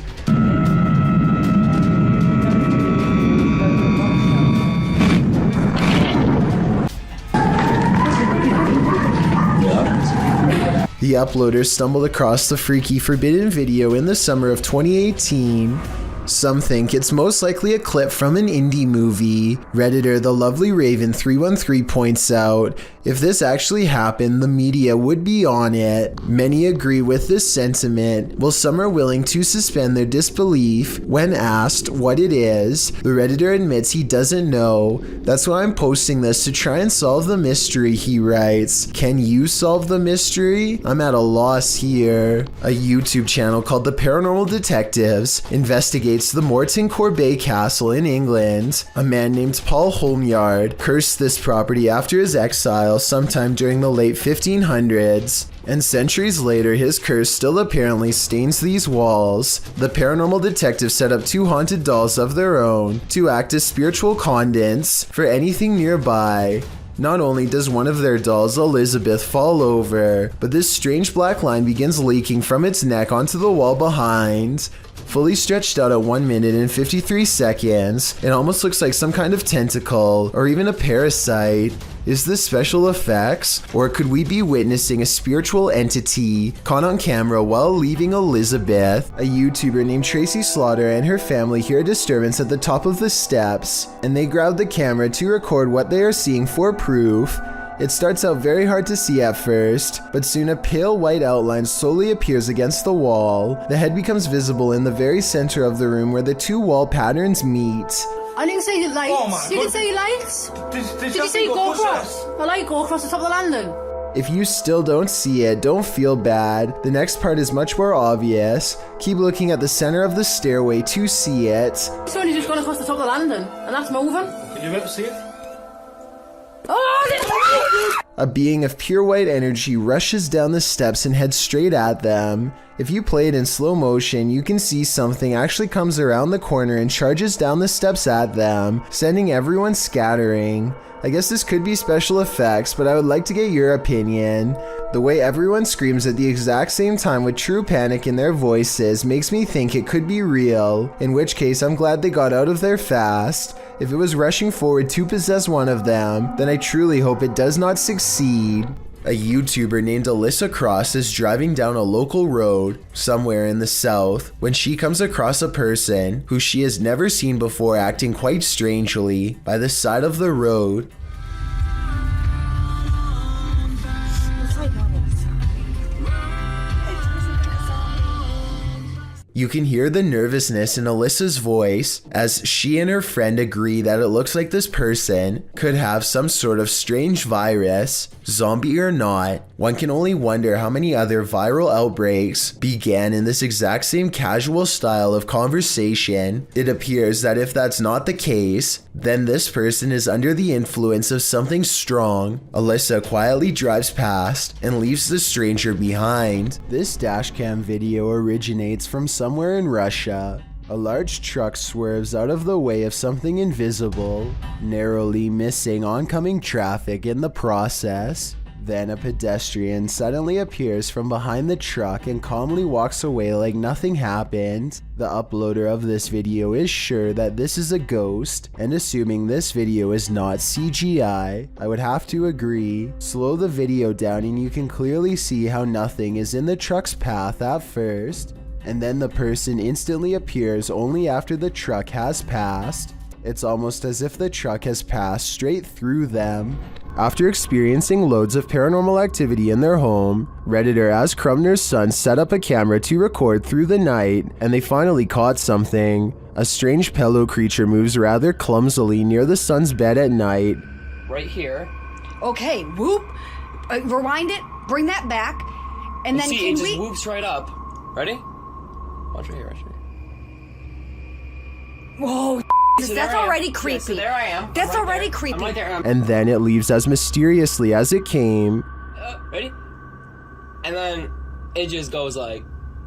Speaker 1: The uploader stumbled across the freaky forbidden video in the summer of 2018. Some think it's most likely a clip from an indie movie. Redditor The Lovely Raven 313 points out, if this actually happened, the media would be on it. Many agree with this sentiment, while some are willing to suspend their disbelief. When asked what it is, the Redditor admits he doesn't know. That's why I'm posting this, to try and solve the mystery, he writes. Can you solve the mystery? I'm at a loss here. A YouTube channel called The Paranormal Detectives investigates the Morton Corbet Castle in England. A man named Paul Holmyard cursed this property after his exile sometime during the late 1500s. And centuries later, his curse still apparently stains these walls. The paranormal detectives set up 2 haunted dolls of their own to act as spiritual conduits for anything nearby. Not only does one of their dolls, Elizabeth, fall over, but this strange black line begins leaking from its neck onto the wall behind. Fully stretched out at 1 minute and 53 seconds, it almost looks like some kind of tentacle, or even a parasite. Is this special effects? Or could we be witnessing a spiritual entity caught on camera while leaving Elizabeth? A YouTuber named Tracy Slaughter and her family hear a disturbance at the top of the steps, and they grab the camera to record what they are seeing for proof. It starts out very hard to see at first, but soon a pale white outline slowly appears against the wall. The head becomes visible in the very center of the room where the 2 wall patterns meet.
Speaker 8: I didn't say lights.
Speaker 11: Oh
Speaker 8: You didn't say lights. Did you say go across? I like go across the top of the landing.
Speaker 1: If you still don't see it, don't feel bad. The next part is much more obvious. Keep looking at the center of the stairway to see it.
Speaker 8: It's only just gone across the top of the landing, and that's moving.
Speaker 11: Can you ever see it?
Speaker 8: Oh,
Speaker 1: A being of pure white energy rushes down the steps and heads straight at them. If you play it in slow motion, you can see something actually comes around the corner and charges down the steps at them, sending everyone scattering. I guess this could be special effects, but I would like to get your opinion. The way everyone screams at the exact same time with true panic in their voices makes me think it could be real, in which case I'm glad they got out of there fast. If it was rushing forward to possess one of them, then I truly hope it does not succeed. A YouTuber named Alyssa Cross is driving down a local road somewhere in the south when she comes across a person who she has never seen before acting quite strangely by the side of the road. You can hear the nervousness in Alyssa's voice as she and her friend agree that it looks like this person could have some sort of strange virus, zombie or not. One can only wonder how many other viral outbreaks began in this exact same casual style of conversation. It appears that if that's not the case, Then this person is under the influence of something strong. Alyssa quietly drives past and leaves the stranger behind. This dashcam video originates from somewhere in Russia. A large truck swerves out of the way of something invisible, narrowly missing oncoming traffic in the process. Then a pedestrian suddenly appears from behind the truck and calmly walks away like nothing happened. The uploader of this video is sure that this is a ghost, and assuming this video is not CGI, I would have to agree. Slow the video down and you can clearly see how nothing is in the truck's path at first, and then the person instantly appears only after the truck has passed. It's almost as if the truck has passed straight through them. After experiencing loads of paranormal activity in their home, Redditor As Crumner's son set up a camera to record through the night, and they finally caught something. A strange pillow creature moves rather clumsily near the son's bed at night.
Speaker 12: Right here.
Speaker 8: Okay, whoop. Rewind it, bring that back, and then
Speaker 12: see,
Speaker 8: can
Speaker 12: it just
Speaker 8: we...
Speaker 12: whoops right up. Ready? Watch right here, watch right here.
Speaker 8: Whoa,
Speaker 12: So
Speaker 8: that's
Speaker 12: there I am.
Speaker 8: already
Speaker 12: Yeah,
Speaker 8: creepy.
Speaker 12: so there I am.
Speaker 8: That's
Speaker 12: I'm right
Speaker 8: already
Speaker 12: there.
Speaker 8: creepy.
Speaker 12: I'm right there.
Speaker 1: And then it leaves as mysteriously as it came.
Speaker 12: Ready? And then it just goes like...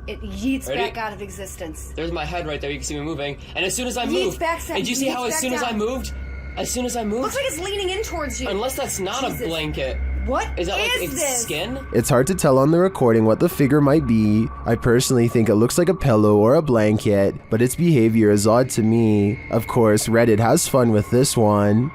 Speaker 8: It yeets
Speaker 12: Ready?
Speaker 8: back out of existence.
Speaker 12: There's my head right there. You can see me moving. And as soon as I
Speaker 8: Yeets
Speaker 12: moved...
Speaker 8: back down,
Speaker 12: And you see how
Speaker 8: yeets
Speaker 12: as
Speaker 8: back
Speaker 12: soon as I
Speaker 8: down.
Speaker 12: moved... As soon as I moved...
Speaker 8: Looks like it's leaning in towards you.
Speaker 12: Unless that's not
Speaker 8: Jesus.
Speaker 12: a blanket.
Speaker 8: What
Speaker 12: Is that like
Speaker 8: is
Speaker 12: its
Speaker 8: this?
Speaker 12: skin?
Speaker 1: It's hard to tell on the recording what the figure might be. I personally think it looks like a pillow or a blanket, but its behavior is odd to me. Of course, Reddit has fun with this one.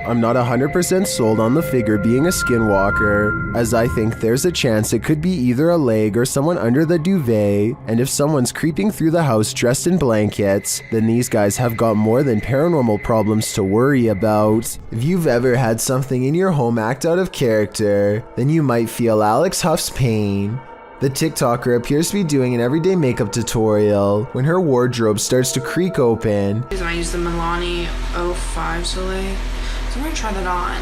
Speaker 1: I'm not 100% sold on the figure being a skinwalker, as I think there's a chance it could be either a leg or someone under the duvet, and if someone's creeping through the house dressed in blankets, then these guys have got more than paranormal problems to worry about. If you've ever had something in your home act out of character, then you might feel Alex Huff's pain. The TikToker appears to be doing an everyday makeup tutorial when her wardrobe starts to creak open.
Speaker 22: I use the Milani 05 Soleil. So I'm gonna try that on,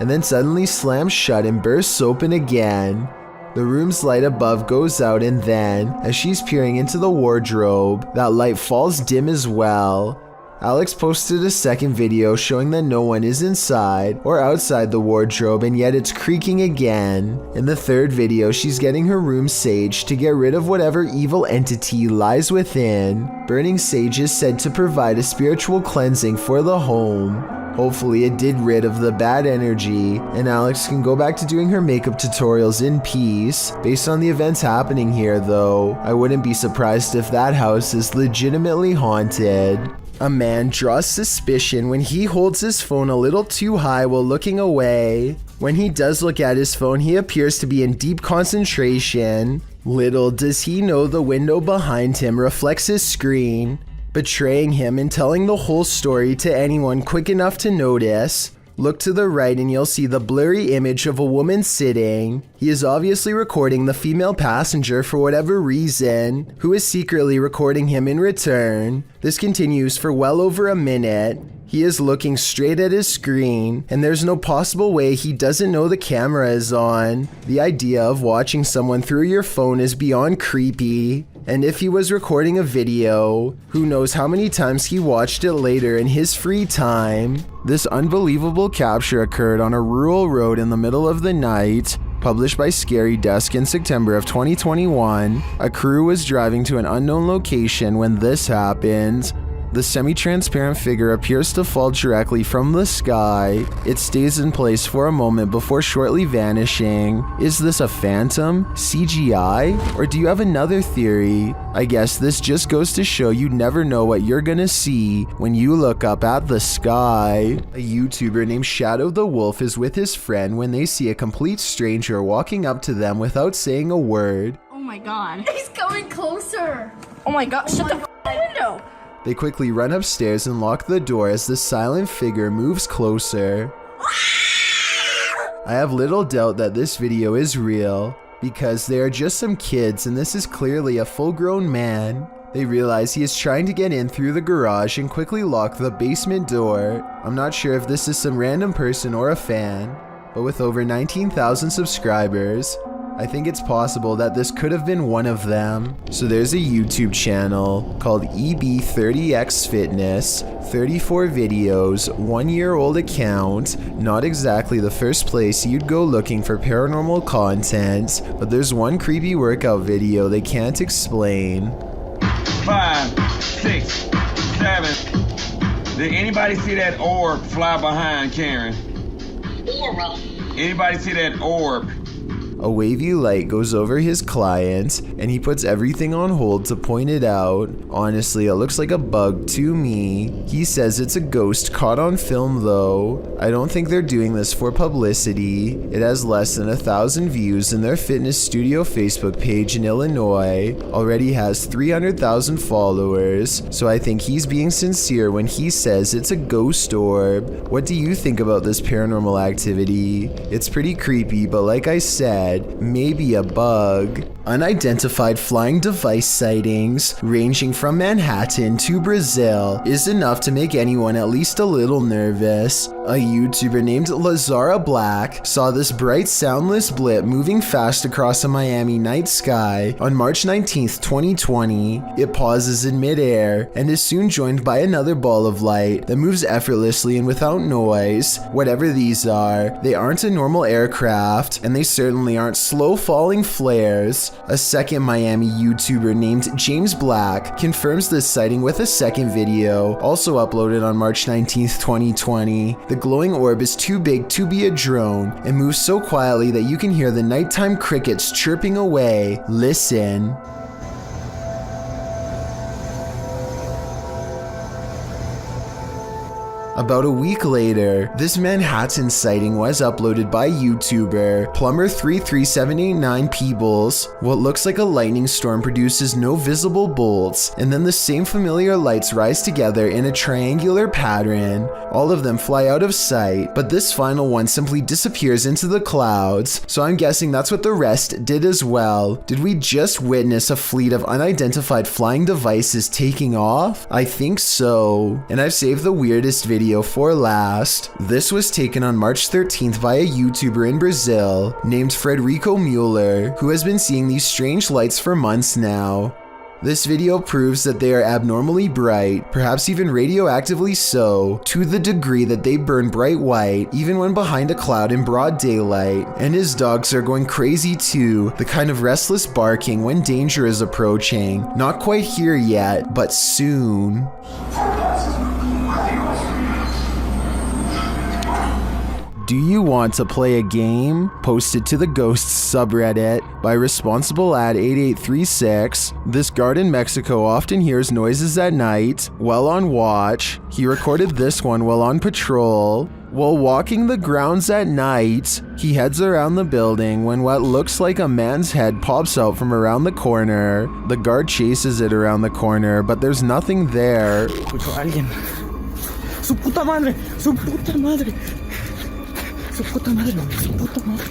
Speaker 1: and then suddenly slams shut and bursts open again. The room's light above goes out, and then, as she's peering into the wardrobe, that light falls dim as well. Alex posted a second video showing that no one is inside or outside the wardrobe, and yet it's creaking again. In the third video, she's getting her room saged to get rid of whatever evil entity lies within. Burning sage is said to provide a spiritual cleansing for the home. Hopefully it did rid of the bad energy, and Alex can go back to doing her makeup tutorials in peace. Based on the events happening here though, I wouldn't be surprised if that house is legitimately haunted. A man draws suspicion when he holds his phone a little too high while looking away. When he does look at his phone, he appears to be in deep concentration. Little does he know the window behind him reflects his screen, betraying him and telling the whole story to anyone quick enough to notice. Look to the right and you'll see the blurry image of a woman sitting. He is obviously recording the female passenger for whatever reason, who is secretly recording him in return. This continues for well over a minute. He is looking straight at his screen, and there's no possible way he doesn't know the camera is on. The idea of watching someone through your phone is beyond creepy. And if he was recording a video, who knows how many times he watched it later in his free time. This unbelievable capture occurred on a rural road in the middle of the night. Published by Scary Desk in September of 2021, a crew was driving to an unknown location when this happened. The semi-transparent figure appears to fall directly from the sky. It stays in place for a moment before shortly vanishing. Is this a phantom, CGI, or do you have another theory? I guess this just goes to show you never know what you're gonna see when you look up at the sky. A YouTuber named Shadow the Wolf is with his friend when they see a complete stranger walking up to them without saying a word.
Speaker 8: Oh my god. He's coming closer. Oh my god, shut the window.
Speaker 1: They quickly run upstairs and lock the door as the silent figure moves closer. I have little doubt that this video is real. because they are just some kids and this is clearly a full-grown man. They realize he is trying to get in through the garage and quickly lock the basement door. I'm not sure if this is some random person or a fan, but with over 19,000 subscribers, I think it's possible that this could have been one of them. So there's a YouTube channel called EB30X Fitness, 34 videos, 1-year-old account, not exactly the first place you'd go looking for paranormal content, but there's one creepy workout video they can't explain.
Speaker 5: 5, 6, 7. Did anybody see that orb fly behind Karen?
Speaker 3: Aura.
Speaker 5: Anybody see that orb?
Speaker 1: A wavy light goes over his client, and he puts everything on hold to point it out. Honestly, it looks like a bug to me. He says it's a ghost caught on film though. I don't think they're doing this for publicity. It has less than 1,000 views, and their fitness studio Facebook page in Illinois already has 300,000 followers, so I think he's being sincere when he says it's a ghost orb. What do you think about this paranormal activity? It's pretty creepy, but like I said, maybe a bug. Unidentified flying device sightings ranging from Manhattan to Brazil is enough to make anyone at least a little nervous. A YouTuber named Lazara Black saw this bright soundless blip moving fast across a Miami night sky on March 19th, 2020. It pauses in midair and is soon joined by another ball of light that moves effortlessly and without noise. Whatever these are, they aren't a normal aircraft, and they certainly aren't slow falling flares. A second Miami YouTuber named James Black confirms this sighting with a second video, also uploaded on March 19th, 2020. The glowing orb is too big to be a drone and moves so quietly that you can hear the nighttime crickets chirping away. Listen. About a week later, this Manhattan sighting was uploaded by YouTuber Plumber33789 Peebles. What looks like a lightning storm produces no visible bolts, and then the same familiar lights rise together in a triangular pattern. All of them fly out of sight, but this final one simply disappears into the clouds, so I'm guessing that's what the rest did as well. Did we just witness a fleet of unidentified flying devices taking off? I think so. And I've saved the weirdest video for last. This was taken on March 13th by a YouTuber in Brazil named Frederico Mueller, who has been seeing these strange lights for months now. This video proves that they are abnormally bright, perhaps even radioactively so, to the degree that they burn bright white even when behind a cloud in broad daylight. And his dogs are going crazy too, the kind of restless barking when danger is approaching. Not quite here yet, but soon. Do you want to play a game? Posted to the Ghosts subreddit by ResponsibleAd8836. This guard in Mexico often hears noises at night while on watch. He recorded this one while on patrol. While walking the grounds at night, he heads around the building when what looks like a man's head pops out from around the corner. The guard chases it around the corner, but there's nothing there.
Speaker 11: Su puta madre, su puta madre. Su puta madre, su puta madre.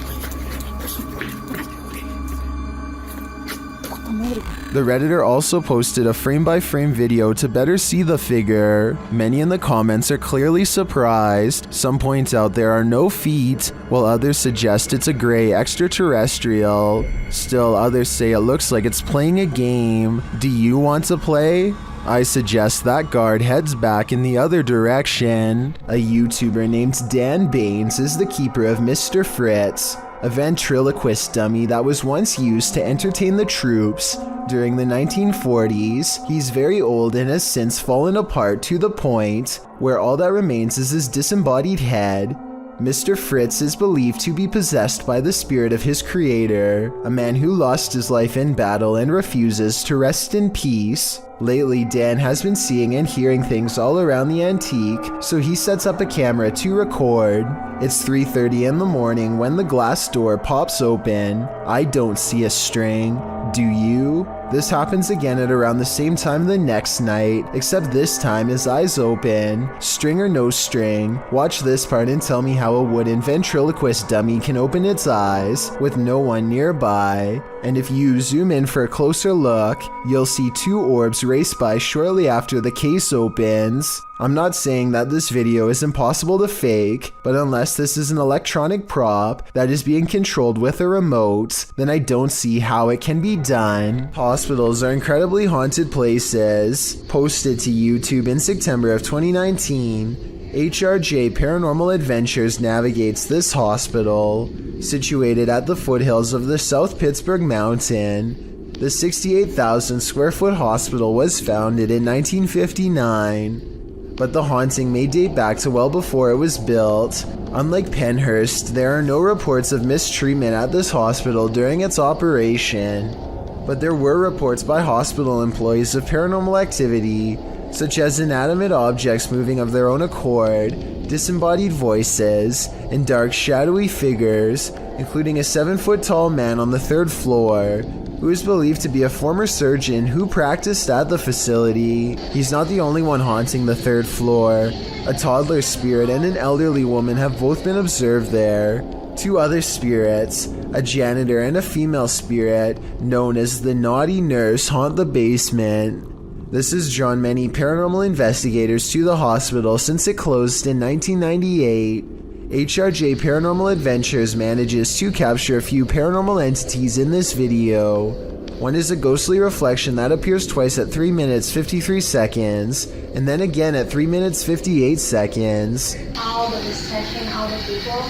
Speaker 1: The Redditor also posted a frame-by-frame video to better see the figure. Many in the comments are clearly surprised. Some point out there are no feet, while others suggest it's a gray extraterrestrial. Still, others say it looks like it's playing a game. Do you want to play? I suggest that guard heads back in the other direction. A YouTuber named Dan Baines is the keeper of Mr. Fritz, a ventriloquist dummy that was once used to entertain the troops during the 1940s. He's very old and has since fallen apart to the point where all that remains is his disembodied head. Mr. Fritz is believed to be possessed by the spirit of his creator, a man who lost his life in battle and refuses to rest in peace. Lately, Dan has been seeing and hearing things all around the antique, so he sets up a camera to record. It's 3:30 in the morning when the glass door pops open. I don't see a string. Do you? This happens again at around the same time the next night, except this time his eyes open. String or no string, watch this part and tell me how a wooden ventriloquist dummy can open its eyes with no one nearby. And if you zoom in for a closer look, you'll see two orbs race by shortly after the case opens. I'm not saying that this video is impossible to fake, but unless this is an electronic prop that is being controlled with a remote, then I don't see how it can be done. Hospitals are incredibly haunted places. Posted to YouTube in September of 2019, HRJ Paranormal Adventures navigates this hospital. Situated at the foothills of the South Pittsburgh Mountain, the 68,000 square foot hospital was founded in 1959. But the haunting may date back to well before it was built. Unlike Penhurst, there are no reports of mistreatment at this hospital during its operation. But there were reports by hospital employees of paranormal activity, such as inanimate objects moving of their own accord, disembodied voices, and dark shadowy figures, including a 7-foot-tall man on the 3rd floor, who is believed to be a former surgeon who practiced at the facility. He's not the only one haunting the 3rd floor. A toddler spirit and an elderly woman have both been observed there. 2 other spirits, a janitor and a female spirit, known as the Naughty Nurse, haunt the basement. This has drawn many paranormal investigators to the hospital since it closed in 1998. HRJ Paranormal Adventures manages to capture a few paranormal entities in this video. One is a ghostly reflection that appears twice at 3 minutes 53 seconds, and then again at 3 minutes 58 seconds.
Speaker 17: All the discussion, all the people.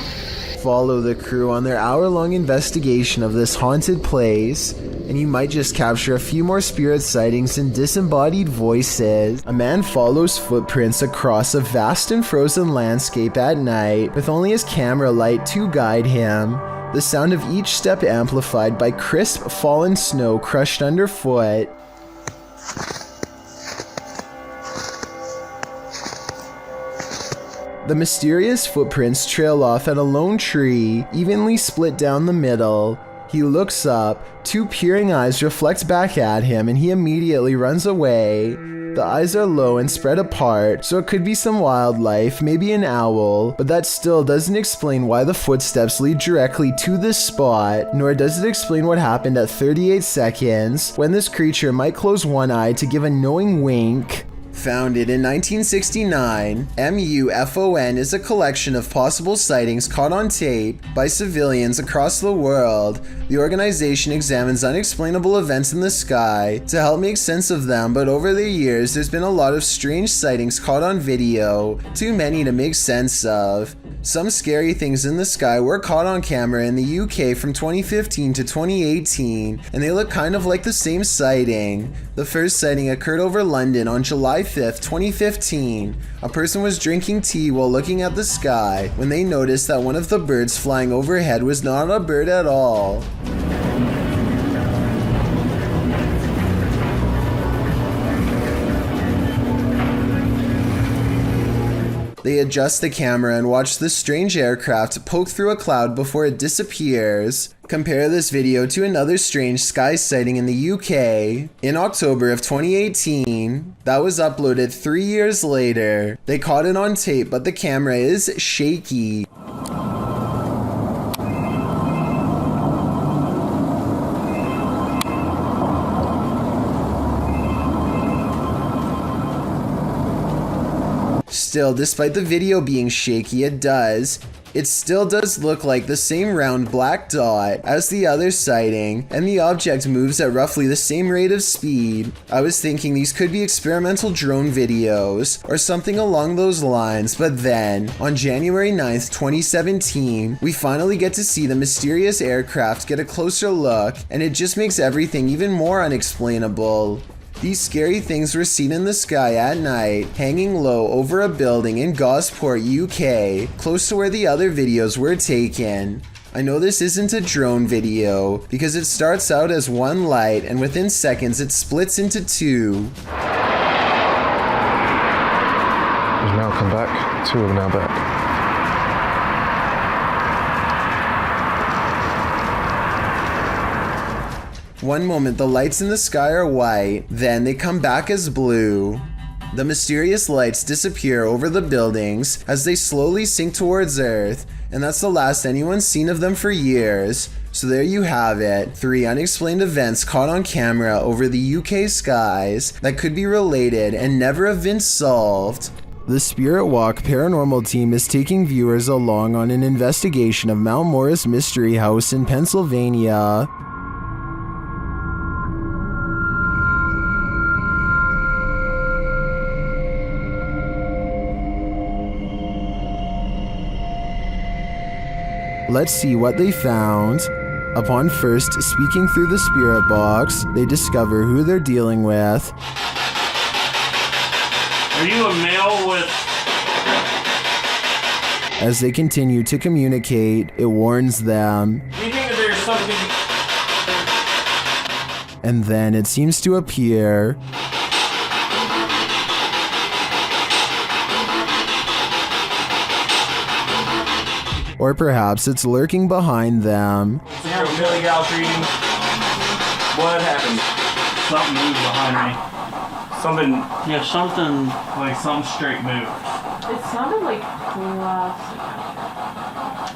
Speaker 1: Follow the crew on their hour-long investigation of this haunted place, and you might just capture a few more spirit sightings and disembodied voices. A man follows footprints across a vast and frozen landscape at night, with only his camera light to guide him. The sound of each step amplified by crisp fallen snow crushed underfoot. The mysterious footprints trail off at a lone tree, evenly split down the middle. He looks up, 2 peering eyes reflect back at him, and he immediately runs away. The eyes are low and spread apart, so it could be some wildlife, maybe an owl, but that still doesn't explain why the footsteps lead directly to this spot, nor does it explain what happened at 38 seconds, when this creature might close one eye to give a knowing wink. Founded in 1969, MUFON is a collection of possible sightings caught on tape by civilians across the world. The organization examines unexplainable events in the sky to help make sense of them, but over the years there's been a lot of strange sightings caught on video, too many to make sense of. Some scary things in the sky were caught on camera in the UK from 2015 to 2018, and they look kind of like the same sighting. The first sighting occurred over London on July 5th, 2015. A person was drinking tea while looking at the sky when they noticed that one of the birds flying overhead was not a bird at all. They adjust the camera and watch the strange aircraft poke through a cloud before it disappears. Compare this video to another strange sky sighting in the UK in October of 2018 that was uploaded 3 years later. They caught it on tape, but the camera is shaky. Still, despite the video being shaky, it still does look like the same round black dot as the other sighting, and the object moves at roughly the same rate of speed. I was thinking these could be experimental drone videos or something along those lines, but then, on January 9th, 2017, we finally get to see the mysterious aircraft get a closer look, and it just makes everything even more unexplainable. These scary things were seen in the sky at night, hanging low over a building in Gosport, UK, close to where the other videos were taken. I know this isn't a drone video, because it starts out as one light and within seconds it splits into 2.
Speaker 15: We've now come back, 2 are now back.
Speaker 1: One moment the lights in the sky are white, then they come back as blue. The mysterious lights disappear over the buildings as they slowly sink towards Earth, and that's the last anyone's seen of them for years. So there you have it, 3 unexplained events caught on camera over the UK skies that could be related and never have been solved. The Spirit Walk paranormal team is taking viewers along on an investigation of Mount Morris Mystery House in Pennsylvania. Let's see what they found. Upon first speaking through the spirit box, they discover who they're dealing with.
Speaker 7: Are you a male with...
Speaker 1: As they continue to communicate, it warns them.
Speaker 7: Do you think that there's something...
Speaker 1: And then it seems to appear. Or perhaps it's lurking behind them.
Speaker 7: Billy Gal's reading. What happened? Something moved behind me. Something. Yeah, something. Like some straight moved.
Speaker 17: It sounded like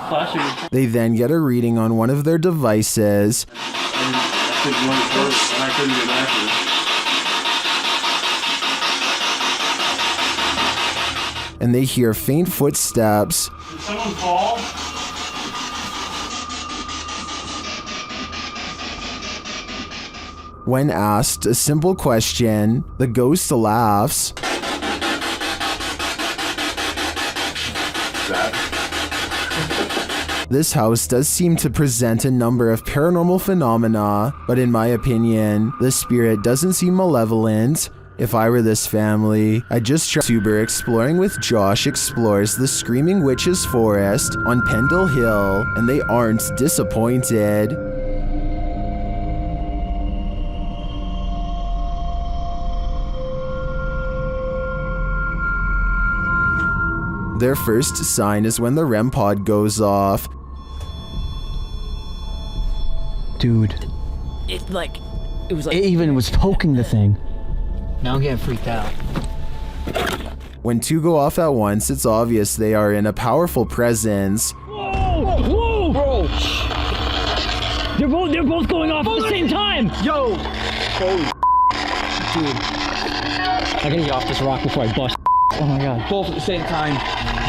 Speaker 7: Flashing.
Speaker 1: They then get a reading on one of their devices.
Speaker 7: I couldn't get back to it.
Speaker 1: And they hear faint footsteps.
Speaker 7: Did someone fall?
Speaker 1: When asked a simple question, the ghost laughs. This house does seem to present a number of paranormal phenomena, but in my opinion, the spirit doesn't seem malevolent. If I were this family, I'd just try. YouTuber Exploring with Josh explores the Screaming Witches Forest on Pendle Hill, and they aren't disappointed. Their first sign is when the REM pod goes off.
Speaker 19: Dude.
Speaker 11: It was like... It even was poking the thing. Now I'm getting freaked out.
Speaker 1: When 2 go off at once, it's obvious they are in a powerful presence.
Speaker 11: Whoa! Whoa! Bro! They're both going off at the same time! Yo! Holy dude. I gotta get off this rock before I bust. Oh my god. Both at the same time.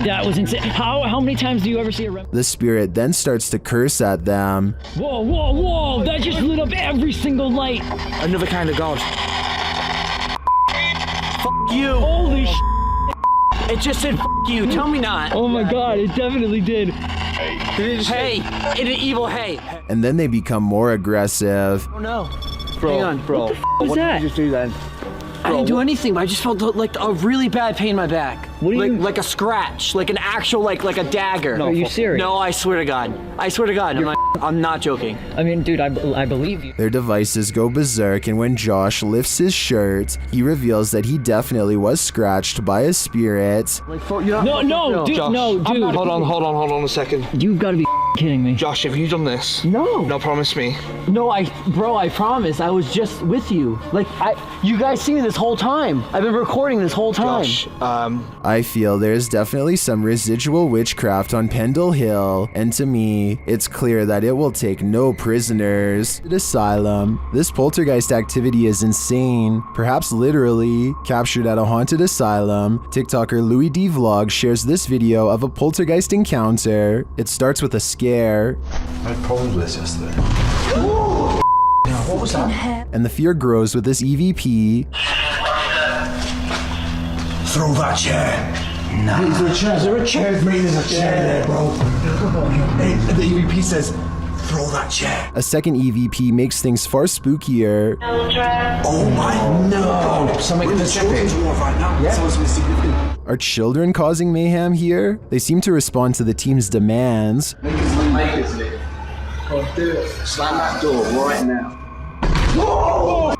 Speaker 11: That was insane. How many times do you ever see a REM?
Speaker 1: The spirit then starts to curse at them.
Speaker 11: Whoa, whoa, whoa! That just lit up every single light!
Speaker 21: Another kind of god.
Speaker 11: Fuck you! Holy sh**! It just said F you, tell me not! Oh my god, it definitely did. Hey! In an evil hey!
Speaker 1: And then they become more aggressive.
Speaker 11: Oh no.
Speaker 21: Bro,
Speaker 11: hang on,
Speaker 21: bro.
Speaker 11: What the f was that?
Speaker 21: Did you just do then?
Speaker 11: I didn't do anything, but I just felt like a really bad pain in my back. What do you like a scratch, like an actual like a dagger. No, are you serious? No, I swear to God. I swear to God, I'm not joking. I mean, dude, I believe you.
Speaker 1: Their devices go berserk, and when Josh lifts his shirt, he reveals that he definitely was scratched by a spirit.
Speaker 11: No, dude,
Speaker 21: Josh,
Speaker 11: no, dude.
Speaker 21: Hold on a second.
Speaker 11: You've got to be kidding me.
Speaker 21: Josh, have you done this?
Speaker 11: No.
Speaker 21: No, promise me.
Speaker 11: No, I promise. I was just with you. Like, you guys see me this whole time. I've been recording this whole time.
Speaker 21: Josh,
Speaker 1: I feel there's definitely some residual witchcraft on Pendle Hill, and to me, it's clear that it will take no prisoners. Asylum. This poltergeist activity is insane, perhaps literally. Captured at a haunted asylum, TikToker Louis D Vlog shares this video of a poltergeist encounter. It starts with a scare.
Speaker 16: I had problems with this yesterday. Now, what was that?
Speaker 1: And the fear grows with this EVP.
Speaker 16: Throw that chair. No. Is there a chair? Is there a chair? Mate, there's a chair there, bro. Hey, the EVP says, throw that chair.
Speaker 1: A second EVP makes things far spookier.
Speaker 16: Oh my no! Something in the check-in. Right now. Yeah. Significant.
Speaker 1: Are children causing mayhem here? They seem to respond to the team's demands.
Speaker 16: Make it sleep. Oh, do it. Slam that door right now. Whoa!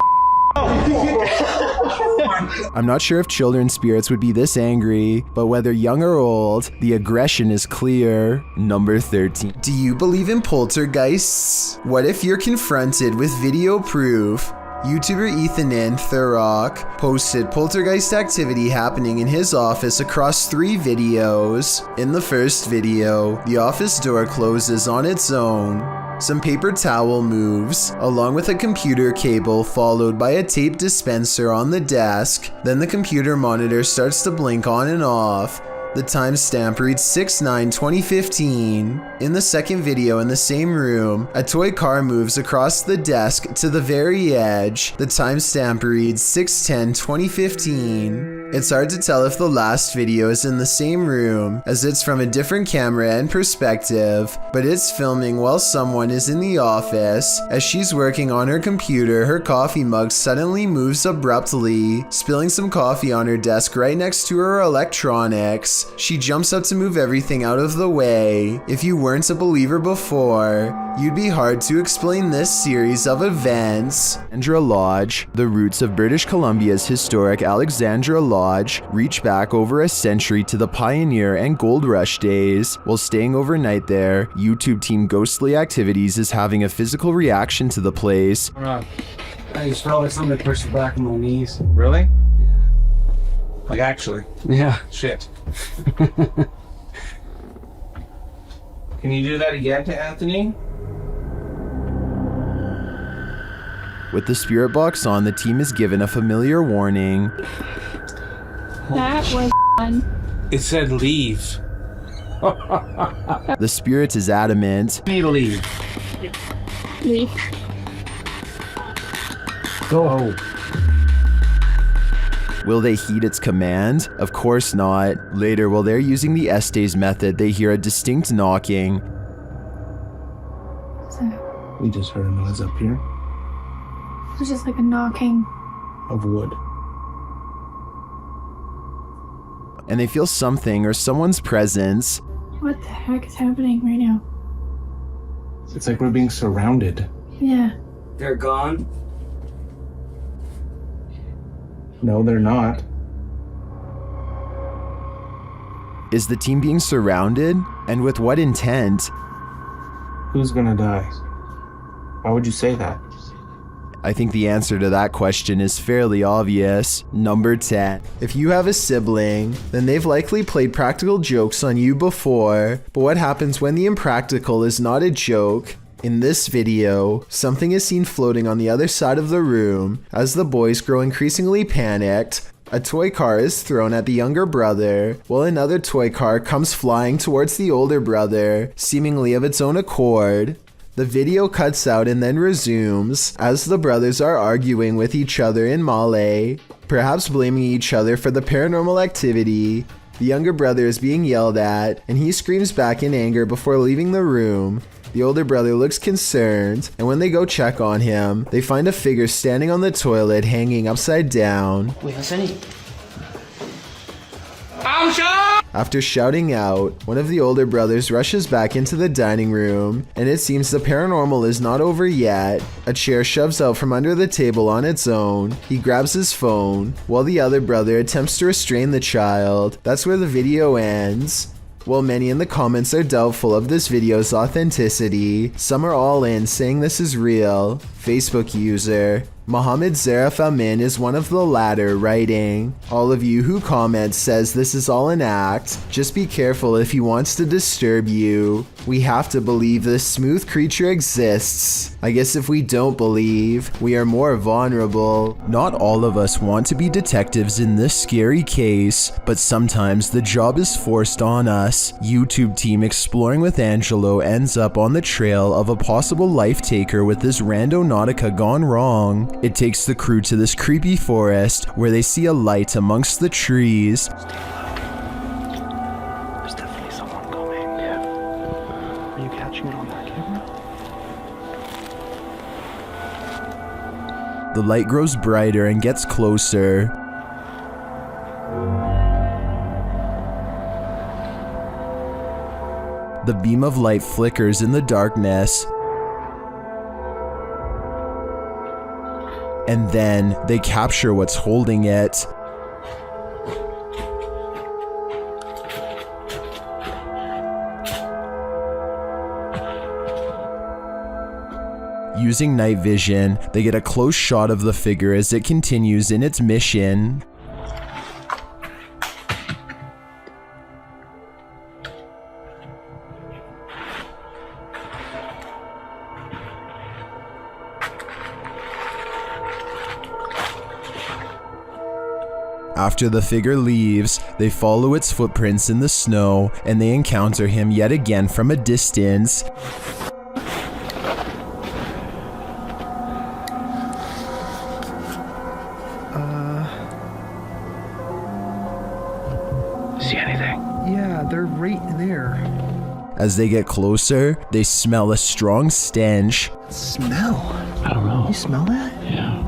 Speaker 16: Oh my
Speaker 1: I'm not sure if children's spirits would be this angry, but whether young or old, the aggression is clear. Number 13. Do you believe in poltergeists? What if you're confronted with video proof? YouTuber Ethan Thurrock posted poltergeist activity happening in his office across 3 videos. In the first video, the office door closes on its own. Some paper towel moves, along with a computer cable followed by a tape dispenser on the desk. Then the computer monitor starts to blink on and off. The timestamp reads 6/9/2015. In the second video in the same room, a toy car moves across the desk to the very edge. The timestamp reads 6/10/2015. It's hard to tell if the last video is in the same room, as it's from a different camera and perspective, but it's filming while someone is in the office. As she's working on her computer, her coffee mug suddenly moves abruptly, spilling some coffee on her desk right next to her electronics. She jumps up to move everything out of the way. If you weren't a believer before, you'd be hard to explain this series of events. Alexandra Lodge. The roots of British Columbia's historic Alexandra Lodge reach back over a century to the pioneer and gold rush days. While staying overnight there, YouTube team Ghostly Activities is having a physical reaction to the place.
Speaker 16: I just felt like somebody pushed the back of my knees.
Speaker 21: Really? Like actually?
Speaker 16: Yeah.
Speaker 21: Shit. Can you do that again to Anthony?
Speaker 1: With the spirit box on, the team is given a familiar warning.
Speaker 17: That was fun.
Speaker 21: It said leave.
Speaker 1: The spirit is adamant.
Speaker 16: You need to leave.
Speaker 17: Leave.
Speaker 16: Go.
Speaker 1: Will they heed its command? Of course not. Later, while they're using the Estes method, they hear a distinct knocking.
Speaker 16: We just heard a noise up here
Speaker 17: It was just like a knocking.
Speaker 16: of wood.
Speaker 1: And they feel something or someone's presence.
Speaker 17: What the heck is happening right now?
Speaker 16: It's like we're being surrounded.
Speaker 17: Yeah.
Speaker 12: They're gone.
Speaker 16: No, they're not.
Speaker 1: Is the team being surrounded? And with what intent?
Speaker 16: Who's gonna die? Why would you say that?
Speaker 1: I think the answer to that question is fairly obvious. Number 10. If you have a sibling, then they've likely played practical jokes on you before. But what happens when the impractical is not a joke? In this video, something is seen floating on the other side of the room. As the boys grow increasingly panicked, a toy car is thrown at the younger brother, while another toy car comes flying towards the older brother, seemingly of its own accord. The video cuts out and then resumes, as the brothers are arguing with each other in Malay, perhaps blaming each other for the paranormal activity. The younger brother is being yelled at, and he screams back in anger before leaving the room. The older brother looks concerned, and when they go check on him, they find a figure standing on the toilet hanging upside down. After shouting out, one of the older brothers rushes back into the dining room, and it seems the paranormal is not over yet. A chair shoves out from under the table on its own. He grabs his phone, while the other brother attempts to restrain the child. That's where the video ends. While many in the comments are doubtful of this video's authenticity, some are all in saying this is real. Facebook user Mohammed Zarif Amin is one of the latter, writing, "All of you who comment says this is all an act. Just be careful if he wants to disturb you. We have to believe this smooth creature exists. I guess if we don't believe, we are more vulnerable." Not all of us want to be detectives in this scary case, but sometimes the job is forced on us. YouTube team Exploring with Angelo ends up on the trail of a possible life taker with this randonautica gone wrong. It takes the crew to this creepy forest where they see a light amongst the trees.
Speaker 15: There's definitely someone coming. Yeah. Are you catching it on that camera?
Speaker 1: The light grows brighter and gets closer. The beam of light flickers in the darkness. and then they capture what's holding it. Using night vision, they get a close shot of the figure as it continues in its mission. After the figure leaves, they follow its footprints in the snow, and they encounter him yet again from a distance.
Speaker 15: See anything?
Speaker 6: Yeah, they're right there.
Speaker 1: As they get closer, they smell a strong stench.
Speaker 6: Smell?
Speaker 15: I don't know.
Speaker 6: You smell that?
Speaker 15: Yeah.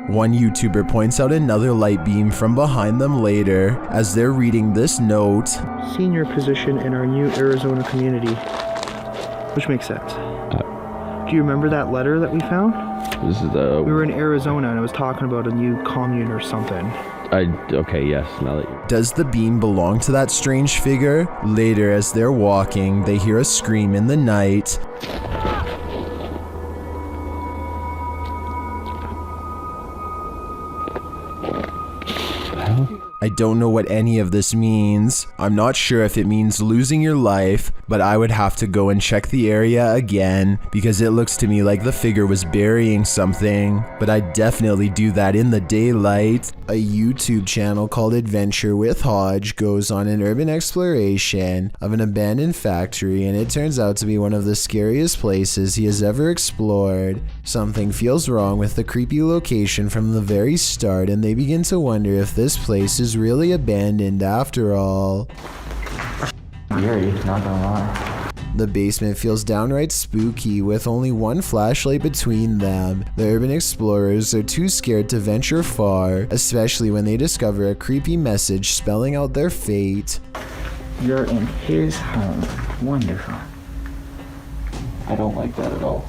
Speaker 1: One YouTuber points out another light beam from behind them later as they're reading this note.
Speaker 6: Senior position in our new Arizona community. Which makes sense. Do you remember that letter that we found?
Speaker 18: This is the.
Speaker 6: We were in Arizona and it was talking about a new commune or something.
Speaker 18: Okay, yes, now that you.
Speaker 1: Does the beam belong to that strange figure? Later, as they're walking, they hear a scream in the night. I don't know what any of this means. I'm not sure if it means losing your life, but I would have to go and check the area again because it looks to me like the figure was burying something, but I'd definitely do that in the daylight. A YouTube channel called Adventure with Hodge goes on an urban exploration of an abandoned factory, and it turns out to be one of the scariest places he has ever explored. Something feels wrong with the creepy location from the very start, and they begin to wonder if this place is really abandoned after all.
Speaker 2: Eerie, not gonna lie.
Speaker 1: The basement feels downright spooky with only one flashlight between them. The urban explorers are too scared to venture far, especially when they discover a creepy message spelling out their fate.
Speaker 2: You're in his home. Wonderful. I don't like that at all.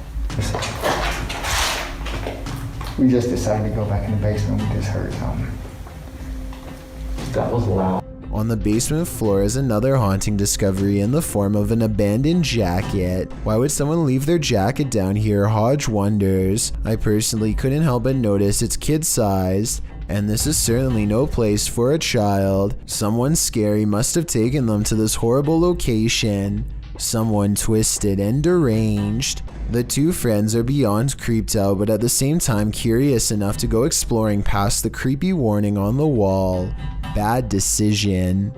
Speaker 20: We just decided to go back in the basement. We just heard something.
Speaker 2: That was loud.
Speaker 1: On the basement floor is another haunting discovery in the form of an abandoned jacket. Why would someone leave their jacket down here? Hodge wonders. I personally couldn't help but notice it's kid-sized, and this is certainly no place for a child. Someone scary must have taken them to this horrible location. Someone twisted and deranged. The two friends are beyond creeped out, but at the same time curious enough to go exploring past the creepy warning on the wall. Bad decision.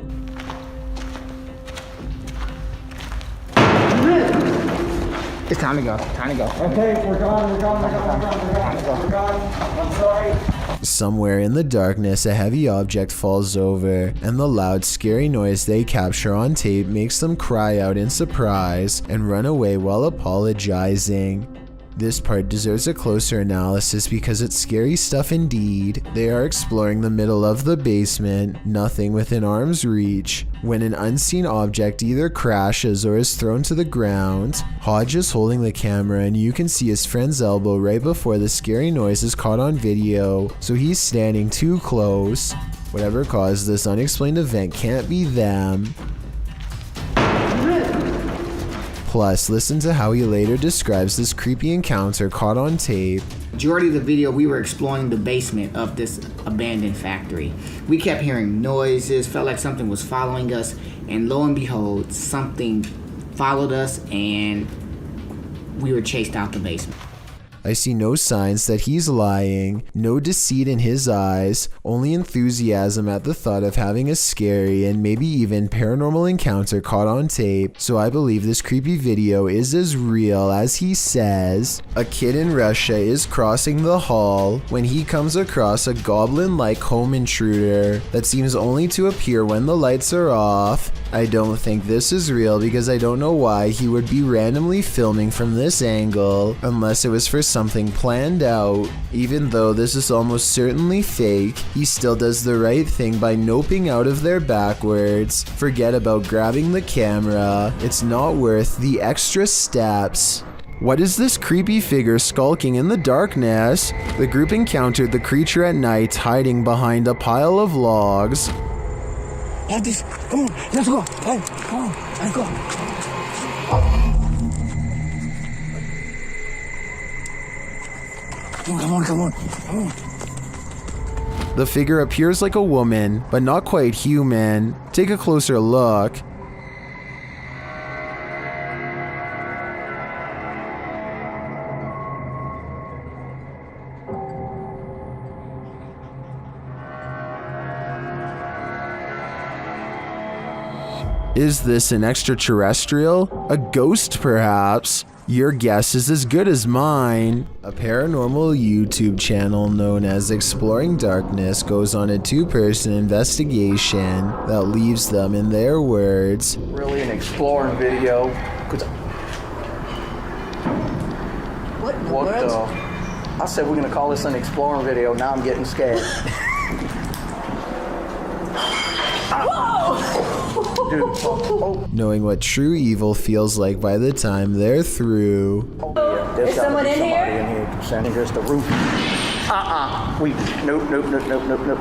Speaker 20: It's time to go. Time to go. Okay, we're gone. We're gone. We're gone. We're gone. I'm sorry.
Speaker 1: Somewhere in the darkness, a heavy object falls over, and the loud, scary noise they capture on tape makes them cry out in surprise and run away while apologizing. This part deserves a closer analysis because it's scary stuff indeed. They are exploring the middle of the basement, nothing within arm's reach, when an unseen object either crashes or is thrown to the ground. Hodge is holding the camera and you can see his friend's elbow right before the scary noise is caught on video, so he's standing too close. Whatever caused this unexplained event can't be them. Plus, listen to how he later describes this creepy encounter caught on tape.
Speaker 20: Majority of the video, we were exploring the basement of this abandoned factory. We kept hearing noises, felt like something was following us, and lo and behold, something followed us and we were chased out the basement.
Speaker 1: I see no signs that he's lying, no deceit in his eyes, only enthusiasm at the thought of having a scary and maybe even paranormal encounter caught on tape, so I believe this creepy video is as real as he says. A kid in Russia is crossing the hall when he comes across a goblin-like home intruder that seems only to appear when the lights are off. I don't think this is real because I don't know why he would be randomly filming from this angle unless it was for something planned out. Even though this is almost certainly fake, he still does the right thing by noping out of there backwards. Forget about grabbing the camera. It's not worth the extra steps. What is this creepy figure skulking in the darkness? The group encountered the creature at night hiding behind a pile of logs.
Speaker 16: Have this. Come on, let's go. Hey, come on, let's go. Come on.
Speaker 1: The figure appears like a woman, but not quite human. Take a closer look. Is this an extraterrestrial? A ghost, perhaps? Your guess is as good as mine. A paranormal YouTube channel known as Exploring Darkness goes on a two-person investigation that leaves them, in their words,
Speaker 19: Really an exploring video.
Speaker 8: What in the
Speaker 19: What
Speaker 8: world?
Speaker 19: the? I said we're gonna call this an exploring video. Now I'm getting scared. Dude,
Speaker 1: knowing what true evil feels like by the time they're through.
Speaker 19: There's
Speaker 8: Is
Speaker 19: gotta
Speaker 8: someone
Speaker 19: be
Speaker 8: in
Speaker 19: somebody
Speaker 8: here?
Speaker 19: in here. Sending us the roof.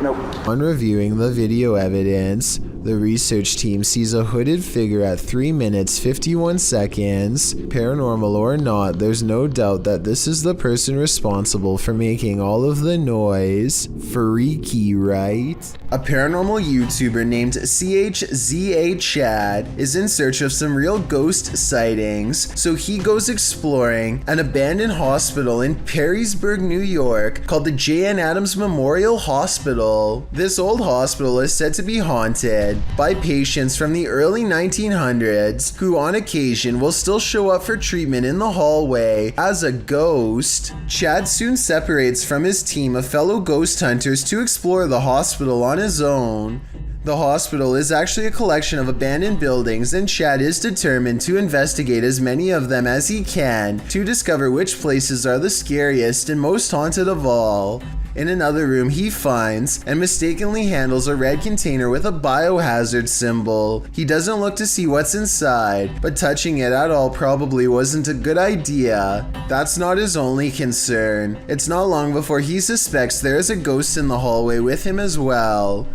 Speaker 19: Nope.
Speaker 1: On reviewing the video evidence, the research team sees a hooded figure at 3 minutes 51 seconds. Paranormal or not, there's no doubt that this is the person responsible for making all of the noise. Freaky, right? A paranormal YouTuber named CHZA Chad is in search of some real ghost sightings, so he goes exploring an abandoned hospital in Perrysburg, New York called the J.N. Adams Memorial Hospital. This old hospital is said to be haunted by patients from the early 1900s who on occasion will still show up for treatment in the hallway as a ghost. Chad soon separates from his team of fellow ghost hunters to explore the hospital on his own. The hospital is actually a collection of abandoned buildings, and Chad is determined to investigate as many of them as he can to discover which places are the scariest and most haunted of all. In another room, he finds and mistakenly handles a red container with a biohazard symbol. He doesn't look to see what's inside, but touching it at all probably wasn't a good idea. That's not his only concern. It's not long before he suspects there is a ghost in the hallway with him as well.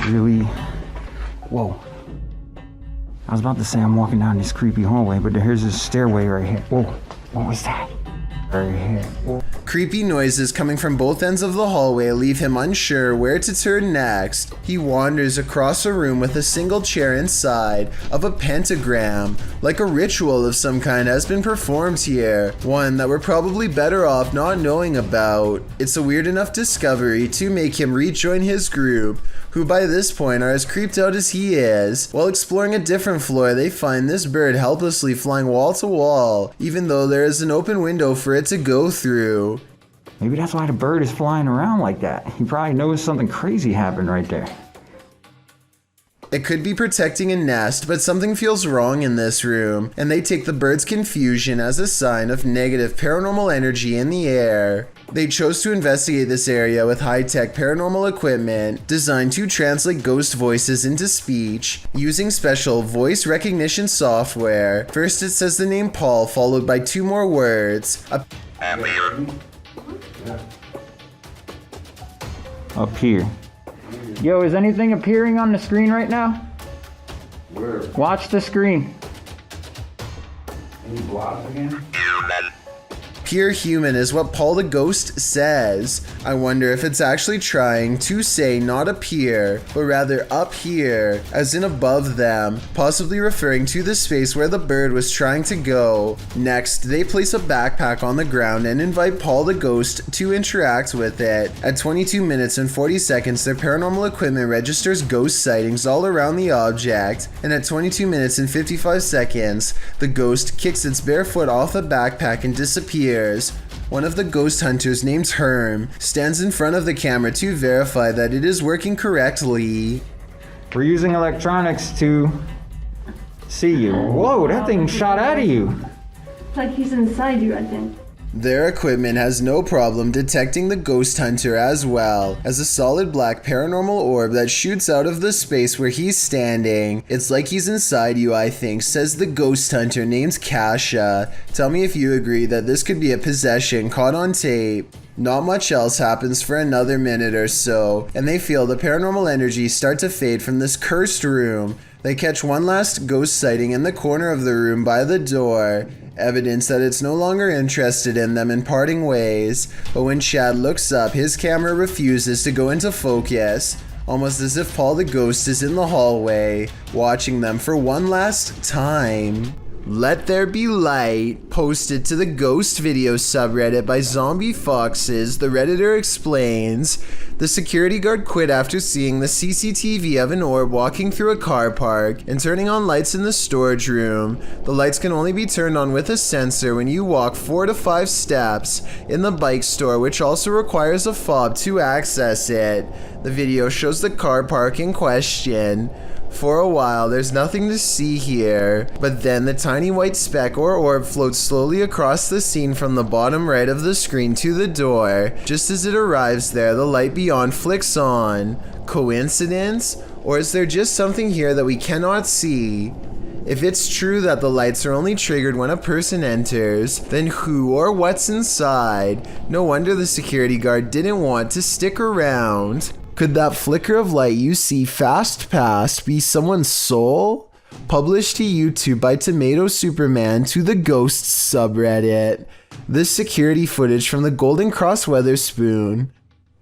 Speaker 13: Really? Whoa. I was about to say I'm walking down this creepy hallway, but here's this stairway right here. Whoa, what was that? Right here. Whoa.
Speaker 1: Creepy noises coming from both ends of the hallway leave him unsure where to turn next. He wanders across a room with a single chair inside of a pentagram, like a ritual of some kind has been performed here, one that we're probably better off not knowing about. It's a weird enough discovery to make him rejoin his group, who by this point are as creeped out as he is. While exploring a different floor, they find this bird helplessly flying wall to wall, even though there is an open window for it to go through.
Speaker 13: Maybe that's why the bird is flying around like that. He probably knows something crazy happened right there.
Speaker 1: It could be protecting a nest, but something feels wrong in this room, and they take the bird's confusion as a sign of negative paranormal energy in the air. They chose to investigate this area with high-tech paranormal equipment designed to translate ghost voices into speech using special voice recognition software. First it says the name Paul, followed by two more words.
Speaker 13: Up here. Yo, is anything appearing on the screen right now?
Speaker 16: Where?
Speaker 13: Watch the screen.
Speaker 16: Any blocks again?
Speaker 1: Pure human is what Paul the Ghost says. I wonder if it's actually trying to say not appear, but rather up here, as in above them, possibly referring to the space where the bird was trying to go. Next, they place a backpack on the ground and invite Paul the Ghost to interact with it. At 22 minutes and 40 seconds, their paranormal equipment registers ghost sightings all around the object, and at 22 minutes and 55 seconds, the ghost kicks its bare foot off the backpack and disappears. One of the ghost hunters named Herm stands in front of the camera to verify that it is working correctly.
Speaker 13: We're using electronics to see you. Whoa, that thing shot out of you.
Speaker 9: It's like he's inside you, I think.
Speaker 1: Their equipment has no problem detecting the ghost hunter as well as a solid black paranormal orb that shoots out of the space where he's standing. It's like he's inside you, I think, says the ghost hunter named Kasha. Tell me if you agree that this could be a possession caught on tape. Not much else happens for another minute or so, and they feel the paranormal energy start to fade from this cursed room. They catch one last ghost sighting in the corner of the room by the door, evidence that it's no longer interested in them in parting ways. But when Chad looks up, his camera refuses to go into focus, almost as if Paul the ghost is in the hallway, watching them for one last time. Let There Be Light, posted to the Ghost Video subreddit by Zombie Foxes, the Redditor explains, the security guard quit after seeing the CCTV of an orb walking through a car park and turning on lights in the storage room. The lights can only be turned on with a sensor when you walk 4 to 5 steps in the bike store, which also requires a fob to access it. The video shows the car park in question. For a while, there's nothing to see here, but then the tiny white speck or orb floats slowly across the scene from the bottom right of the screen to the door. Just as it arrives there, the light beyond flicks on. Coincidence? Or is there just something here that we cannot see? If it's true that the lights are only triggered when a person enters, then who or what's inside? No wonder the security guard didn't want to stick around. Could that flicker of light you see fast past be someone's soul? Published to YouTube by Tomato Superman to the Ghosts subreddit. This security footage from the Golden Cross Weatherspoon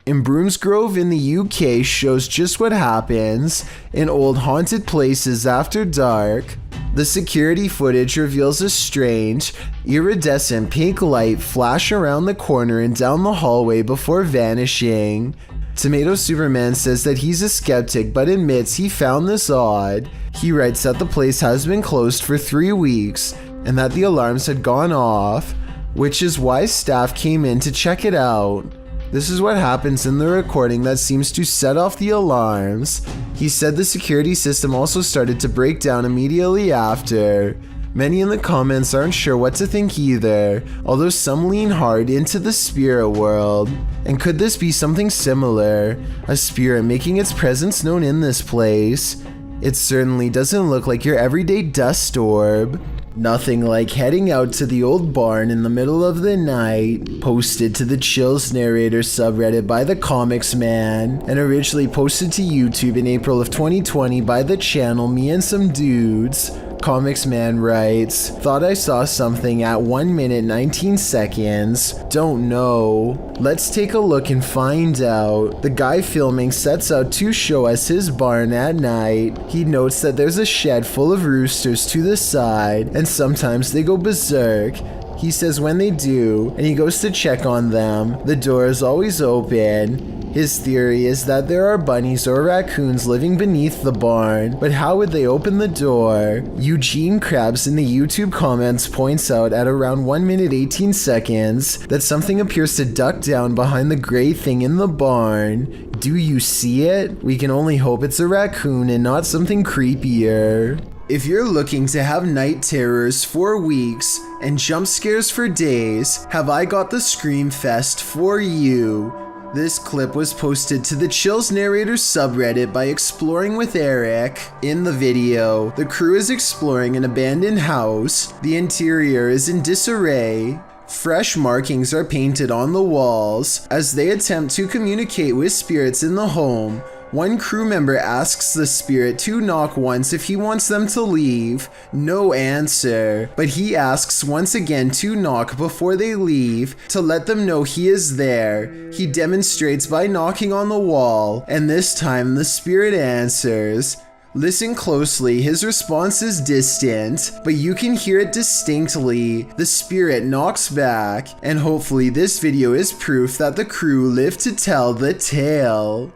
Speaker 1: in Broomsgrove in the UK shows just what happens in old haunted places after dark. The security footage reveals a strange, iridescent pink light flash around the corner and down the hallway before vanishing. Tomato Superman says that he's a skeptic but admits he found this odd. He writes that the place has been closed for 3 weeks and that the alarms had gone off, which is why staff came in to check it out. This is what happens in the recording that seems to set off the alarms. He said the security system also started to break down immediately after. Many in the comments aren't sure what to think either, although some lean hard into the spirit world. And could this be something similar? A spirit making its presence known in this place? It certainly doesn't look like your everyday dust orb. Nothing like heading out to the old barn in the middle of the night. Posted to the Chills Narrator subreddit by the Comics Man, and originally posted to YouTube in April of 2020 by the channel Me and Some Dudes. Comics Man writes, thought I saw something at 1 minute 19 seconds. Don't know. Let's take a look and find out. The guy filming sets out to show us his barn at night. He notes that there's a shed full of roosters to the side, and sometimes they go berserk. He says when they do, and he goes to check on them, the door is always open. His theory is that there are bunnies or raccoons living beneath the barn, but how would they open the door? Eugene Krabs in the YouTube comments points out at around 1 minute 18 seconds that something appears to duck down behind the gray thing in the barn. Do you see it? We can only hope it's a raccoon and not something creepier. If you're looking to have night terrors for weeks and jump scares for days, have I got the Scream Fest for you. This clip was posted to the Chills Narrator subreddit by Exploring with Eric. In the video, the crew is exploring an abandoned house. The interior is in disarray. Fresh markings are painted on the walls as they attempt to communicate with spirits in the home. One crew member asks the spirit to knock once if he wants them to leave. No answer, but he asks once again to knock before they leave to let them know he is there. He demonstrates by knocking on the wall, and this time the spirit answers. Listen closely, his response is distant, but you can hear it distinctly. The spirit knocks back, and hopefully this video is proof that the crew lived to tell the tale.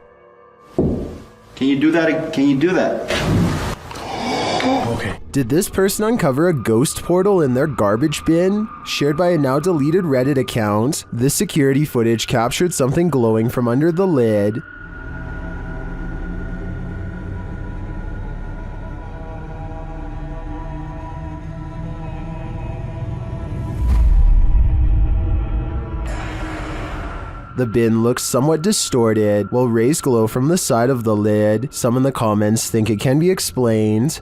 Speaker 14: Can you do that? Can you do that?
Speaker 1: Okay. Did this person uncover a ghost portal in their garbage bin? Shared by a now deleted Reddit account, this security footage captured something glowing from under the lid. The bin looks somewhat distorted, while rays glow from the side of the lid. Some in the comments think it can be explained.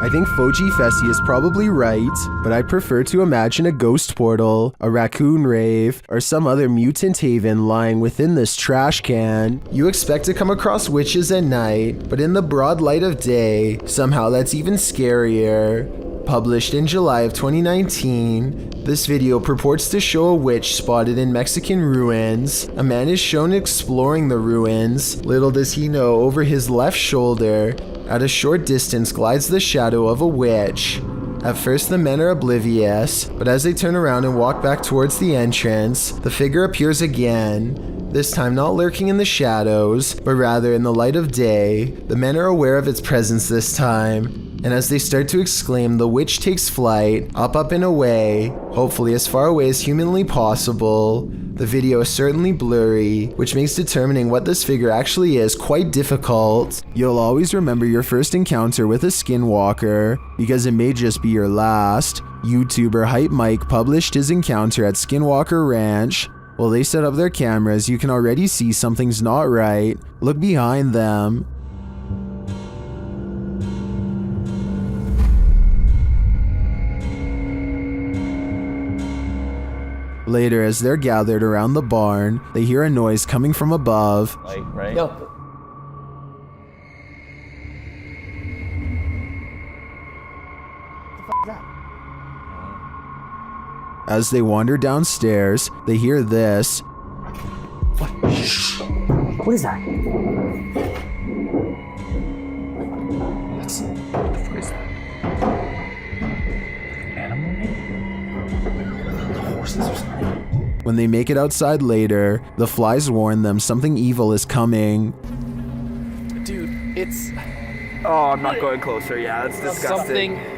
Speaker 1: I think Foji Fessy is probably right, but I prefer to imagine a ghost portal, a raccoon rave, or some other mutant haven lying within this trash can. You expect to come across witches at night, but in the broad light of day, somehow that's even scarier. Published in July of 2019, this video purports to show a witch spotted in Mexican ruins. A man is shown exploring the ruins. Little does he know, over his left shoulder, at a short distance glides the shadow of a witch. At first the men are oblivious, but as they turn around and walk back towards the entrance, the figure appears again. This time not lurking in the shadows, but rather in the light of day. The men are aware of its presence this time, and as they start to exclaim, the witch takes flight, up and away, hopefully as far away as humanly possible. The video is certainly blurry, which makes determining what this figure actually is quite difficult. You'll always remember your first encounter with a skinwalker, because it may just be your last. YouTuber Hype Mike published his encounter at Skinwalker Ranch. While they set up their cameras, you can already see something's not right. Look behind them. Later, as they're gathered around the barn, they hear a noise coming from above.
Speaker 11: Right? Yo.
Speaker 1: As they wander downstairs, they hear this.
Speaker 11: What? What is that?
Speaker 15: What is that? Animal? Horses or something?
Speaker 1: When they make it outside later, the flies warn them something evil is coming.
Speaker 15: Dude, it's... Oh, I'm not going closer. Yeah, that's disgusting.
Speaker 11: Something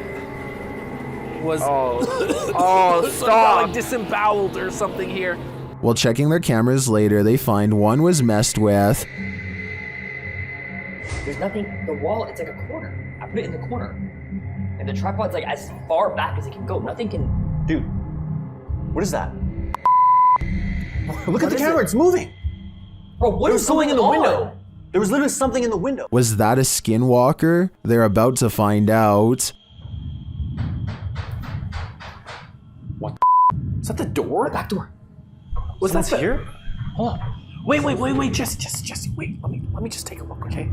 Speaker 11: was...
Speaker 15: Oh, stop! Like disemboweled or something here.
Speaker 1: While checking their cameras later, they find one was messed with.
Speaker 4: There's nothing, the wall, it's like a corner. I put it in the corner. And the tripod's like as far back as it can go. Nothing can...
Speaker 11: Dude, what is that?
Speaker 15: Look at the camera, it's moving.
Speaker 4: Bro, what is going in the window?
Speaker 11: There was literally something in the window.
Speaker 1: Was that a skinwalker? They're about to find out.
Speaker 15: What the Is that the door?
Speaker 4: The back door.
Speaker 15: Was that here? Hold on. Wait, just wait. Let me just take a look, okay?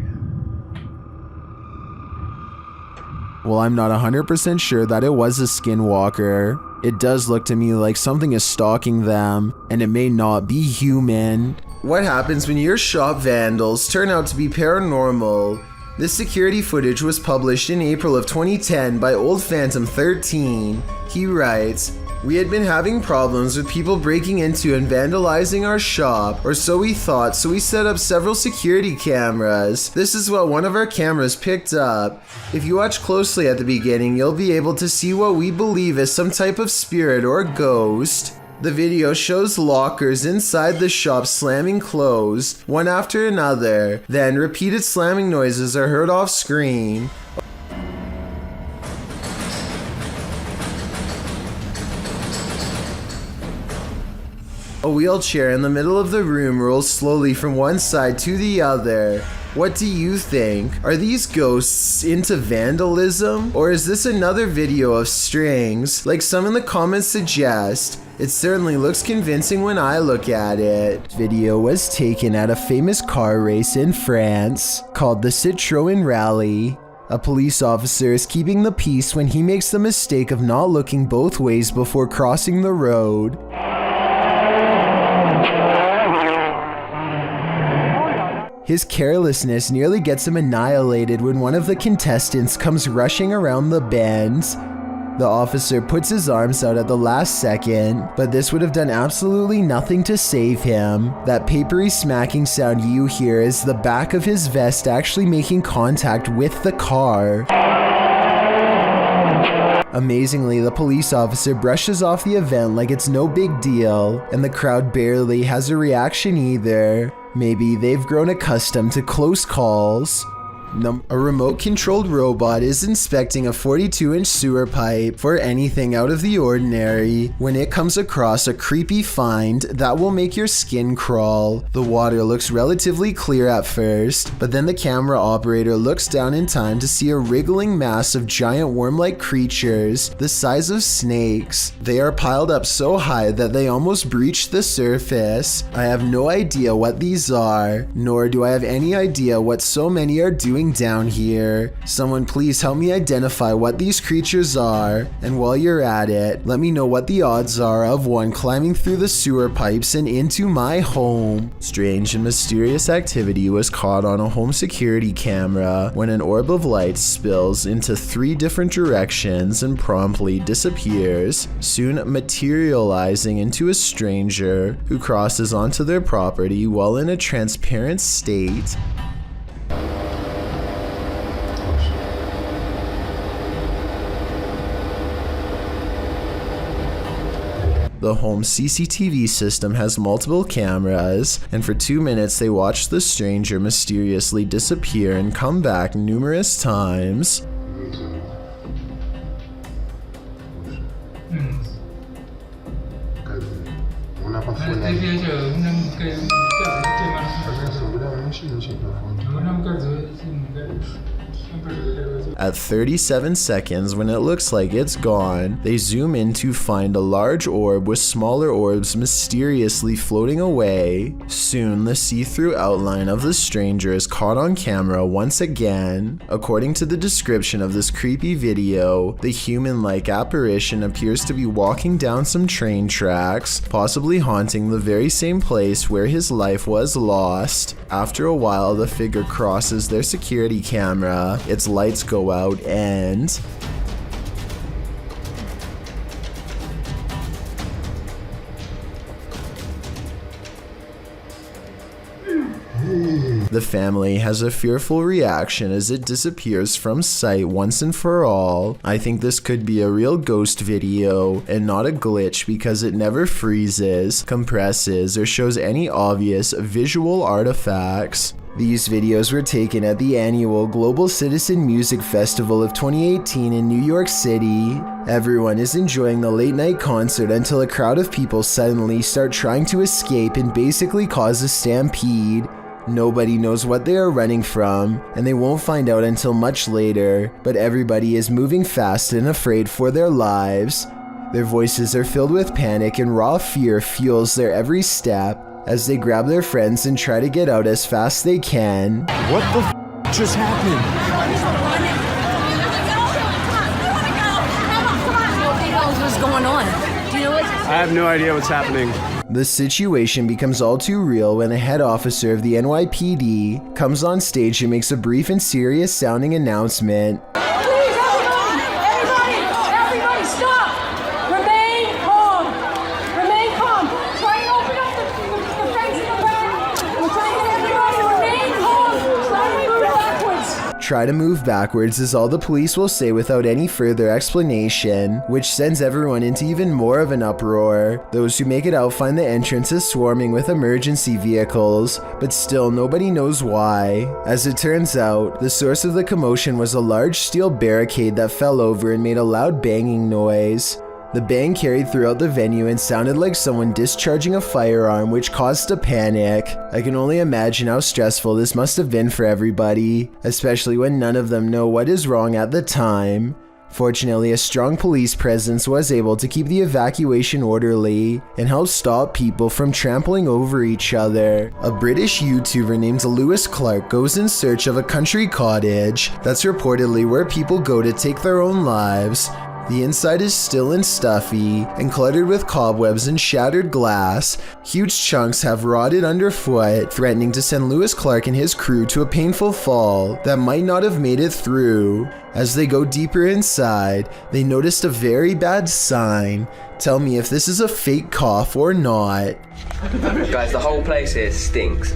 Speaker 1: Well, I'm not 100% sure that it was a skinwalker. It does look to me like something is stalking them, and it may not be human. What happens when your shop vandals turn out to be paranormal? This security footage was published in April of 2010 by Old Phantom 13. He writes, "We had been having problems with people breaking into and vandalizing our shop, or so we thought, so we set up several security cameras. This is what one of our cameras picked up. If you watch closely at the beginning, you'll be able to see what we believe is some type of spirit or ghost." The video shows lockers inside the shop slamming closed, one after another. Then repeated slamming noises are heard off screen. A wheelchair in the middle of the room rolls slowly from one side to the other. What do you think? Are these ghosts into vandalism? Or is this another video of strings, like some in the comments suggest? It certainly looks convincing when I look at it. Video was taken at a famous car race in France called the Citroën Rally. A police officer is keeping the peace when he makes the mistake of not looking both ways before crossing the road. His carelessness nearly gets him annihilated when one of the contestants comes rushing around the bend. The officer puts his arms out at the last second, but this would have done absolutely nothing to save him. That papery smacking sound you hear is the back of his vest actually making contact with the car. Amazingly, the police officer brushes off the event like it's no big deal, and the crowd barely has a reaction either. Maybe they've grown accustomed to close calls. A remote-controlled robot is inspecting a 42-inch sewer pipe for anything out of the ordinary when it comes across a creepy find that will make your skin crawl. The water looks relatively clear at first, but then the camera operator looks down in time to see a wriggling mass of giant worm-like creatures the size of snakes. They are piled up so high that they almost breach the surface. I have no idea what these are, nor do I have any idea what so many are doing down here. Someone please help me identify what these creatures are, and while you're at it, let me know what the odds are of one climbing through the sewer pipes and into my home. Strange and mysterious activity was caught on a home security camera when an orb of light spills into 3 different directions and promptly disappears, soon materializing into a stranger who crosses onto their property while in a transparent state. The home CCTV system has multiple cameras, and for 2 minutes they watch the stranger mysteriously disappear and come back numerous times. At 37 seconds, when it looks like it's gone, they zoom in to find a large orb with smaller orbs mysteriously floating away. Soon, the see-through outline of the stranger is caught on camera once again. According to the description of this creepy video, the human-like apparition appears to be walking down some train tracks, possibly haunting the very same place where his life was lost. After a while, the figure crosses their security camera, its lights go out, and the family has a fearful reaction as it disappears from sight once and for all. I think this could be a real ghost video and not a glitch because it never freezes, compresses, or shows any obvious visual artifacts. These videos were taken at the annual Global Citizen Music Festival of 2018 in New York City. Everyone is enjoying the late night concert until a crowd of people suddenly start trying to escape and basically cause a stampede. Nobody knows what they are running from, and they won't find out until much later, but everybody is moving fast and afraid for their lives. Their voices are filled with panic, and raw fear fuels their every step as they grab their friends and try to get out as fast they can.
Speaker 16: What the just happened?
Speaker 8: What's going on? Do you know what?
Speaker 10: I have no idea what's happening.
Speaker 1: The situation becomes all too real when a head officer of the NYPD comes on stage and makes a brief and serious sounding announcement.
Speaker 8: Everybody, stop! Remain calm! Remain calm! Try and open up the things in the back! We're trying to get everybody to remain calm! Try and move backwards!
Speaker 1: Try to move backwards is all the police will say without any further explanation, which sends everyone into even more of an uproar. Those who make it out find the entrance is swarming with emergency vehicles, but still nobody knows why. As it turns out, the source of the commotion was a large steel barricade that fell over and made a loud banging noise. The bang carried throughout the venue and sounded like someone discharging a firearm, which caused a panic. I can only imagine how stressful this must have been for everybody, especially when none of them know what is wrong at the time. Fortunately, a strong police presence was able to keep the evacuation orderly and help stop people from trampling over each other. A British YouTuber named Lewis Clark goes in search of a country cottage that's reportedly where people go to take their own lives. The inside is still and stuffy and cluttered with cobwebs and shattered glass. Huge chunks have rotted underfoot, threatening to send Lewis Clark and his crew to a painful fall that might not have made it through. As they go deeper inside, they noticed a very bad sign. Tell me if this is a fake cough or not.
Speaker 12: Guys, the whole place here stinks.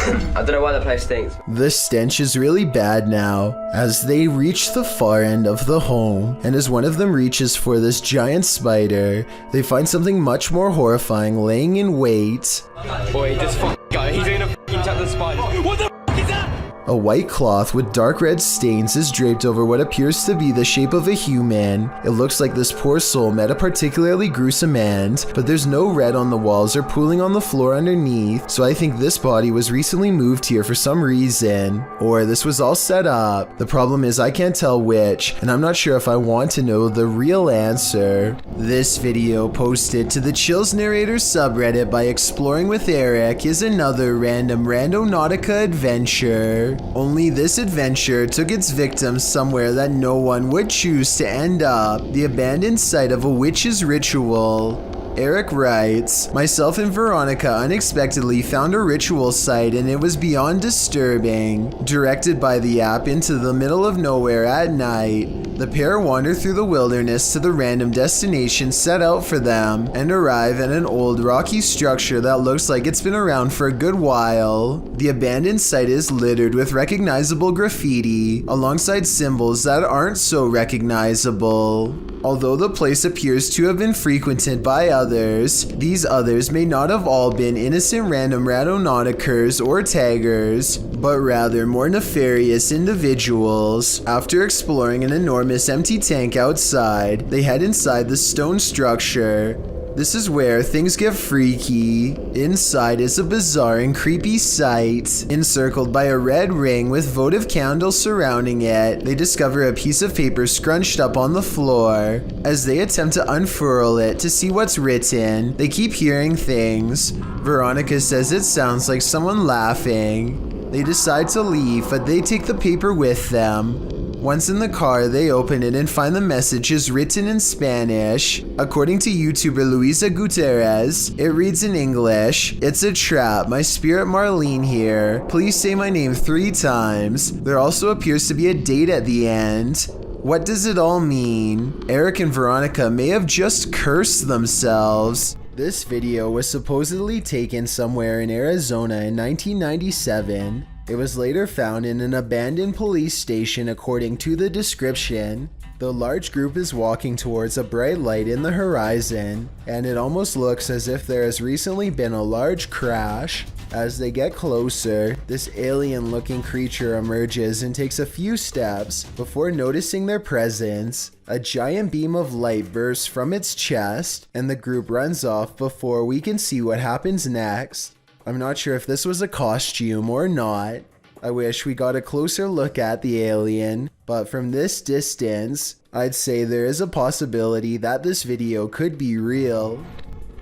Speaker 12: I don't know why the place stinks.
Speaker 1: The stench is really bad now. As they reach the far end of the home, and as one of them reaches for this giant spider, they find something much more horrifying laying in wait.
Speaker 12: Boy, this fucking guy, he's gonna fucking tap the spiders. What the f is that?
Speaker 1: A white cloth with dark red stains is draped over what appears to be the shape of a human. It looks like this poor soul met a particularly gruesome end, but there's no red on the walls or pooling on the floor underneath, so I think this body was recently moved here for some reason. Or this was all set up. The problem is I can't tell which, and I'm not sure if I want to know the real answer. This video posted to the Chills Narrator subreddit by Exploring with Eric is another random Randonautica adventure. Only this adventure took its victims somewhere that no one would choose to end up, the abandoned site of a witch's ritual. Eric writes, myself and Veronica unexpectedly found a ritual site and it was beyond disturbing. Directed by the app into the middle of nowhere at night, the pair wander through the wilderness to the random destination set out for them and arrive at an old rocky structure that looks like it's been around for a good while. The abandoned site is littered with recognizable graffiti alongside symbols that aren't so recognizable. Although the place appears to have been frequented by others, these others may not have all been innocent random Randonauticers or taggers, but rather more nefarious individuals. After exploring an enormous empty tank outside, they head inside the stone structure. This is where things get freaky. Inside is a bizarre and creepy sight. Encircled by a red ring with votive candles surrounding it, they discover a piece of paper scrunched up on the floor. As they attempt to unfurl it to see what's written, they keep hearing things. Veronica says it sounds like someone laughing. They decide to leave, but they take the paper with them. Once in the car, they open it and find the messages written in Spanish. According to YouTuber Luisa Gutierrez, it reads in English, "It's a trap, my spirit Marlene here. Please say my name 3 times. There also appears to be a date at the end. What does it all mean? Eric and Veronica may have just cursed themselves." This video was supposedly taken somewhere in Arizona in 1997. It was later found in an abandoned police station according to the description. The large group is walking towards a bright light in the horizon, and it almost looks as if there has recently been a large crash. As they get closer, this alien-looking creature emerges and takes a few steps before noticing their presence. A giant beam of light bursts from its chest, and the group runs off before we can see what happens next. I'm not sure if this was a costume or not. I wish we got a closer look at the alien, but from this distance, I'd say there is a possibility that this video could be real.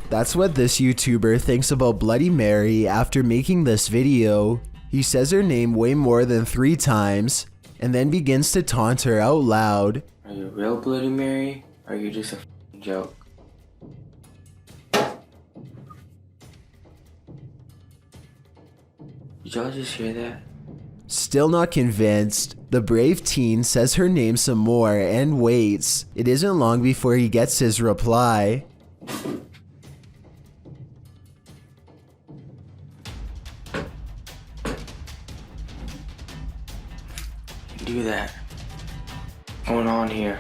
Speaker 1: That's what this YouTuber thinks about Bloody Mary after making this video. He says her name way more than 3 times, and then begins to taunt her out loud.
Speaker 10: Are you real Bloody Mary, or are you just a f***ing joke? Did y'all just hear that?
Speaker 1: Still not convinced, the brave teen says her name some more and waits. It isn't long before he gets his reply.
Speaker 10: Do that. What's going on here?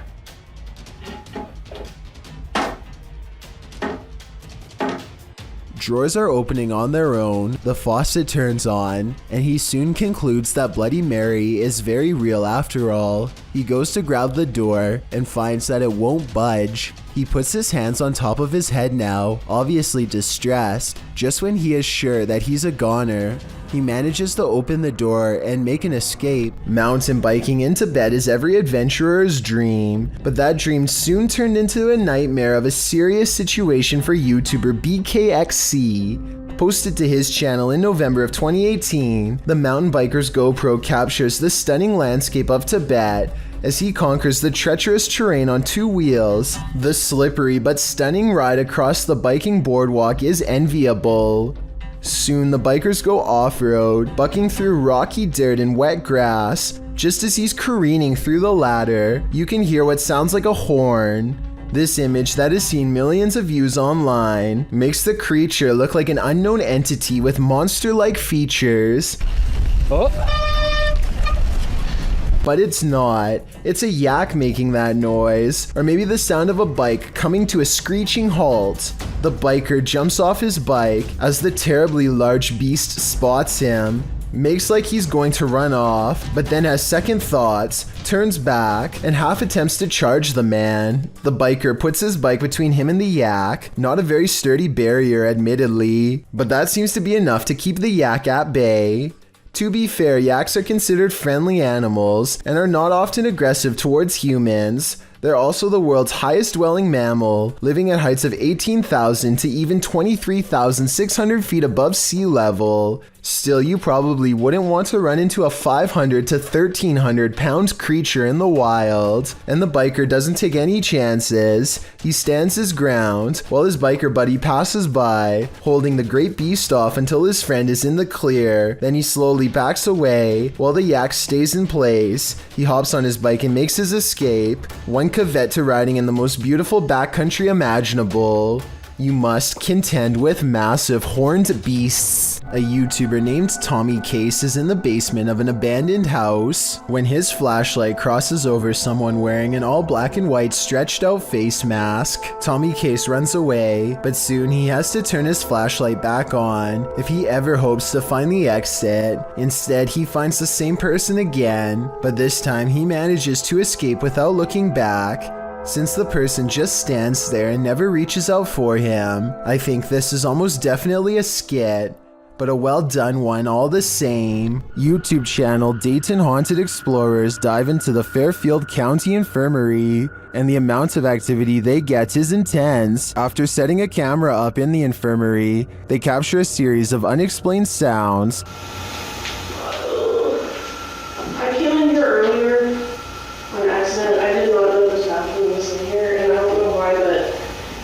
Speaker 1: Drawers are opening on their own, the faucet turns on, and he soon concludes that Bloody Mary is very real after all. He goes to grab the door and finds that it won't budge. He puts his hands on top of his head now, obviously distressed. Just when he is sure that he's a goner, he manages to open the door and make an escape. Mountain biking into bed is every adventurer's dream, but that dream soon turned into a nightmare of a serious situation for YouTuber BKXC. Posted to his channel in November of 2018, the mountain biker's GoPro captures the stunning landscape of Tibet as he conquers the treacherous terrain on 2 wheels. The slippery but stunning ride across the biking boardwalk is enviable. Soon the bikers go off-road, bucking through rocky dirt and wet grass. Just as he's careening through the ladder, you can hear what sounds like a horn. This image that has seen millions of views online makes the creature look like an unknown entity with monster-like features.
Speaker 11: Oh.
Speaker 1: But it's not. It's a yak making that noise, or maybe the sound of a bike coming to a screeching halt. The biker jumps off his bike as the terribly large beast spots him, makes like he's going to run off, but then has second thoughts, turns back, and half attempts to charge the man. The biker puts his bike between him and the yak, not a very sturdy barrier admittedly, but that seems to be enough to keep the yak at bay. To be fair, yaks are considered friendly animals and are not often aggressive towards humans. They're also the world's highest dwelling mammal, living at heights of 18,000 to even 23,600 feet above sea level. Still, you probably wouldn't want to run into a 500 to 1,300 pound creature in the wild. And the biker doesn't take any chances. He stands his ground while his biker buddy passes by, holding the great beast off until his friend is in the clear. Then he slowly backs away while the yak stays in place. He hops on his bike and makes his escape. One caveat to riding in the most beautiful backcountry imaginable. You must contend with massive horned beasts. A YouTuber named Tommy Case is in the basement of an abandoned house when his flashlight crosses over someone wearing an all black and white stretched out face mask. Tommy Case runs away, but soon he has to turn his flashlight back on if he ever hopes to find the exit. Instead, he finds the same person again, but this time he manages to escape without looking back. Since the person just stands there and never reaches out for him, I think this is almost definitely a skit, but a well done one all the same. YouTube channel Dayton Haunted Explorers dive into the Fairfield County Infirmary, and the amount of activity they get is intense. After setting a camera up in the infirmary, they capture a series of unexplained sounds.
Speaker 9: I came in here earlier on accident. I did not know this happening was in here, and I don't know why, but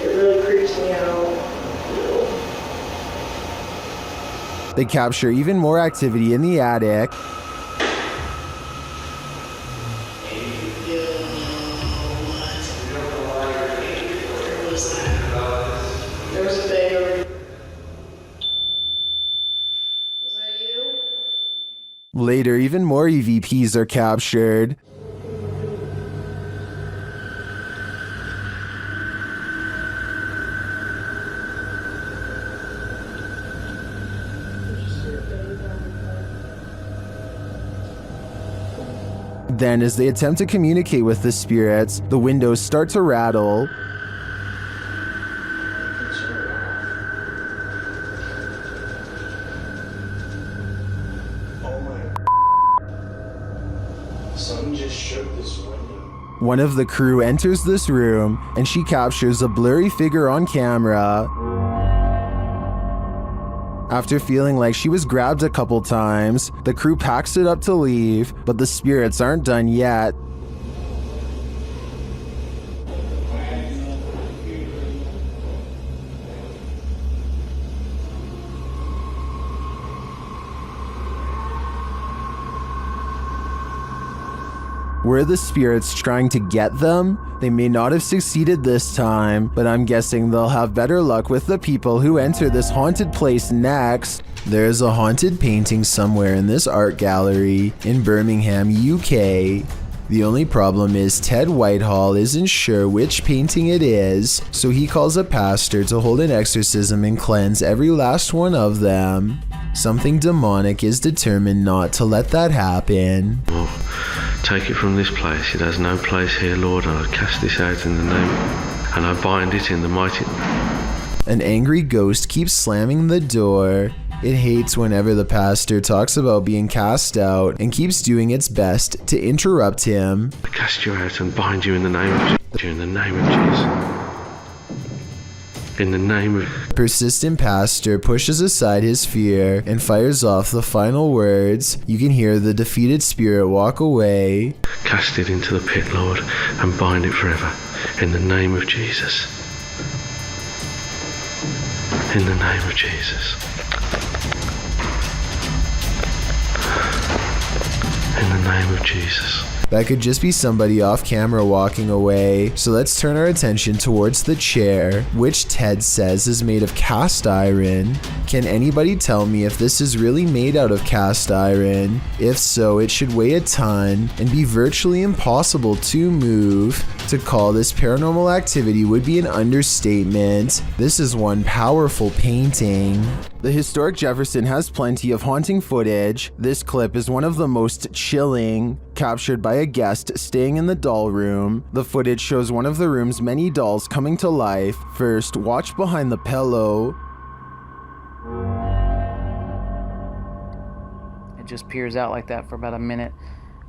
Speaker 9: it really creeps me out.
Speaker 1: They capture even more activity in the attic.
Speaker 9: There was a thing over here. Was that you?
Speaker 1: Later, even more EVPs are captured. Then, as they attempt to communicate with the spirits, the windows start to rattle.
Speaker 16: Something just shook this window.
Speaker 1: One of the crew enters this room, and she captures a blurry figure on camera. After feeling like she was grabbed a couple times, the crew packs it up to leave, but the spirits aren't done yet. Were the spirits trying to get them? They may not have succeeded this time, but I'm guessing they'll have better luck with the people who enter this haunted place next. There's a haunted painting somewhere in this art gallery in Birmingham, UK. The only problem is Ted Whitehall isn't sure which painting it is, so he calls a pastor to hold an exorcism and cleanse every last one of them. Something demonic is determined not to let that happen.
Speaker 18: Take it from this place. It has no place here, Lord. I cast this out in the name, and I bind it in the mighty...
Speaker 1: An angry ghost keeps slamming the door. It hates whenever the pastor talks about being cast out and keeps doing its best to interrupt him.
Speaker 18: I cast you out and bind you in the name of Jesus. In the name of Jesus. In the name of...
Speaker 1: Persistent pastor pushes aside his fear and fires off the final words. You can hear the defeated spirit walk away.
Speaker 18: Cast it into the pit, Lord, and bind it forever. In the name of Jesus. In the name of Jesus. In the name of Jesus.
Speaker 1: That could just be somebody off camera walking away. So let's turn our attention towards the chair, which Ted says is made of cast iron. Can anybody tell me if this is really made out of cast iron? If so, it should weigh a ton and be virtually impossible to move. To call this paranormal activity would be an understatement. This is one powerful painting. The historic Jefferson has plenty of haunting footage. This clip is one of the most chilling, captured by a guest staying in the doll room. The footage shows one of the room's many dolls coming to life. First, watch behind the pillow.
Speaker 11: It just peers out like that for about a minute.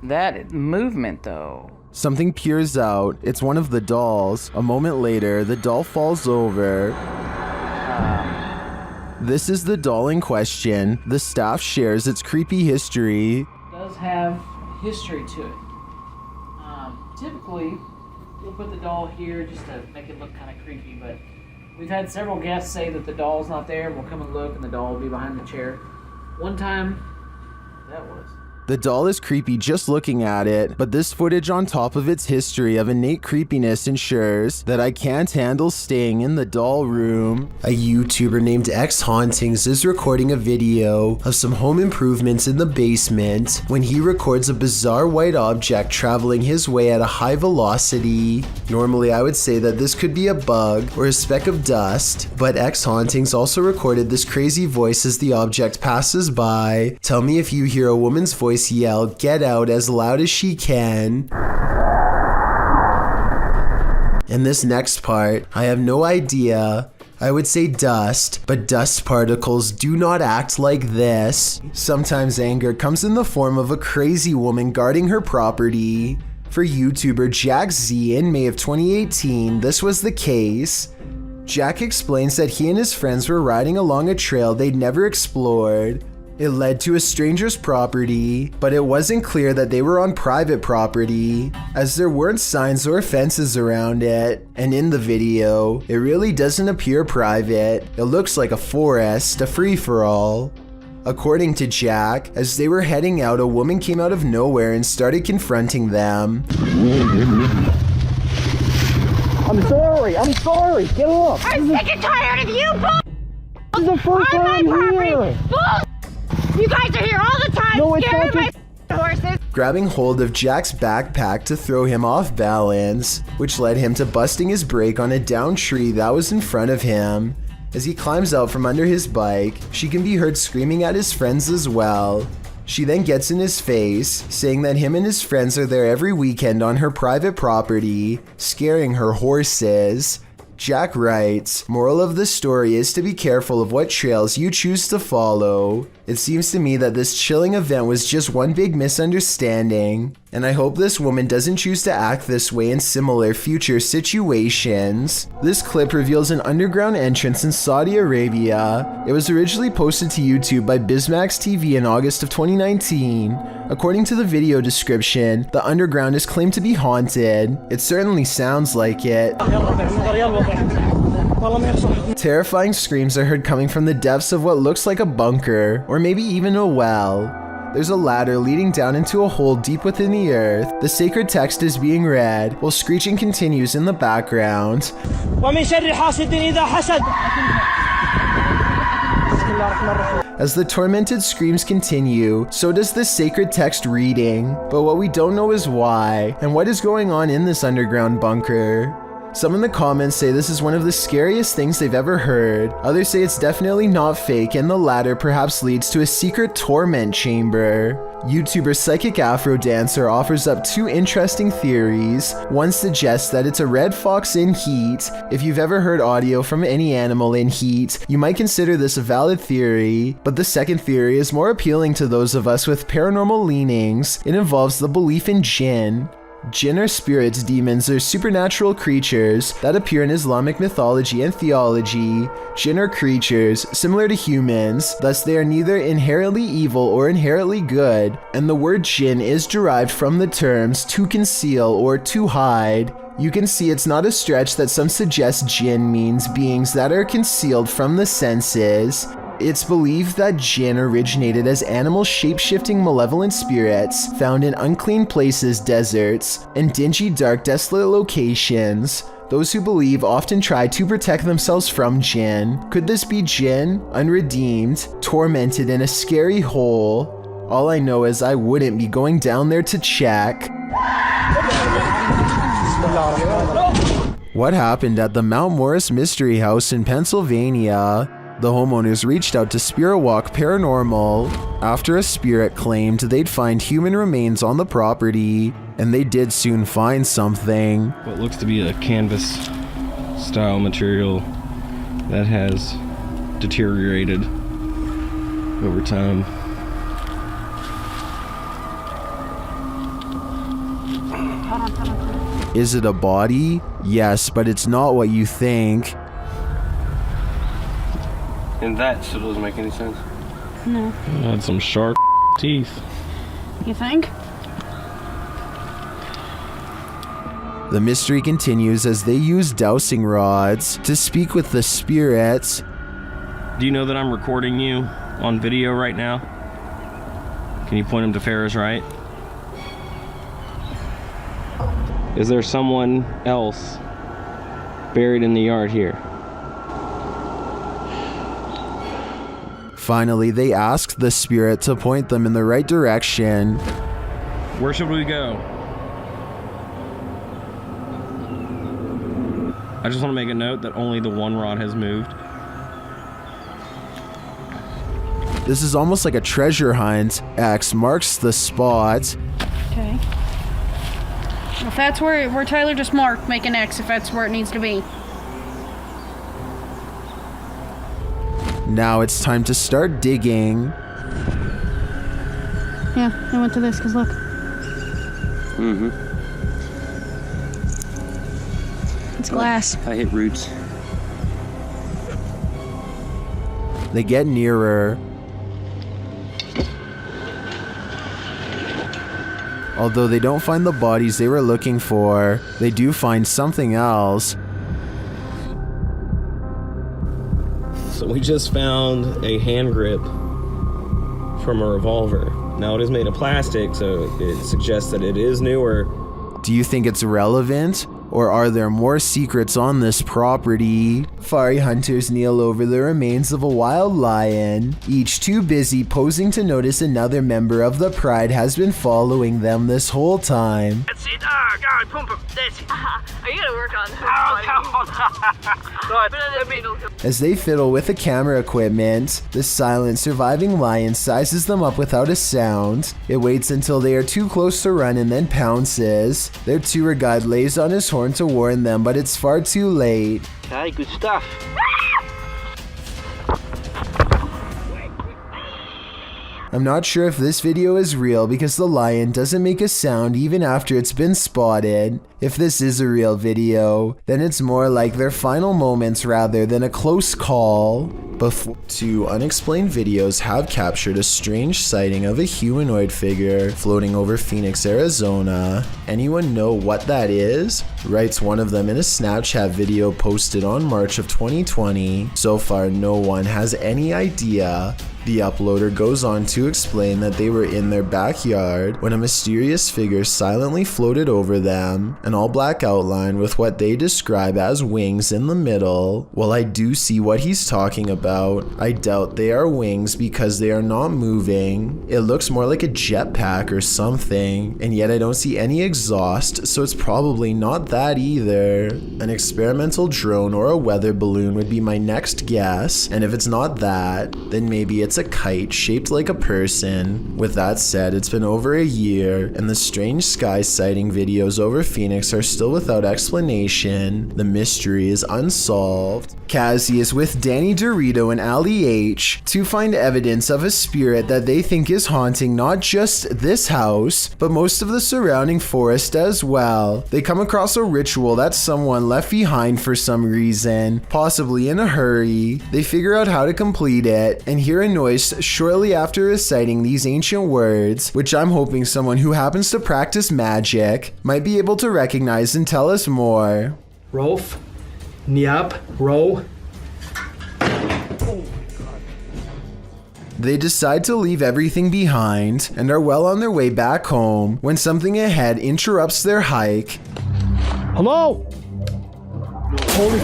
Speaker 11: That movement, though.
Speaker 1: Something peers out. It's one of the dolls. A moment later, the doll falls over. This is the doll in question. The staff shares its creepy history.
Speaker 11: It does have history to it. Typically, we'll put the doll here just to make it look kind of creepy, but we've had several guests say that the doll's not there, and we'll come and look, and the doll will be behind the chair. One time, that was.
Speaker 1: The doll is creepy just looking at it, but this footage on top of its history of innate creepiness ensures that I can't handle staying in the doll room. A YouTuber named X Hauntings is recording a video of some home improvements in the basement when he records a bizarre white object traveling his way at a high velocity. Normally I would say that this could be a bug or a speck of dust, but X Hauntings also recorded this crazy voice as the object passes by. Tell me if you hear a woman's voice yell, "Get out," as loud as she can. In this next part, I have no idea. I would say dust, but dust particles do not act like this. Sometimes anger comes in the form of a crazy woman guarding her property. For YouTuber Jack Z in May of 2018, this was the case. Jack explains that he and his friends were riding along a trail they'd never explored. It led to a stranger's property, but it wasn't clear that they were on private property, as there weren't signs or fences around it. And in the video, it really doesn't appear private. It looks like a forest, a free-for-all. According to Jack, as they were heading out, a woman came out of nowhere and started confronting them.
Speaker 19: I'm sorry, get off!
Speaker 8: I'm sick and tired of you, bull!
Speaker 19: This is the first time I'm here!
Speaker 8: Bull! You guys are here all the time,
Speaker 19: no,
Speaker 8: scaring my horses!
Speaker 1: Grabbing hold of Jack's backpack to throw him off balance, which led him to busting his brake on a downed tree that was in front of him. As he climbs out from under his bike, she can be heard screaming at his friends as well. She then gets in his face, saying that him and his friends are there every weekend on her private property, scaring her horses. Jack writes, "Moral of the story is to be careful of what trails you choose to follow. It seems to me that this chilling event was just one big misunderstanding, and I hope this woman doesn't choose to act this way in similar future situations." This clip reveals an underground entrance in Saudi Arabia. It was originally posted to YouTube by Bismax TV in August of 2019. According to the video description, the underground is claimed to be haunted. It certainly sounds like it. Terrifying screams are heard coming from the depths of what looks like a bunker, or maybe even a well. There's a ladder leading down into a hole deep within the earth. The sacred text is being read, while screeching continues in the background. As the tormented screams continue, so does the sacred text reading. But what we don't know is why, and what is going on in this underground bunker. Some in the comments say this is one of the scariest things they've ever heard. Others say it's definitely not fake, and the latter perhaps leads to a secret torment chamber. YouTuber Psychic Afro Dancer offers up two interesting theories. One suggests that it's a red fox in heat. If you've ever heard audio from any animal in heat, you might consider this a valid theory. But the second theory is more appealing to those of us with paranormal leanings. It involves the belief in jinn. Jinn are spirits, demons, or supernatural creatures that appear in Islamic mythology and theology. Jinn are creatures similar to humans, thus they are neither inherently evil or inherently good, and the word jinn is derived from the terms to conceal or to hide. You can see it's not a stretch that some suggest jinn means beings that are concealed from the senses. It's believed that jinn originated as animal shape-shifting malevolent spirits found in unclean places, deserts, and dingy, dark, desolate locations. Those who believe often try to protect themselves from jinn. Could this be jinn, unredeemed, tormented in a scary hole? All I know is I wouldn't be going down there to check. What happened at the Mount Morris Mystery House in Pennsylvania? The homeowners reached out to Spirit Walk Paranormal after a spirit claimed they'd find human remains on the property, and they did soon find something.
Speaker 3: What looks to be a canvas style material that has deteriorated over time.
Speaker 1: Is it a body? Yes, but it's not what you think.
Speaker 3: And that still doesn't make any sense.
Speaker 22: No.
Speaker 3: It had some sharp teeth.
Speaker 22: You think?
Speaker 1: The mystery continues as they use dowsing rods to speak with the spirits.
Speaker 3: Do you know that I'm recording you on video right now? Can you point him to Ferris right? Is there someone else buried in the yard here?
Speaker 1: Finally, they asked the spirit to point them in the right direction.
Speaker 3: Where should we go? I just want to make a note that only the one rod has moved.
Speaker 1: This is almost like a treasure hunt. X marks the spot.
Speaker 22: Okay. If that's where Tyler just marked, make an X if that's where it needs to be.
Speaker 1: Now it's time to start digging.
Speaker 22: Yeah, I went to this because look.
Speaker 3: Mm-hmm.
Speaker 22: It's glass.
Speaker 3: I hit roots.
Speaker 1: They get nearer. Although they don't find the bodies they were looking for, they do find something else.
Speaker 3: So we just found a hand grip from a revolver. Now it is made of plastic, so it suggests that it is newer.
Speaker 1: Do you think it's relevant? Or are there more secrets on this property? Fari hunters kneel over the remains of a wild lion, each too busy posing to notice another member of the pride has been following them this whole time.
Speaker 23: That's it. Ah, God, pump him. That's it. Are you gonna work on this?
Speaker 1: As they fiddle with the camera equipment, the silent surviving lion sizes them up without a sound. It waits until they are too close to run and then pounces. Their tour guide lays on his horn to warn them, but it's far too late.
Speaker 23: Okay, good stuff.
Speaker 1: I'm not sure if this video is real because the lion doesn't make a sound even after it's been spotted. If this is a real video, then it's more like their final moments rather than a close call. Two unexplained videos have captured a strange sighting of a humanoid figure floating over Phoenix, Arizona. Anyone know what that is? Writes one of them in a Snapchat video posted on March of 2020. So far, no one has any idea. The uploader goes on to explain that they were in their backyard when a mysterious figure silently floated over them, an all-black outline with what they describe as wings in the middle. While I do see what he's talking about, I doubt they are wings because they are not moving. It looks more like a jetpack or something, and yet I don't see any exhaust, so it's probably not that either. An experimental drone or a weather balloon would be my next guess, and if it's not that, then maybe it's a kite shaped like a person. With that said, it's been over a year, and the strange sky sighting videos over Phoenix are still without explanation. The mystery is unsolved. Cassie is with Danny Dorito and Ali H to find evidence of a spirit that they think is haunting not just this house, but most of the surrounding forest as well. They come across a ritual that someone left behind for some reason, possibly in a hurry. They figure out how to complete it and hear a noise shortly after reciting these ancient words, which I'm hoping someone who happens to practice magic might be able to recognize and tell us more.
Speaker 19: Rolf, Niab, Ro.
Speaker 1: They decide to leave everything behind and are well on their way back home when something ahead interrupts their hike.
Speaker 6: Hello? Holy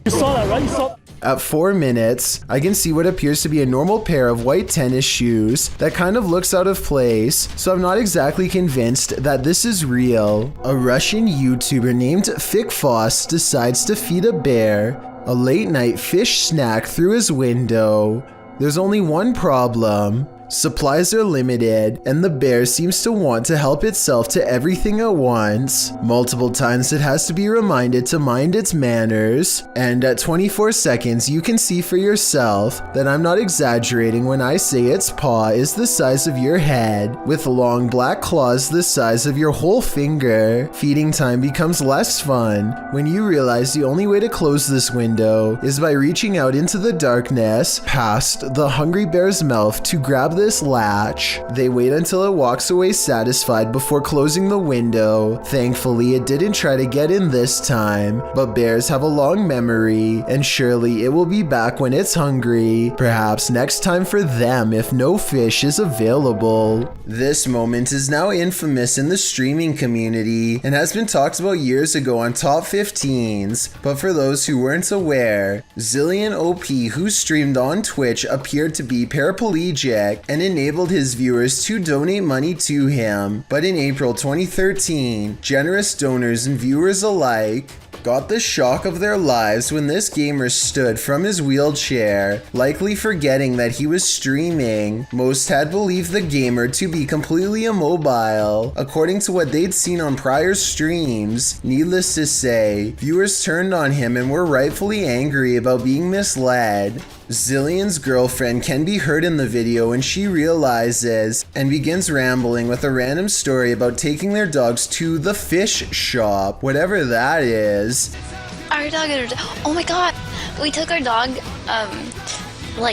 Speaker 6: you saw that, right? You saw.
Speaker 1: At 4 minutes, I can see what appears to be a normal pair of white tennis shoes that kind of looks out of place, so I'm not exactly convinced that this is real. A Russian YouTuber named Fikfoss decides to feed a bear a late night fish snack through his window. There's only one problem. Supplies are limited, and the bear seems to want to help itself to everything at once. Multiple times it has to be reminded to mind its manners, and at 24 seconds you can see for yourself that I'm not exaggerating when I say its paw is the size of your head, with long black claws the size of your whole finger. Feeding time becomes less fun when you realize the only way to close this window is by reaching out into the darkness past the hungry bear's mouth to grab this latch. They wait until it walks away satisfied before closing the window. Thankfully, it didn't try to get in this time, but bears have a long memory, and surely it will be back when it's hungry. Perhaps next time for them if no fish is available. This moment is now infamous in the streaming community and has been talked about years ago on Top 15s, but for those who weren't aware, Zillion OP, who streamed on Twitch, appeared to be paraplegic and enabled his viewers to donate money to him. But in April 2013, generous donors and viewers alike got the shock of their lives when this gamer stood from his wheelchair, likely forgetting that he was streaming. Most had believed the gamer to be completely immobile, according to what they'd seen on prior streams. Needless to say, viewers turned on him and were rightfully angry about being misled. Zillion's girlfriend can be heard in the video when she realizes and begins rambling with a random story about taking their dogs to the fish shop, whatever that is.
Speaker 5: Our dog, oh my god, we took our dog,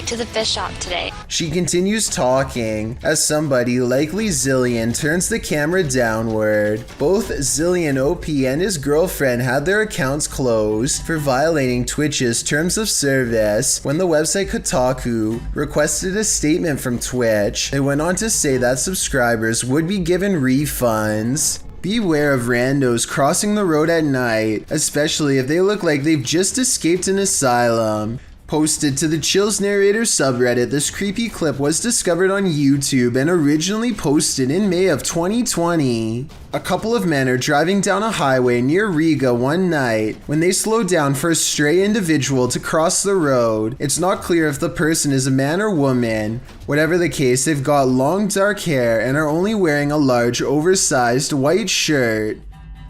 Speaker 5: to the fish shop today.
Speaker 1: She continues talking as somebody, likely Zillion, turns the camera downward. Both Zillion OP and his girlfriend had their accounts closed for violating Twitch's terms of service. When the website Kotaku requested a statement from Twitch, they went on to say that subscribers would be given refunds. Beware of randos crossing the road at night, especially if they look like they've just escaped an asylum. Posted to the Chills Narrator subreddit, this creepy clip was discovered on YouTube and originally posted in May of 2020. A couple of men are driving down a highway near Riga one night when they slow down for a stray individual to cross the road. It's not clear if the person is a man or woman. Whatever the case, they've got long dark hair and are only wearing a large oversized white shirt.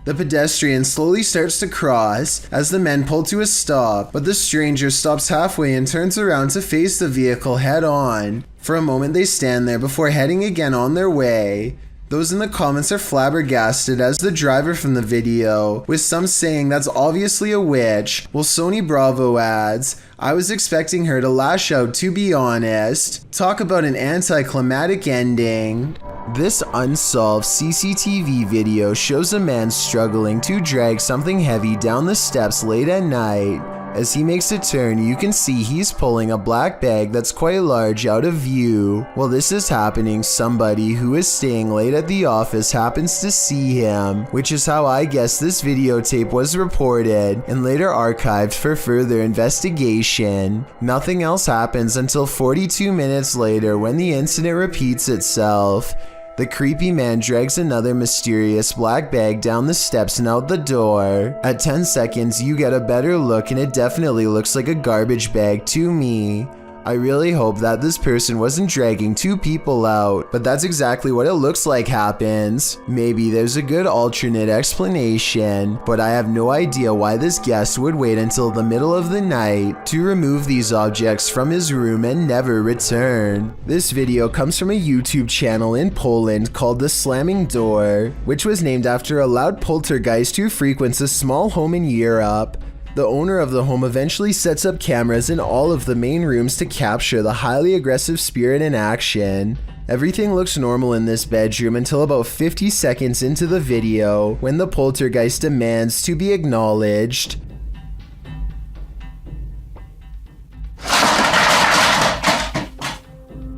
Speaker 1: The pedestrian slowly starts to cross as the men pull to a stop, but the stranger stops halfway and turns around to face the vehicle head on. For a moment they stand there before heading again on their way. Those in the comments are flabbergasted as the driver from the video, with some saying that's obviously a witch, while Sony Bravo adds, I was expecting her to lash out, to be honest. Talk about an anticlimactic ending. This Unsolved CCTV video shows a man struggling to drag something heavy down the steps late at night. As he makes a turn, you can see he's pulling a black bag that's quite large out of view. While this is happening, somebody who is staying late at the office happens to see him, which is how I guess this videotape was reported and later archived for further investigation. Nothing else happens until 42 minutes later when the incident repeats itself. The creepy man drags another mysterious black bag down the steps and out the door. At 10 seconds, you get a better look and it definitely looks like a garbage bag to me. I really hope that this person wasn't dragging two people out, but that's exactly what it looks like happens. Maybe there's a good alternate explanation, but I have no idea why this guest would wait until the middle of the night to remove these objects from his room and never return. This video comes from a YouTube channel in Poland called The Slamming Door, which was named after a loud poltergeist who frequents a small home in Europe. The owner of the home eventually sets up cameras in all of the main rooms to capture the highly aggressive spirit in action. Everything looks normal in this bedroom until about 50 seconds into the video, when the poltergeist demands to be acknowledged.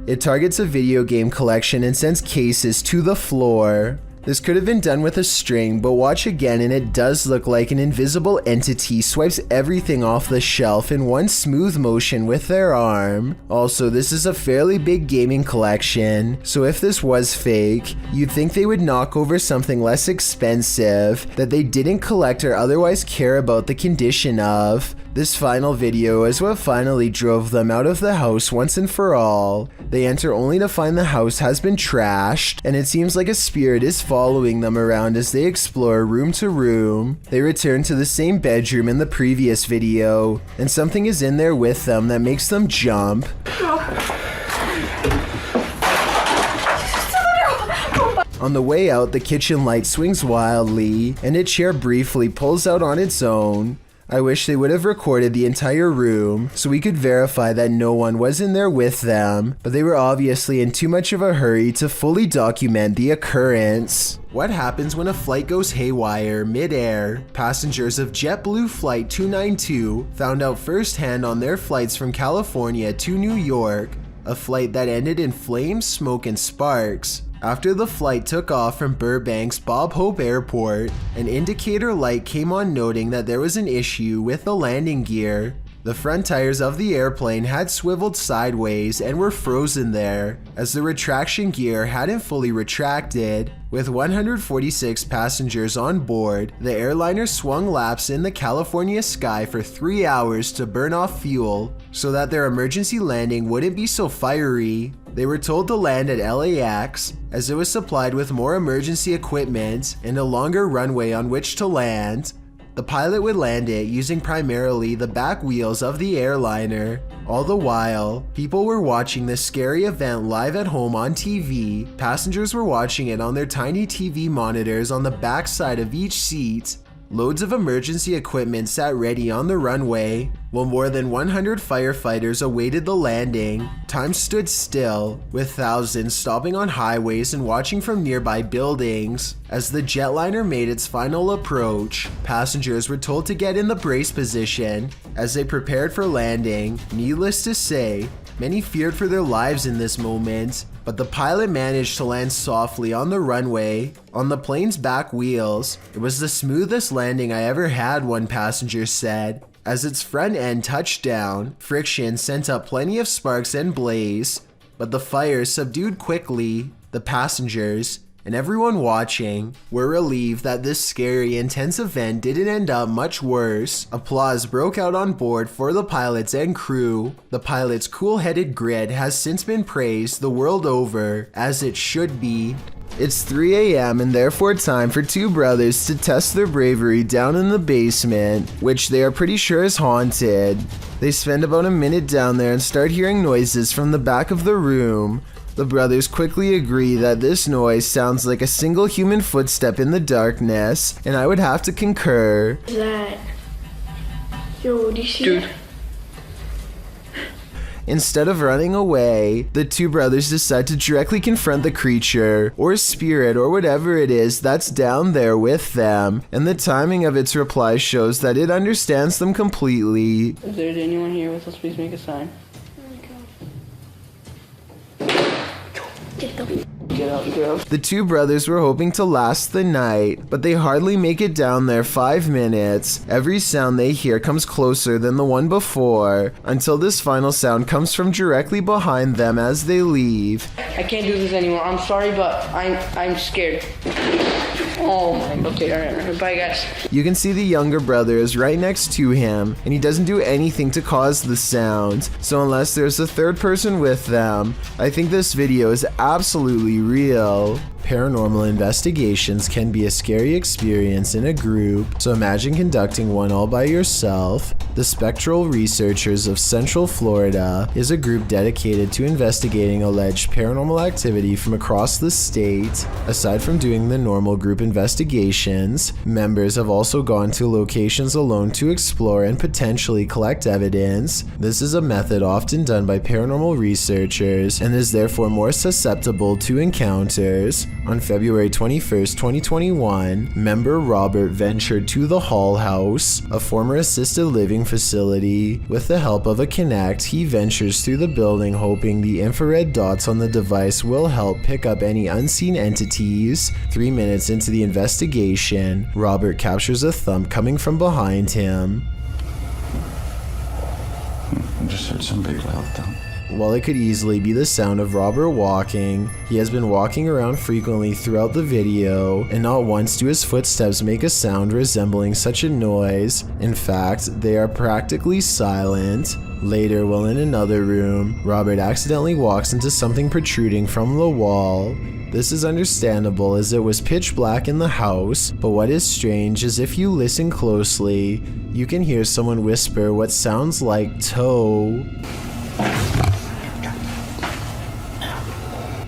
Speaker 1: It targets a video game collection and sends cases to the floor. This could have been done with a string, but watch again and it does look like an invisible entity swipes everything off the shelf in one smooth motion with their arm. Also, this is a fairly big gaming collection, so if this was fake, you'd think they would knock over something less expensive that they didn't collect or otherwise care about the condition of. This final video is what finally drove them out of the house once and for all. They enter only to find the house has been trashed, and it seems like a spirit is following them around as they explore room to room. They return to the same bedroom in the previous video, and something is in there with them that makes them jump. On the way out, the kitchen light swings wildly, and a chair briefly pulls out on its own. I wish they would have recorded the entire room so we could verify that no one was in there with them, but they were obviously in too much of a hurry to fully document the occurrence. What happens when a flight goes haywire mid-air? Passengers of JetBlue Flight 292 found out firsthand on their flights from California to New York, a flight that ended in flames, smoke, and sparks. After the flight took off from Burbank's Bob Hope Airport, an indicator light came on noting that there was an issue with the landing gear. The front tires of the airplane had swiveled sideways and were frozen there, as the retraction gear hadn't fully retracted. With 146 passengers on board, the airliner swung laps in the California sky for 3 hours to burn off fuel, so that their emergency landing wouldn't be so fiery. They were told to land at LAX, as it was supplied with more emergency equipment and a longer runway on which to land. The pilot would land it using primarily the back wheels of the airliner. All the while, people were watching this scary event live at home on TV. Passengers were watching it on their tiny TV monitors on the back side of each seat. Loads of emergency equipment sat ready on the runway, while more than 100 firefighters awaited the landing. Time stood still, with thousands stopping on highways and watching from nearby buildings. As the jetliner made its final approach, passengers were told to get in the brace position as they prepared for landing. Needless to say, many feared for their lives in this moment, but the pilot managed to land softly on the runway, on the plane's back wheels. It was the smoothest landing I ever had, one passenger said. As its front end touched down, friction sent up plenty of sparks and blaze, but the fire subdued quickly. The passengers, and everyone watching, were relieved that this scary, intense event didn't end up much worse. Applause broke out on board for the pilots and crew. The pilot's cool-headed grit has since been praised the world over, as it should be. It's 3 a.m. and therefore time for two brothers to test their bravery down in the basement, which they are pretty sure is haunted. They spend about a minute down there and start hearing noises from the back of the room. The brothers quickly agree that this noise sounds like a single human footstep in the darkness, and I would have to concur.
Speaker 9: What's that? Yo, do you see it?
Speaker 1: Instead of running away, the two brothers decide to directly confront the creature, or spirit, or whatever it is that's down there with them, and the timing of its reply shows that it understands them completely.
Speaker 7: If there's anyone here with us, please make a sign. Get out, girl.
Speaker 1: The two brothers were hoping to last the night, but they hardly make it down there 5 minutes. Every sound they hear comes closer than the one before, until this final sound comes from directly behind them as they leave.
Speaker 7: I can't do this anymore. I'm sorry, but I'm scared. Oh my, okay, alright, bye guys.
Speaker 1: You can see the younger brother is right next to him, and he doesn't do anything to cause the sound, so unless there's a third person with them, I think this video is absolutely real. Paranormal investigations can be a scary experience in a group, so imagine conducting one all by yourself. The Spectral Researchers of Central Florida is a group dedicated to investigating alleged paranormal activity from across the state. Aside from doing the normal group investigations, members have also gone to locations alone to explore and potentially collect evidence. This is a method often done by paranormal researchers and is therefore more susceptible to encounters. On February 21st, 2021, member Robert ventured to the Hall House, a former assisted living facility. With the help of a Kinect, he ventures through the building hoping the infrared dots on the device will help pick up any unseen entities. 3 minutes into the investigation, Robert captures a thump coming from behind him.
Speaker 13: I just heard some big loud thump.
Speaker 1: While it could easily be the sound of Robert walking, he has been walking around frequently throughout the video, and not once do his footsteps make a sound resembling such a noise. In fact, they are practically silent. Later, while in another room, Robert accidentally walks into something protruding from the wall. This is understandable as it was pitch black in the house, but what is strange is if you listen closely, you can hear someone whisper what sounds like toe.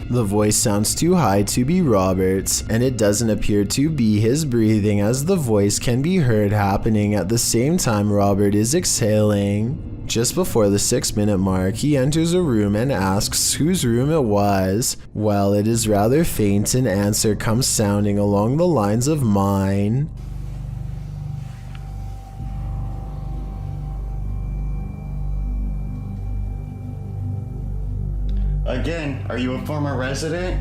Speaker 1: The voice sounds too high to be Robert's, and it doesn't appear to be his breathing, as the voice can be heard happening at the same time Robert is exhaling. Just before the 6-minute mark, he enters a room and asks whose room it was. Well, it is rather faint, an answer comes sounding along the lines of mine.
Speaker 14: Again, are you a former resident?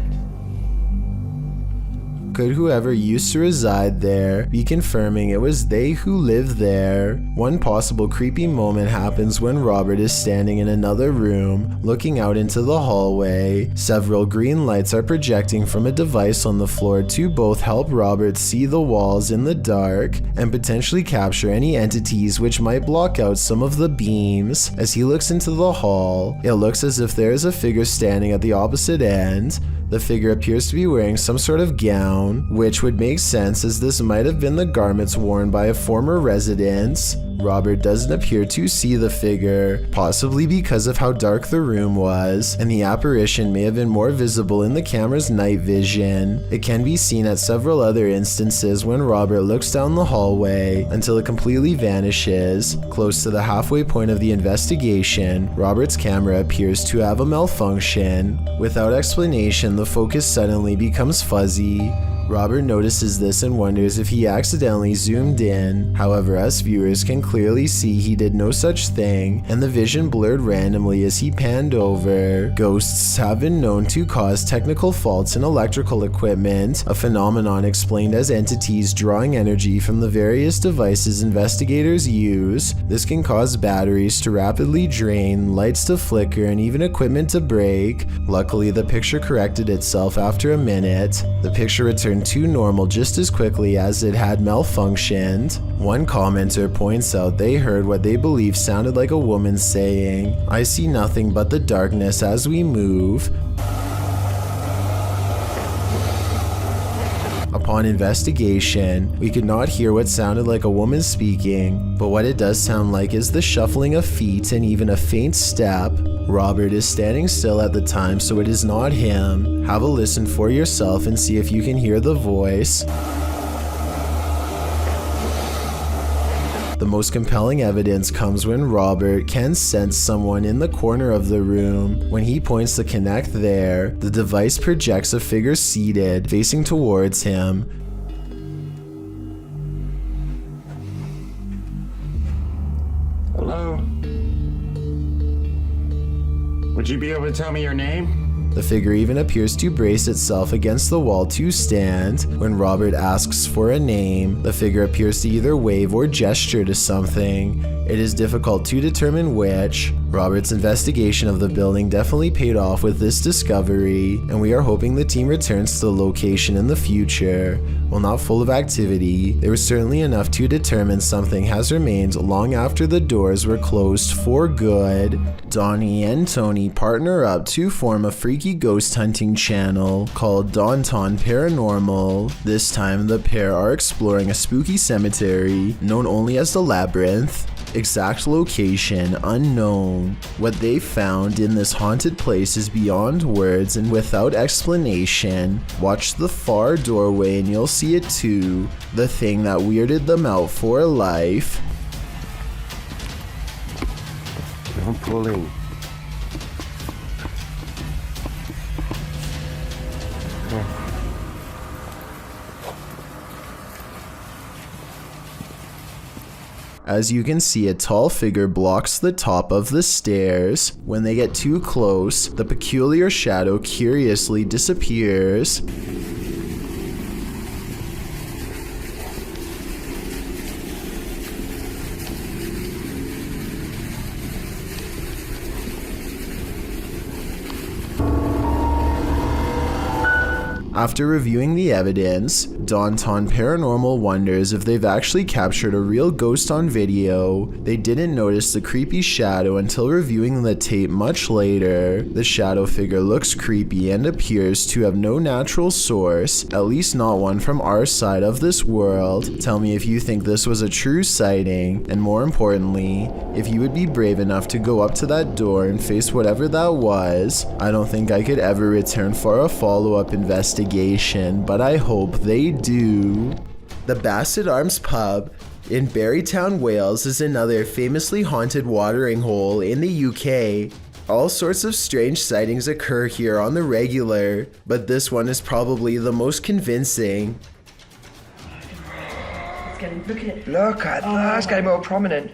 Speaker 1: Could whoever used to reside there be confirming it was they who lived there? One possible creepy moment happens when Robert is standing in another room, looking out into the hallway. Several green lights are projecting from a device on the floor to both help Robert see the walls in the dark and potentially capture any entities which might block out some of the beams. As he looks into the hall, it looks as if there is a figure standing at the opposite end. The figure appears to be wearing some sort of gown, which would make sense as this might have been the garments worn by a former resident. Robert doesn't appear to see the figure, possibly because of how dark the room was, and the apparition may have been more visible in the camera's night vision. It can be seen at several other instances when Robert looks down the hallway until it completely vanishes. Close to the halfway point of the investigation, Robert's camera appears to have a malfunction. Without explanation, the focus suddenly becomes fuzzy. Robert notices this and wonders if he accidentally zoomed in. However, us viewers can clearly see he did no such thing, and the vision blurred randomly as he panned over. Ghosts have been known to cause technical faults in electrical equipment, a phenomenon explained as entities drawing energy from the various devices investigators use. This can cause batteries to rapidly drain, lights to flicker, and even equipment to break. Luckily, the picture corrected itself after a minute. The picture returned to normal just as quickly as it had malfunctioned. One commenter points out they heard what they believe sounded like a woman saying, "I see nothing but the darkness as we move." Upon investigation, we could not hear what sounded like a woman speaking, but what it does sound like is the shuffling of feet and even a faint step. Robert is standing still at the time, so it is not him. Have a listen for yourself and see if you can hear the voice. The most compelling evidence comes when Robert can sense someone in the corner of the room. When he points the Kinect there, the device projects a figure seated, facing towards him.
Speaker 14: Hello? Would you be able to tell me your name?
Speaker 1: The figure even appears to brace itself against the wall to stand. When Robert asks for a name, the figure appears to either wave or gesture to something. It is difficult to determine which. Robert's investigation of the building definitely paid off with this discovery, and we are hoping the team returns to the location in the future. While not full of activity, there was certainly enough to determine something has remained long after the doors were closed for good. Donnie and Tony partner up to form a freaky ghost hunting channel called Daunton Paranormal. This time, the pair are exploring a spooky cemetery known only as the Labyrinth. Exact location unknown. What they found in this haunted place is beyond words and without explanation. Watch the far doorway and you'll see it too. The thing that weirded them out for life.
Speaker 13: Don't pull in.
Speaker 1: As you can see, a tall figure blocks the top of the stairs. When they get too close, the peculiar shadow curiously disappears. After reviewing the evidence, Daunton Paranormal wonders if they've actually captured a real ghost on video. They didn't notice the creepy shadow until reviewing the tape much later. The shadow figure looks creepy and appears to have no natural source, at least not one from our side of this world. Tell me if you think this was a true sighting, and more importantly, if you would be brave enough to go up to that door and face whatever that was. I don't think I could ever return for a follow-up investigation, but I hope they do. The Basset Arms Pub in Barrytown, Wales is another famously haunted watering hole in the UK. All sorts of strange sightings occur here on the regular, but this one is probably the most convincing.
Speaker 2: Look at that, it's getting more prominent.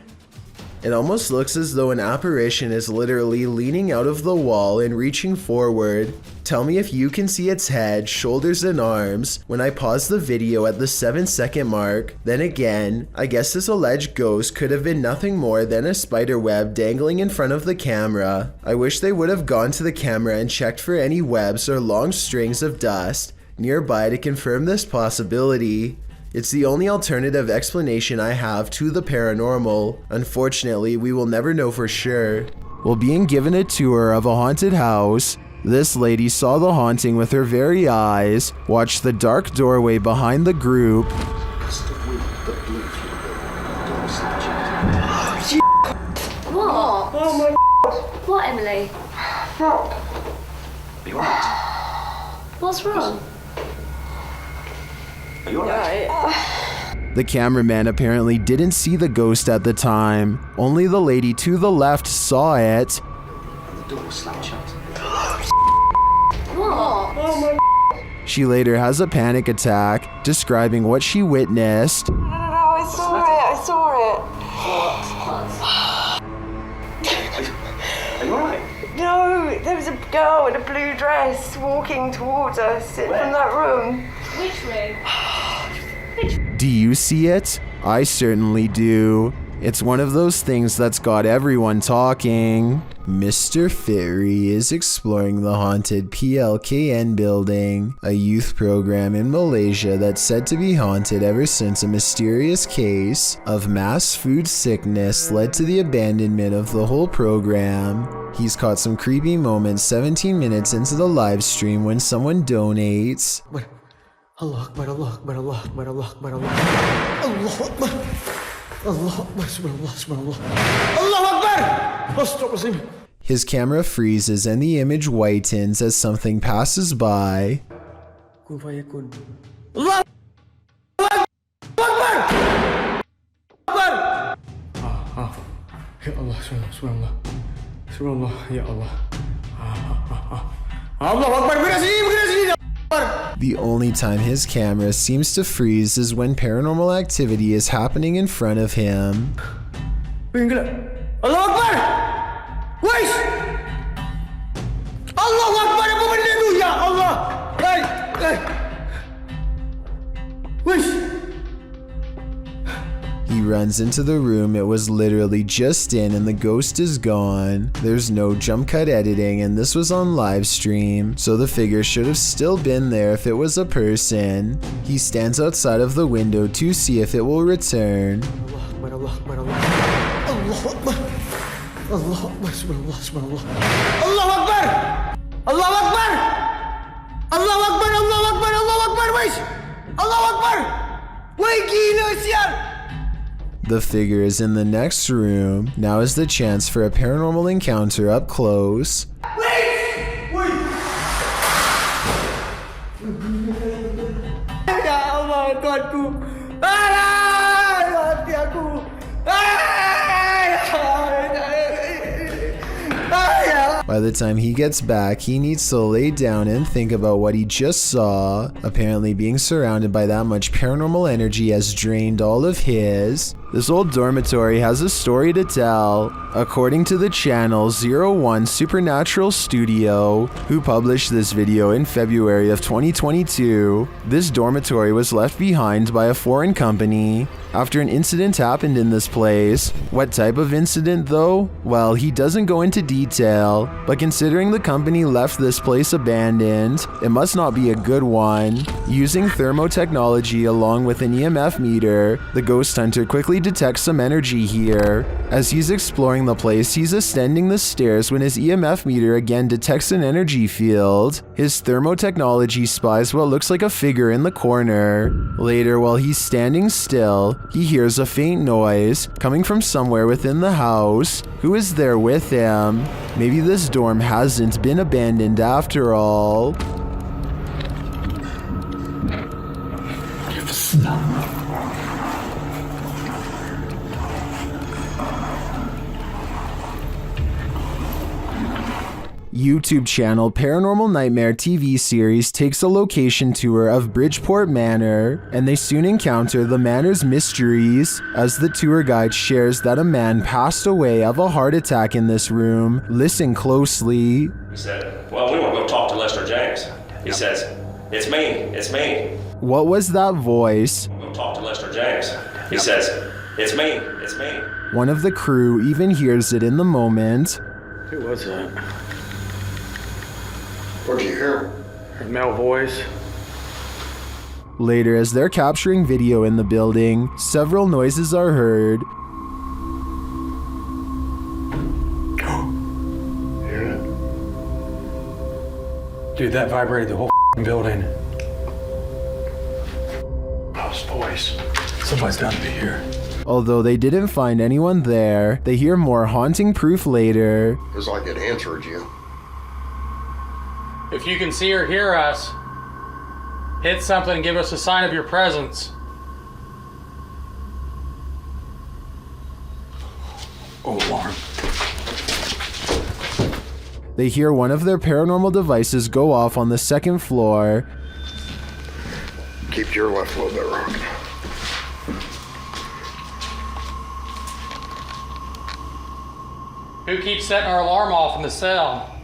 Speaker 1: It almost looks as though an apparition is literally leaning out of the wall and reaching forward. Tell me if you can see its head, shoulders, and arms when I pause the video at the 7-second mark. Then again, I guess this alleged ghost could have been nothing more than a spider web dangling in front of the camera. I wish they would have gone to the camera and checked for any webs or long strings of dust nearby to confirm this possibility. It's the only alternative explanation I have to the paranormal. Unfortunately, we will never know for sure. While being given a tour of a haunted house, this lady saw the haunting with her very eyes, watched the dark doorway behind the group,
Speaker 8: What?
Speaker 9: Oh my
Speaker 8: God. What, Emily?
Speaker 9: Fuck.
Speaker 10: Are you alright?
Speaker 8: What's wrong?
Speaker 10: Are you alright?
Speaker 1: The cameraman apparently didn't see the ghost at the time. Only the lady to the left saw it.
Speaker 10: The door was slammed shut.
Speaker 8: What?
Speaker 9: Oh my.
Speaker 1: She later has a panic attack, describing what she witnessed.
Speaker 9: No, I saw it.
Speaker 10: Are you alright?
Speaker 9: No, there was a girl in a blue dress walking towards us from that room.
Speaker 8: Which room?
Speaker 1: Do you see it? I certainly do. It's one of those things that's got everyone talking. Mr. Fairy is exploring the haunted PLKN building, a youth program in Malaysia that's said to be haunted ever since a mysterious case of mass food sickness led to the abandonment of the whole program. He's caught some creepy moments 17 minutes into the live stream when someone donates.
Speaker 6: Allah Akbar, Allah Akbar, Allah Akbar, Allah Akbar, Allah Akbar, Allah Akbar, subhanallah, subhanallah, Allah Akbar!
Speaker 1: His camera freezes and the image whitens as something passes by.
Speaker 6: Allah Akbar! Ya Allah, subhanallah, subhanallah, ya Allah. Allah Akbar, begini sini.
Speaker 1: The only time his camera seems to freeze is when paranormal activity is happening in front of him.
Speaker 6: Allah Akbar! Wais! Allah Akbar, apa benda tu? Ya Allah! Wais!
Speaker 1: He runs into the room it was literally just in and the ghost is gone. There's no jump cut editing and this was on live stream, so the figure should have still been there if it was a person. He stands outside of the window to see if it will return.
Speaker 6: Allah Akbar, Allah Akbar, Allah Akbar, subhanallah, subhanallah. Allah Akbar! Allah Akbar! Allah Akbar, Allah Akbar, Allah Akbar, wais! Allah Akbar! Wai gila sial!
Speaker 1: The figure is in the next room. Now is the chance for a paranormal encounter up close.
Speaker 6: Wait! Wait! Ya Allah, Tuhanku! Hati aku!
Speaker 1: By the time he gets back, he needs to lay down and think about what he just saw. Apparently being surrounded by that much paranormal energy has drained all of his. This old dormitory has a story to tell. According to the channel 01 Supernatural Studio, who published this video in February of 2022, this dormitory was left behind by a foreign company after an incident happened in this place. What type of incident though? Well, he doesn't go into detail, but considering the company left this place abandoned, it must not be a good one. Using thermotechnology along with an EMF meter, the ghost hunter quickly detects some energy here. As he's exploring the place, he's ascending the stairs when his EMF meter again detects an energy field. His thermotechnology spies what looks like a figure in the corner. Later, while he's standing still, he hears a faint noise coming from somewhere within the house. Who is there with him? Maybe this dorm hasn't been abandoned after all. YouTube channel Paranormal Nightmare TV series takes a location tour of Bridgeport Manor, and they soon encounter the manor's mysteries as the tour guide shares that a man passed away of a heart attack in this room. Listen closely.
Speaker 17: He said, well, we want to go talk to Lester James. He says, it's me.
Speaker 1: What was that voice?
Speaker 17: We'll talk to Lester James. He says, it's me.
Speaker 1: One of the crew even hears it in the moment.
Speaker 15: Who was that?
Speaker 16: What'd you hear?
Speaker 15: A male voice.
Speaker 1: Later, as they're capturing video in the building, several noises are heard.
Speaker 16: Hear it?
Speaker 15: Dude, that vibrated the whole building.
Speaker 16: House voice.
Speaker 15: Somebody's got to be here.
Speaker 1: Although they didn't find anyone there, they hear more haunting proof later.
Speaker 16: It was like it answered you.
Speaker 20: If you can see or hear us, hit something and give us a sign of your presence.
Speaker 15: Oh, alarm.
Speaker 1: They hear one of their paranormal devices go off on the second floor.
Speaker 16: Keep your left a little bit rocking.
Speaker 20: Who keeps setting our alarm off in the cell?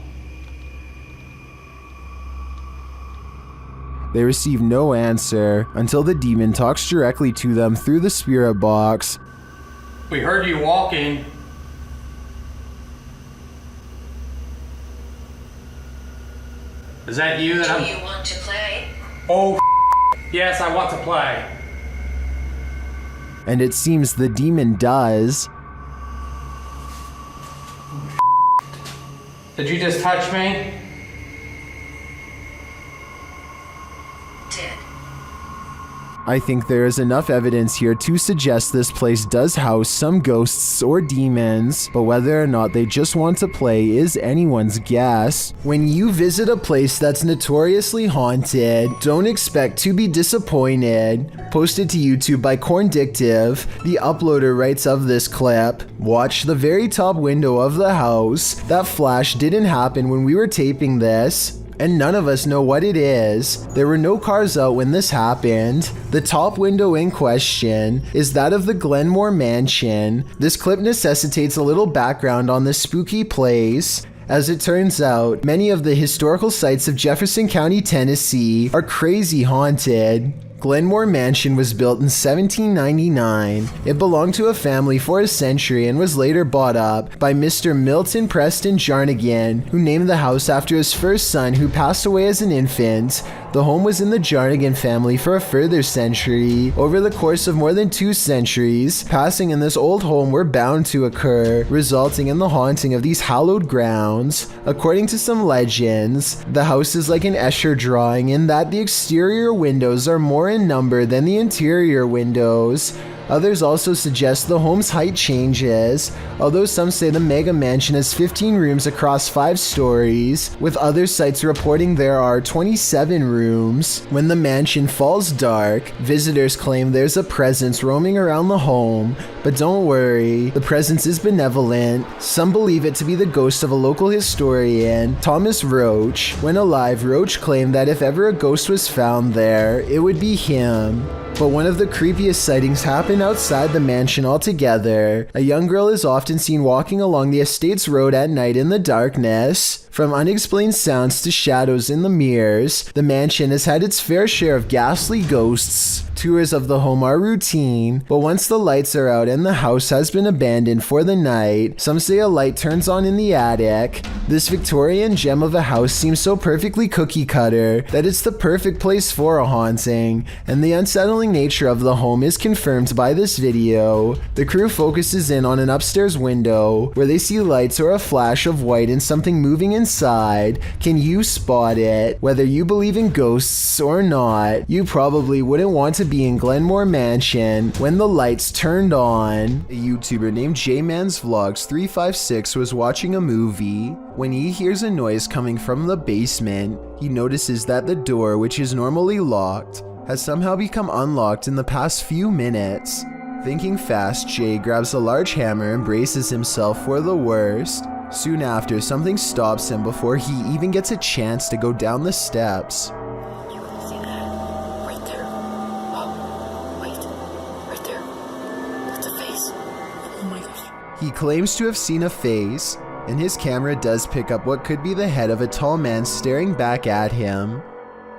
Speaker 1: They receive no answer until the demon talks directly to them through the spirit box.
Speaker 20: We heard you walking. Is that you?
Speaker 21: Do you want to play?
Speaker 20: Oh, yes, I want to play.
Speaker 1: And it seems the demon does.
Speaker 20: Did you just touch me?
Speaker 1: I think there is enough evidence here to suggest this place does house some ghosts or demons, but whether or not they just want to play is anyone's guess. When you visit a place that's notoriously haunted, don't expect to be disappointed. Posted to YouTube by Corndictive, the uploader writes of this clip, watch the very top window of the house. That flash didn't happen when we were taping this, and none of us know what it is. There were no cars out when this happened. The top window in question is that of the Glenmore Mansion. This clip necessitates a little background on this spooky place. As it turns out, many of the historical sites of Jefferson County, Tennessee are crazy haunted. Glenmore Mansion was built in 1799. It belonged to a family for a century and was later bought up by Mr. Milton Preston Jarnigan, who named the house after his first son who passed away as an infant. The home was in the Jarnigan family for a further century. Over the course of more than 2 centuries, passing in this old home were bound to occur, resulting in the haunting of these hallowed grounds. According to some legends, the house is like an Escher drawing in that the exterior windows are more in number than the interior windows. Others also suggest the home's height changes, although some say the mega mansion has 15 rooms across 5 stories, with other sites reporting there are 27 rooms. When the mansion falls dark, visitors claim there's a presence roaming around the home, but don't worry, the presence is benevolent. Some believe it to be the ghost of a local historian, Thomas Roach. When alive, Roach claimed that if ever a ghost was found there, it would be him. But one of the creepiest sightings happened happen outside the mansion altogether. A young girl is often seen walking along the estate's road at night in the darkness. From unexplained sounds to shadows in the mirrors, the mansion has had its fair share of ghastly ghosts. Tours of the home are routine, but once the lights are out and the house has been abandoned for the night, some say a light turns on in the attic. This Victorian gem of a house seems so perfectly cookie cutter that it's the perfect place for a haunting, and the unsettling nature of the home is confirmed by this video. The crew focuses in on an upstairs window where they see lights or a flash of white and something moving inside. Can you spot it? Whether you believe in ghosts or not, you probably wouldn't want to be in Glenmore Mansion when the lights turned on. A YouTuber named JMansVlogs356 was watching a movie. When he hears a noise coming from the basement, he notices that the door, which is normally locked, has somehow become unlocked in the past few minutes. Thinking fast, Jay grabs a large hammer and braces himself for the worst. Soon after, something stops him before he even gets a chance to go down the steps. He claims to have seen a face, and his camera does pick up what could be the head of a tall man staring back at him.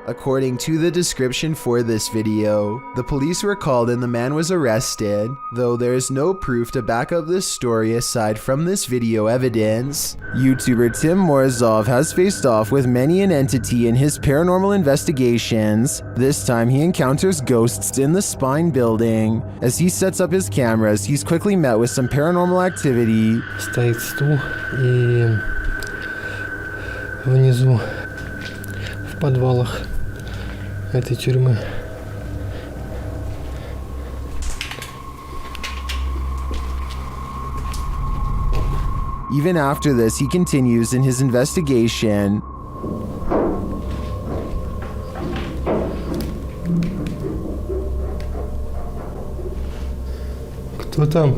Speaker 1: According to the description for this video, the police were called and the man was arrested, though there is no proof to back up this story aside from this video evidence. YouTuber Tim Morozov has faced off with many an entity in his paranormal investigations. This time he encounters ghosts in the Spine building. As he sets up his cameras, he's quickly met with some paranormal activity.
Speaker 4: Стоит стул и внизу в подвалах этой тюрьмы.
Speaker 1: Even after this, he continues in his investigation.
Speaker 4: Кто там?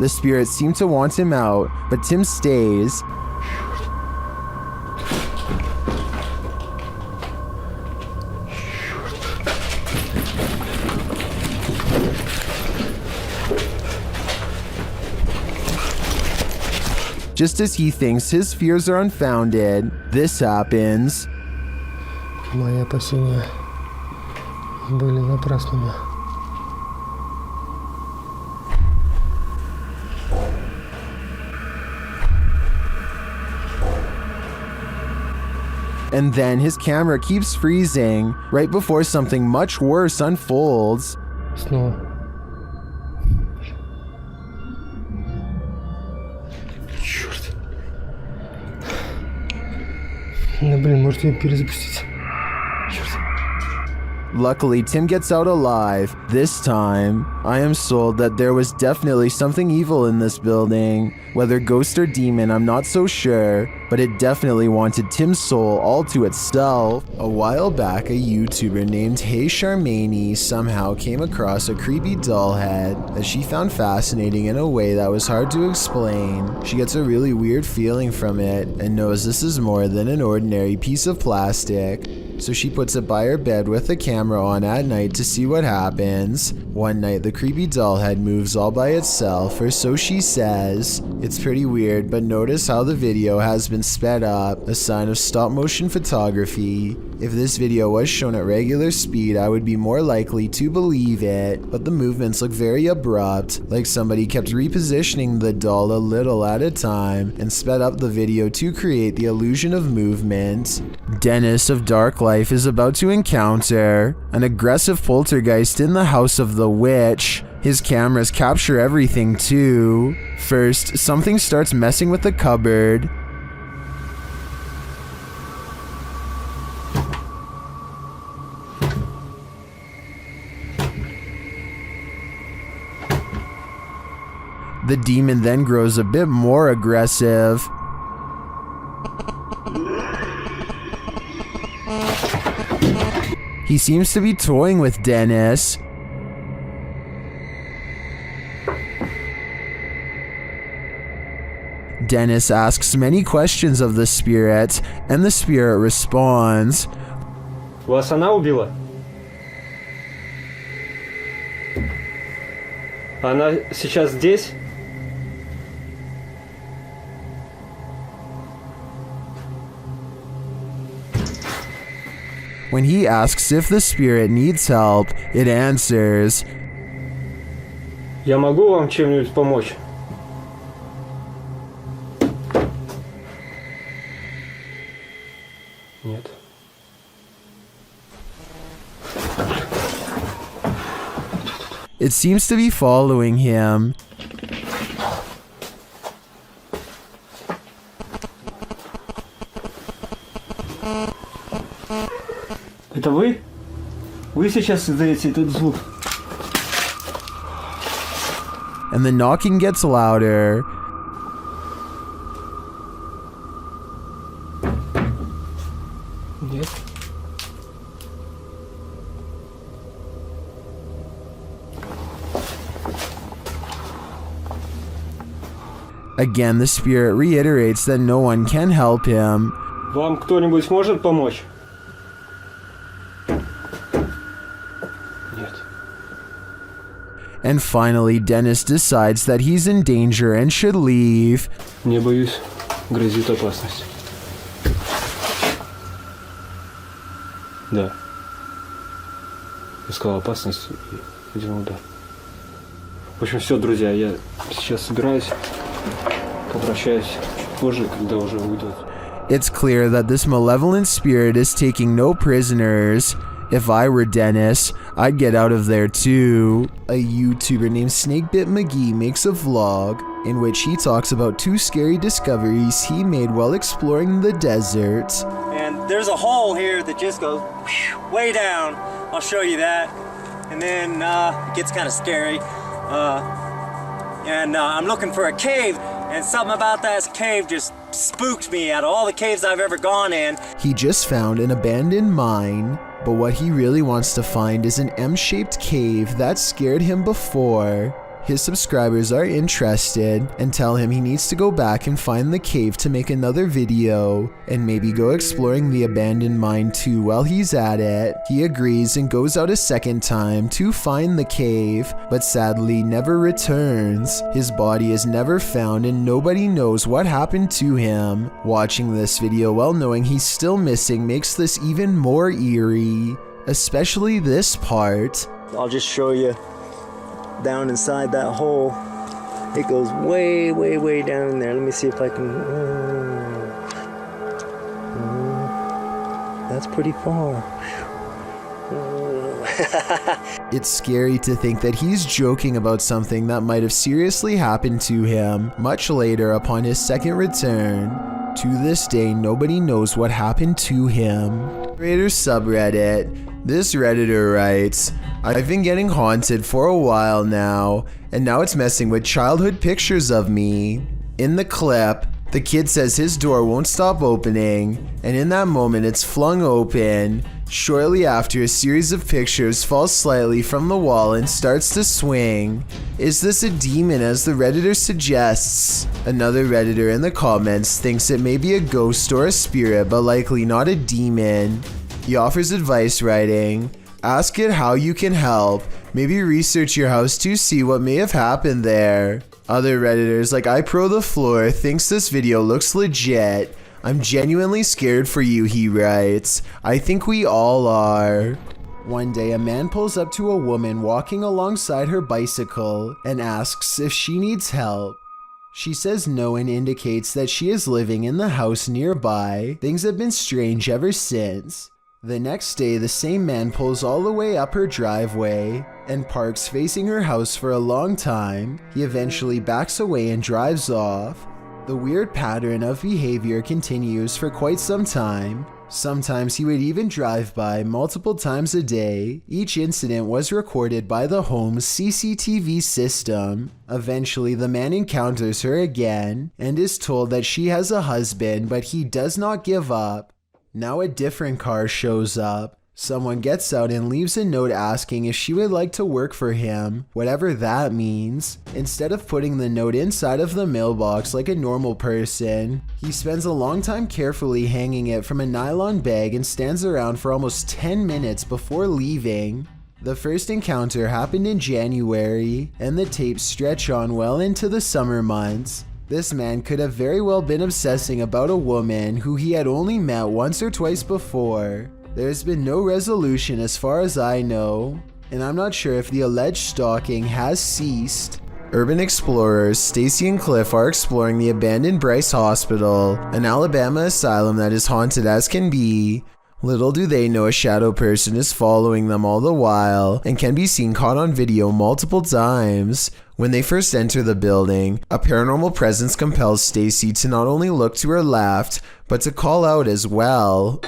Speaker 1: The spirits seem to want him out, but Tim stays. Just as he thinks his fears are unfounded, this happens.
Speaker 4: Мои опасения были напрасными.
Speaker 1: And then his camera keeps freezing right before something much worse unfolds.
Speaker 4: Снова. Черт. Ну блин, может ее перезапустить? Черт.
Speaker 1: Luckily, Tim gets out alive. This time, I am sold that there was definitely something evil in this building. Whether ghost or demon, I'm not so sure, but it definitely wanted Tim's soul all to itself. A while back, a YouTuber named Hey Charmaine somehow came across a creepy doll head that she found fascinating in a way that was hard to explain. She gets a really weird feeling from it and knows this is more than an ordinary piece of plastic. So she puts it by her bed with the camera on at night to see what happens. One night the creepy doll head moves all by itself, or so she says. It's pretty weird, but notice how the video has been sped up, a sign of stop motion photography. If this video was shown at regular speed, I would be more likely to believe it, but the movements look very abrupt, like somebody kept repositioning the doll a little at a time and sped up the video to create the illusion of movement. Dennis of Dark Life is about to encounter an aggressive poltergeist in the house of the witch. His cameras capture everything too. First, something starts messing with the cupboard. The demon then grows a bit more aggressive. He seems to be toying with Dennis. Dennis asks many questions of the spirit, and the spirit responds,
Speaker 4: Вас она убила? Она сейчас здесь?
Speaker 1: When he asks if the spirit needs help, it answers,
Speaker 4: Я могу вам чем-нибудь помочь? Нет.
Speaker 1: It seems to be following him.
Speaker 4: Это вы? Вы сейчас издаете этот звук?
Speaker 1: And the knocking gets louder.
Speaker 4: Нет.
Speaker 1: Again, the spirit reiterates that no one can help him.
Speaker 4: Вам кто-нибудь может помочь? Нет.
Speaker 1: And finally, Dennis decides that he's in danger and should leave.
Speaker 4: Не боюсь, грозит опасность. Да. Искал опасность и один удар. В общем, все, друзья, я сейчас собираюсь, попрощаюсь чуть позже, когда уже уйдет.
Speaker 1: It's clear that this malevolent spirit is taking no prisoners. If I were Dennis, I'd get out of there too. A YouTuber named Snakebit McGee makes a vlog in which he talks about 2 scary discoveries he made while exploring the desert.
Speaker 12: And there's a hole here that just goes way down. I'll show you that. And then it gets kind of scary. I'm looking for a cave, and something about that cave just spooked me out of all the caves I've ever gone in.
Speaker 1: He just found an abandoned mine, but what he really wants to find is an M-shaped cave that scared him before. His subscribers are interested and tell him he needs to go back and find the cave to make another video and maybe go exploring the abandoned mine too while he's at it. He agrees and goes out a second time to find the cave, but sadly never returns. His body is never found and nobody knows what happened to him. Watching this video while knowing he's still missing makes this even more eerie, especially this part.
Speaker 12: I'll just show you. Down inside that hole, it goes way, way, way down in there. Let me see if I can. That's pretty far.
Speaker 1: It's scary to think that he's joking about something that might have seriously happened to him much later upon his second return. To this day, nobody knows what happened to him. Narrator subreddit. This Redditor writes, I've been getting haunted for a while now, and now it's messing with childhood pictures of me. In the clip, the kid says his door won't stop opening, and in that moment it's flung open. Shortly after, a series of pictures falls slightly from the wall and starts to swing. Is this a demon, as the Redditor suggests? Another Redditor in the comments thinks it may be a ghost or a spirit, but likely not a demon. He offers advice writing, ask it how you can help, maybe research your house to see what may have happened there. Other Redditors like iPro the Floor thinks this video looks legit. I'm genuinely scared for you, he writes. I think we all are. One day, a man pulls up to a woman walking alongside her bicycle and asks if she needs help. She says no and indicates that she is living in the house nearby. Things have been strange ever since. The next day, the same man pulls all the way up her driveway and parks facing her house for a long time. He eventually backs away and drives off. The weird pattern of behavior continues for quite some time. Sometimes he would even drive by multiple times a day. Each incident was recorded by the home's CCTV system. Eventually, the man encounters her again and is told that she has a husband, but he does not give up. Now a different car shows up. Someone gets out and leaves a note asking if she would like to work for him, whatever that means. Instead of putting the note inside of the mailbox like a normal person, he spends a long time carefully hanging it from a nylon bag and stands around for almost 10 minutes before leaving. The first encounter happened in January, and the tapes stretch on well into the summer months. This man could have very well been obsessing about a woman who he had only met once or twice before. There's been no resolution as far as I know, and I'm not sure if the alleged stalking has ceased. Urban explorers Stacy and Cliff are exploring the abandoned Bryce Hospital, an Alabama asylum that is haunted as can be. Little do they know a shadow person is following them all the while and can be seen caught on video multiple times. When they first enter the building, a paranormal presence compels Stacy to not only look to her left, but to call out as well.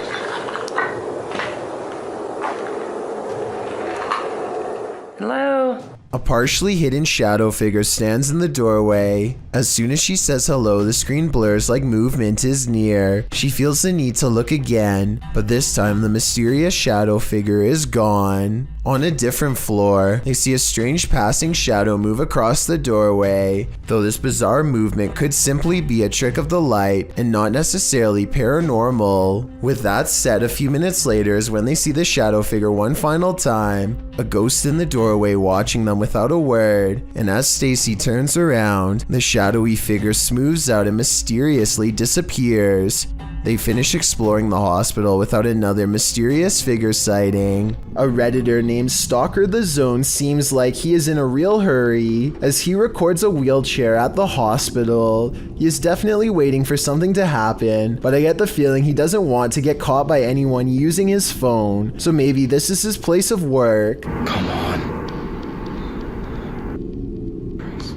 Speaker 2: Hello?
Speaker 1: A partially hidden shadow figure stands in the doorway. As soon as she says hello, the screen blurs like movement is near. She feels the need to look again, but this time the mysterious shadow figure is gone. On a different floor, they see a strange passing shadow move across the doorway, though this bizarre movement could simply be a trick of the light and not necessarily paranormal. With that said, a few minutes later is when they see the shadow figure one final time, a ghost in the doorway watching them without a word, and as Stacy turns around, the shadowy figure smooths out and mysteriously disappears. They finish exploring the hospital without another mysterious figure sighting. A Redditor named Stalker the Zone seems like he is in a real hurry as he records a wheelchair at the hospital. He is definitely waiting for something to happen, but I get the feeling he doesn't want to get caught by anyone using his phone, so maybe this is his place of work.
Speaker 16: Come on.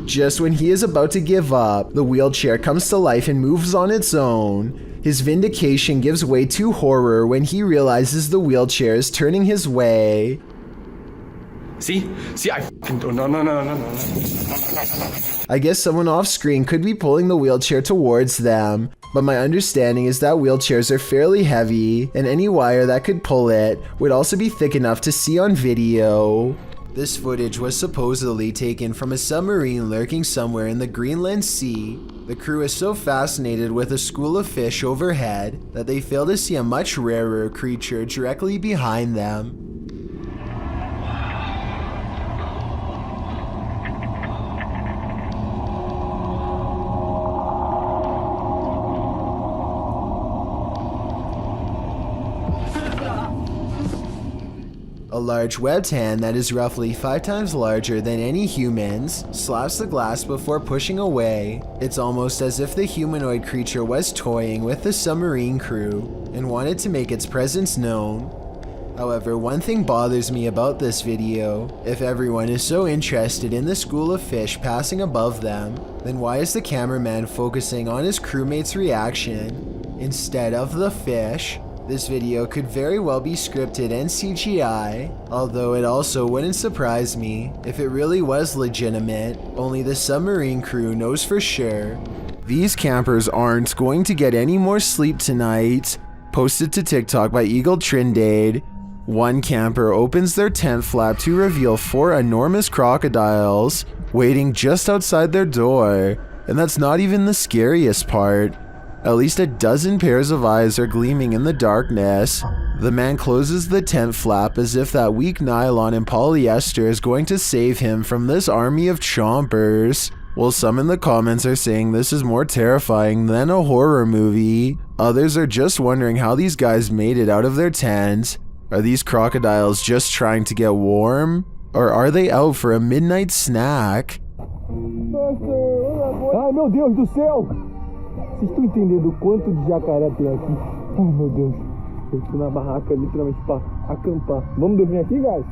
Speaker 1: Just when he is about to give up, the wheelchair comes to life and moves on its own. His vindication gives way to horror when he realizes the wheelchair is turning his way.
Speaker 16: See, I fucking don't. No.
Speaker 1: I guess someone off screen could be pulling the wheelchair towards them, but my understanding is that wheelchairs are fairly heavy, and any wire that could pull it would also be thick enough to see on video. This footage was supposedly taken from a submarine lurking somewhere in the Greenland Sea. The crew is so fascinated with a school of fish overhead that they fail to see a much rarer creature directly behind them. A large webbed hand that is roughly 5 times larger than any human's slaps the glass before pushing away. It's almost as if the humanoid creature was toying with the submarine crew and wanted to make its presence known. However, one thing bothers me about this video. If everyone is so interested in the school of fish passing above them, then why is the cameraman focusing on his crewmate's reaction instead of the fish? This video could very well be scripted and CGI, although it also wouldn't surprise me if it really was legitimate, only the submarine crew knows for sure. These campers aren't going to get any more sleep tonight. Posted to TikTok by Eagle Trindade. One camper opens their tent flap to reveal 4 enormous crocodiles waiting just outside their door, and that's not even the scariest part. At least a dozen pairs of eyes are gleaming in the darkness. The man closes the tent flap as if that weak nylon and polyester is going to save him from this army of chompers. While some in the comments are saying this is more terrifying than a horror movie, others are just wondering how these guys made it out of their tent. Are these crocodiles just trying to get warm? Or are they out for a midnight snack?
Speaker 6: Ai, meu Deus do céu! Vocês estão entendendo o quanto de jacaré tem aqui? Ai, meu Deus. Eu tô na barraca literalmente pra acampar. Vamos dormir aqui, guys?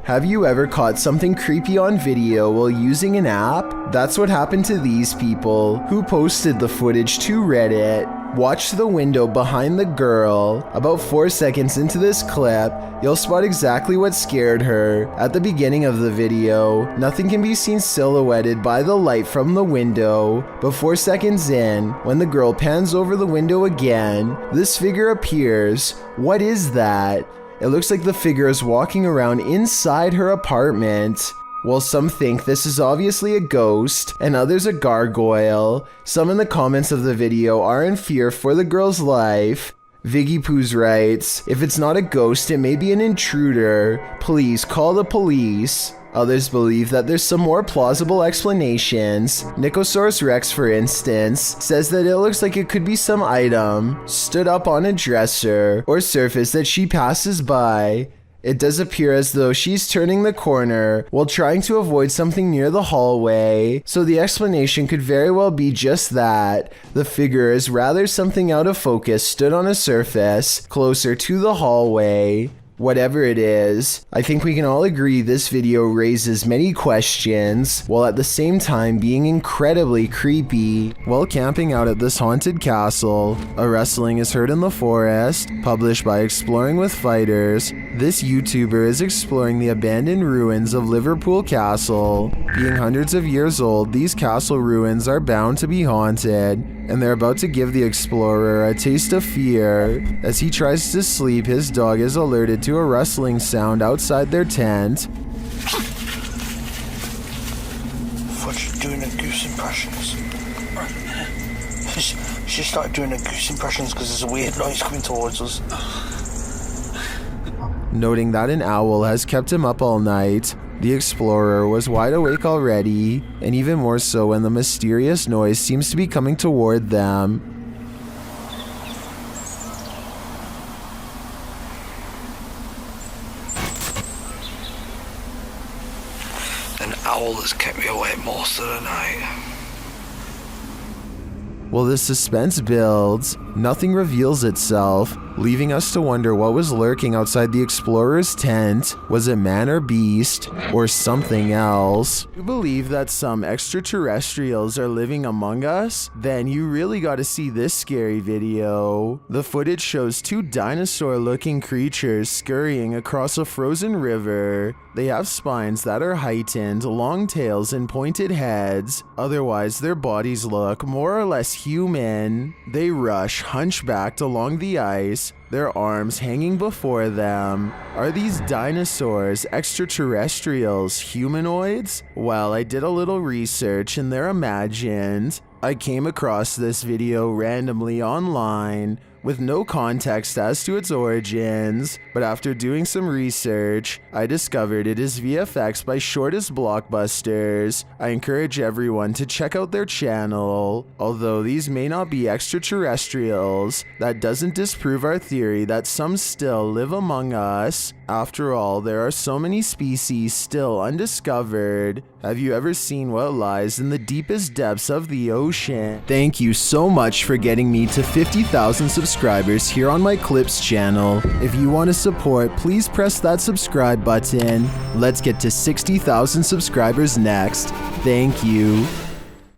Speaker 1: Have you ever caught something creepy on video while using an app? That's what happened to these people who posted the footage to Reddit. Watch the window behind the girl. About 4 seconds into this clip, you'll spot exactly what scared her. At the beginning of the video, nothing can be seen silhouetted by the light from the window, but 4 seconds in, when the girl pans over the window again, this figure appears. What is that? It looks like the figure is walking around inside her apartment. While some think this is obviously a ghost and others a gargoyle, some in the comments of the video are in fear for the girl's life. Viggy Poos writes, "If it's not a ghost, it may be an intruder. Please call the police." Others believe that there's some more plausible explanations. Nicosaurus Rex, for instance, says that it looks like it could be some item stood up on a dresser or surface that she passes by. It does appear as though she's turning the corner while trying to avoid something near the hallway, so the explanation could very well be just that. The figure is rather something out of focus stood on a surface closer to the hallway. Whatever it is, I think we can all agree this video raises many questions, while at the same time being incredibly creepy. While camping out at this haunted castle, a rustling is heard in the forest, published by Exploring with Fighters. This YouTuber is exploring the abandoned ruins of Liverpool Castle. Being hundreds of years old, these castle ruins are bound to be haunted, and they're about to give the explorer a taste of fear. As he tries to sleep, his dog is alerted to a rustling sound outside their tent.
Speaker 16: Thought she was doing her goose impressions. She started doing her goose impressions because there's a weird noise coming towards us.
Speaker 1: Noting that an owl has kept him up all night, the explorer was wide awake already, and even more so when the mysterious noise seems to be coming toward them.
Speaker 16: An owl has kept me awake most of the night.
Speaker 1: While the suspense builds, nothing reveals itself, leaving us to wonder what was lurking outside the explorer's tent. Was it man or beast, or something else? You believe that some extraterrestrials are living among us? Then you really gotta see this scary video. The footage shows two dinosaur-looking creatures scurrying across a frozen river. They have spines that are heightened, long tails and pointed heads. Otherwise, their bodies look more or less human. They rush hunchbacked along the ice, their arms hanging before them. Are these dinosaurs extraterrestrials, humanoids? Well, I did a little research and they're imagined. I came across this video randomly online with no context as to its origins, but after doing some research, I discovered it is VFX by Shortest Blockbusters. I encourage everyone to check out their channel. Although these may not be extraterrestrials, that doesn't disprove our theory that some still live among us. After all, there are so many species still undiscovered. Have you ever seen what lies in the deepest depths of the ocean? Thank you so much for getting me to 50,000 subscribers here on my Clips channel. If you want to support, please press that subscribe button. Let's get to 60,000 subscribers next. Thank you.